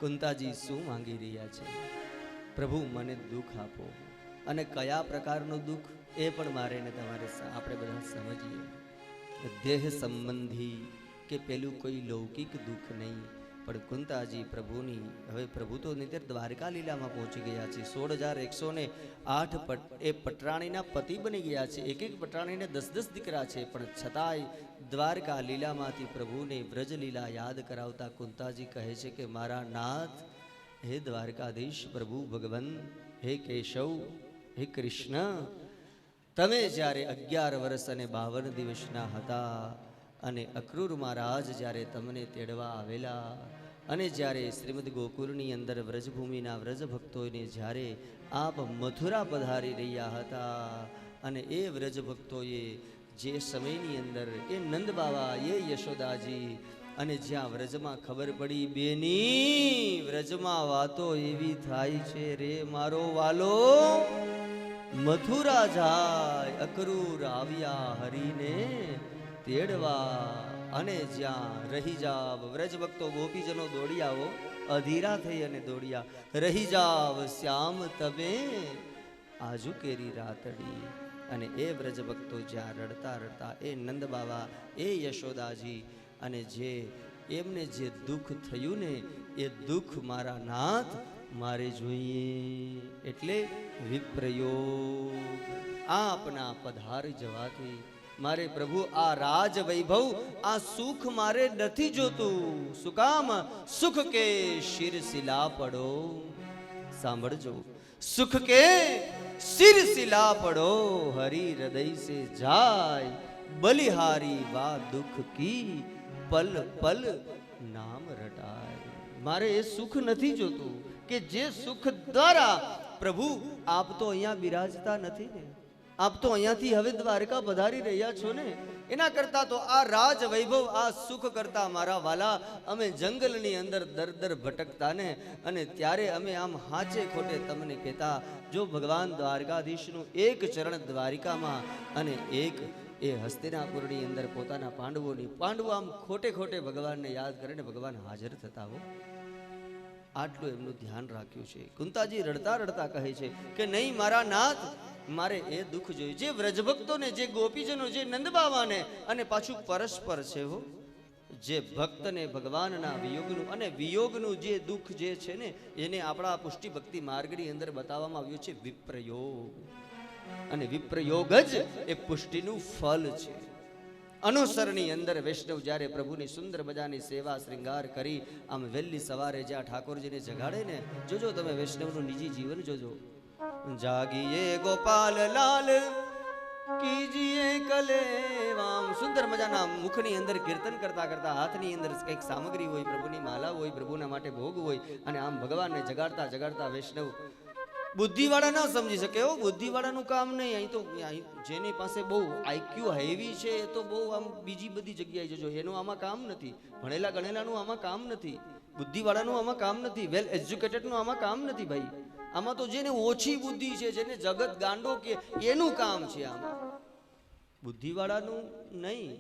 કુંતાજી શું માંગી રહ્યા છે? પ્રભુ મને દુઃખ આપો. અને કયા પ્રકારનું દુઃખ એ પણ મારે ને તમારે આપણે બધા સમજીએ. દેહ સંબંધી કે પેલું કોઈ લૌકિક દુઃખ નહીં, પણ કુંતાજી પ્રભુની, હવે પ્રભુ તો નિત્ય દ્વારકા લીલામાં પહોંચી ગયા છે. 16,108 એ પટરાણીના પતિ બની ગયા છે. એક એક પટરાણીને 10-10 દીકરા છે, પણ છતાંય દ્વારકા લીલામાંથી પ્રભુને વ્રજ લીલા યાદ કરાવતા કુંતાજી કહે છે કે મારા નાથ, હે દ્વારકાધીશ પ્રભુ ભગવાન, હે કેશવ, હે કૃષ્ણ, તમે જ્યારે 11 વર્ષ અને 52 દિવસના હતા અને અક્રૂર મહારાજ જ્યારે તમને તેડવા આવેલા અને જ્યારે શ્રીમદ ગોકુળની અંદર વ્રજભૂમિના વ્રજ ભક્તોને જ્યારે આપ મથુરા પધારી રહ્યા હતા અને એ વ્રજ ભક્તોએ જે સમયની અંદર એ નંદ બાવા, એ યશોદાજી, અને જ્યાં વ્રજમાં ખબર પડી બેની વ્રજમાં વાતો એવી થાય છે રે મારો વાલો, મથુરા જાય અક્રૂર આવ્યા હરીને તેડવા, અને જ્યાં રહી જાવ વ્રજ ભક્તો ગોપીજનો દોડી આવો, અધીરા થઈ અને દોડ્યા, રહી જાવ શ્યામ તમે આજુ કેરી રાતડી. અને એ વ્રજ ભક્તો જ્યાં રડતા રડતા એ નંદ બાવા, એ યશોદાજી, અને જે એમને જે દુઃખ થયું ને એ દુઃખ મારા નાથ મારે જોઈએ. એટલે વિપ્રયોગ આપના પધારી જવાથી મારે પ્રભુ આ રાજ વૈભવ, આ સુખ મારે નથી જોતું. શું કામ? સુખ કે શિરસિલા પડો. સાંભળજો, સુખ કે શિરસિલા પડો, હરી હૃદય સે જાય, બલિહારી વા દુઃખ કી પલ પલ નામ રટાય. મારે એ સુખ નથી જોતું કે જે સુખ દ્વારા પ્રભુ આપ તો અહીંયા બિરાજતા નથી ને, આપ તો અહીંયાથી હવે દ્વારકા પધારી રહ્યા છો ને, એના કરતા તો આ રાજ વૈભવ, આ સુખ કરતા મારા વાલા અમે જંગલની અંદર દર દર ભટકતા ને, અને ત્યારે અમે આમ હાચે ખોટે તમને કહેતા, જો ભગવાન દ્વારકાધીશનું એક ચરણ દ્વારિકામાં અને એક એ હસ્તિનાપુરની અંદર પોતાના પાંડવો આમ ખોટે ખોટે ભગવાનને યાદ કરીને ભગવાન હાજર થતા હો. આટલું એમનું ધ્યાન રાખ્યું છે. કુંતાજી રડતા રડતા કહે છે કે નહીં મારા નાથ, મારે એ દુઃખ જોયું. જે વ્રજભક્તોને, જે ગોપીજનો, જે નંદબાવાને, અને પાછું પરસ્પર છે હો, જે ભક્તને ભગવાનના વિયોગનું અને વિયોગનું જે દુઃખ જે છે ને, એને આપણા પુષ્ટિ ભક્તિ માર્ગની અંદર બતાવવામાં આવ્યું છે વિપ્રયોગ. અને વિપ્રયોગ જ એ પુષ્ટિનું ફલ છે. અનુસરની અંદર વૈષ્ણવ જ્યારે પ્રભુની સુંદર મજાની સેવા શ્રૃંગાર કરી આમ વહેલી સવારે જ્યાં ઠાકોરજીને જગાડે ને, જોજો તમે વૈષ્ણવનું નિજી જીવન જોજો. જાગીએ ગોપાલ લાલ કીજીએ કલેવામ. સુંદર મજાના મુખની અંદર કીર્તન કરતા કરતા હાથની અંદર કંઈક સામગ્રી હોય, પ્રભુની માલા હોય, પ્રભુના માટે ભોગ હોય, અને આમ ભગવાનને જગાડતા જગાડતા વૈષ્ણવ બુદ્ધિવાળા ન સમજી શકે. એવું બુદ્ધિવાળાનું કામ નહીં. અહીં તો જેની પાસે બહુ આઈક્યુ હેવી છે એ તો બહુ આમ બીજી બધી જગ્યાએ જજો, એનું આમાં કામ નથી. ભણેલા ગણેલાનું આમાં કામ નથી. બુદ્ધિવાળાનું આમાં કામ નથી. વેલ એજ્યુકેટેડનું આમાં કામ નથી ભાઈ. આમાં તો જેને ઓછી બુદ્ધિ છે, જેને જગત ગાંડો કે એનું કામ છે આમાં, બુદ્ધિવાળાનું નહીં.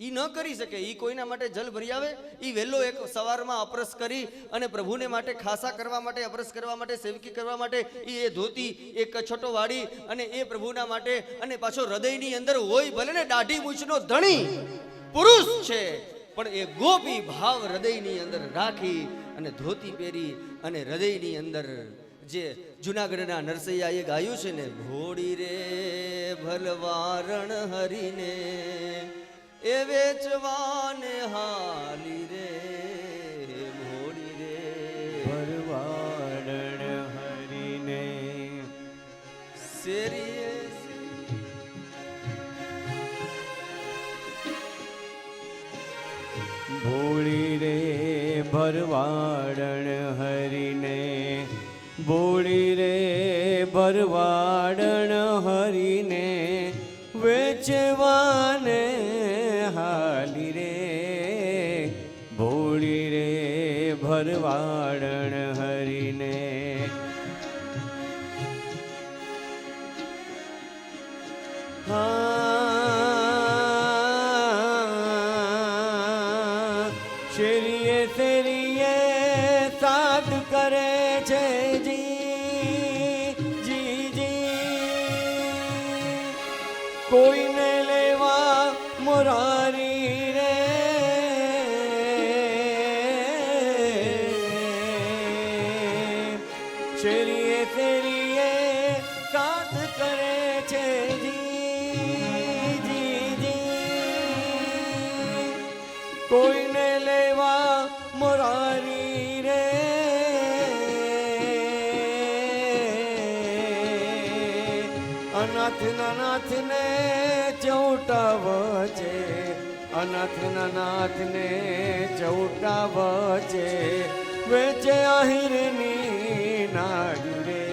ઈ ન કરી શકે. ઈ કોઈના માટે જલ ભરી આવે, ઈ વહેલો એક સવારમાં અપરસ કરી અને પ્રભુને માટે ખાસા કરવા માટે, અપરસ કરવા માટે, સેવકી કરવા માટે ઈ એ ધોતી એક છોટો વાળી અને એ પ્રભુના માટે, અને પાછો હૃદયની અંદર હોય ભલે ને દાઢી મૂછનો ધણી પુરુષ છે, પણ એ ગોપી ભાવ હૃદયની અંદર રાખી અને ધોતી પહેરી અને હૃદયની અંદર જે જુનાગઢના નરસૈયાએ ગાયું છે ને, ભોળી રે ભલવારણ હરીને એ વેચવાને હાલી રે, ભોળી રે ભરવાડણ હરીને શેરીએ ભોળી રે ભરવાડણ હરીને, ભોળી રે ભરવાડણ હરીને વેચવાને હાલી રે, ભોળી રે ભરવાડણ હરીને. શેરીએ શેરીએ સાદ કરે છે જી જી જી, કોઈને લેવા મોરારી રે, શેરીએ શેરીએ સાદ કરે છે જી જી જી, કોઈને લેવા મોરારી રે. અનાથના નાથને ચૌટાવ છે, અનાથના નાથને ચૌટાવ છે, વેચે આહિરની નાડી રે,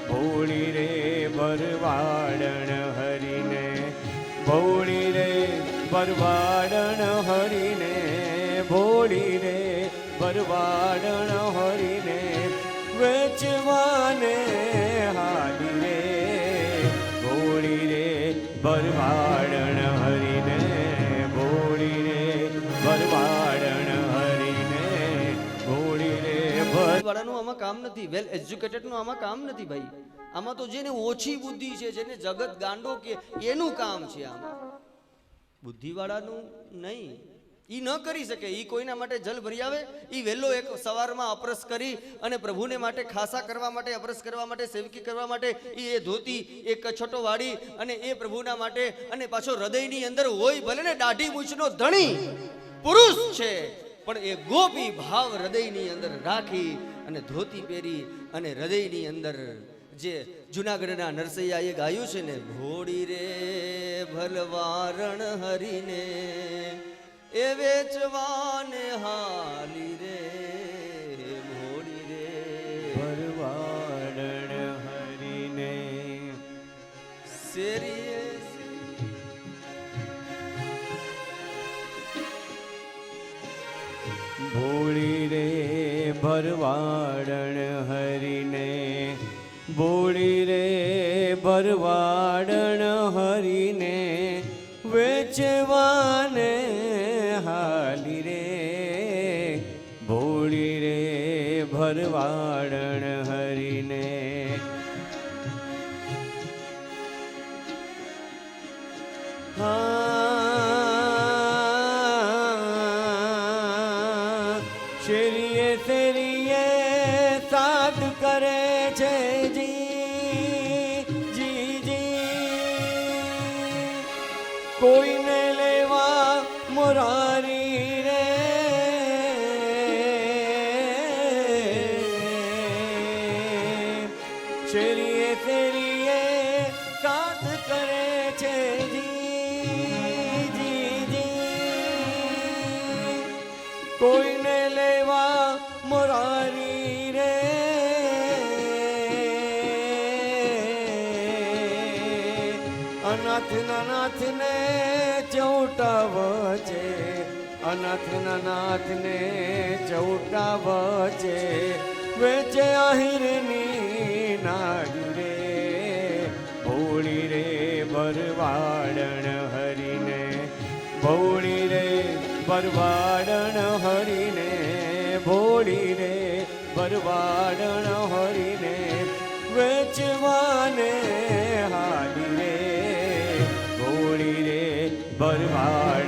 ભોળી રે ભરવાડણ હરીને, ભોળી રે ભરવાડણ હરીને, ભોળી રે ભરવાડણ હરીને વેચવાને હાલી રે, ભોળી રે ભરવાડણ હરીને, ભોળી રે ભરવાડણ હરીને, ભોળી રે વાળાનું આમાં કામ નથી. વેલ એજ્યુકેટેડનું આમાં કામ નથી ભાઈ. આમાં તો જેને ઓછી બુદ્ધિ છે, જેને જગત ગાંડો કે એનું કામ છે આમાં, બુદ્ધિવાળાનું નહીં. ઈ ન કરી શકે. ઈ કોઈના માટે જલ ભરી આવે, ઈ વહેલો એક સવારમાં અપરસ કરી અને પ્રભુને માટે ખાસા કરવા માટે, અપરસ કરવા માટે, સેવકી કરવા માટે ઈ એ ધોતી એક છોટો વાળી અને એ પ્રભુના માટે, અને પાછો હૃદયની અંદર હોય ભલે ને દાઢી મૂછનો ધણી પુરુષ છે, પણ એ ગોપી ભાવ હૃદયની અંદર રાખી અને ધોતી પહેરી અને હૃદયની અંદર જે જુનાગઢના નરસૈયાએ ગાયું છે ને, ભોળી રે ભલવારણ હરીને એ વેચવાને હાલી રે, ભોળી રે ભરવાડણ હરીને શેરીએ ભોળી રે ભરવાડણ હરીને, ભોળી રે ભરવાડણ હરીને વેચવાને હાલી રે, ભોળી રે ભરવાડણ હરીને. શેરીએ શેરીએ સાદ કરે છે જી જી જી, કોઈને લેવા મોરારી રે, શેરીએ શેરીએ સાદ કરે છે જી જી જી, કોઈને લેવા મોરારી રે. અનાથના નાથને ચૌટાવ છે, અનાથના નાથને ચૌટાવ છે, વેચે આહિરની નાડી રે, ભોળી રે બરવાડણ હરીને, ભોળી રે બરવાડણ હરીને, ભોળી રે બરવાડણ હરીને, વેચવાને હાડી રે, ભોળી રે બરવાડ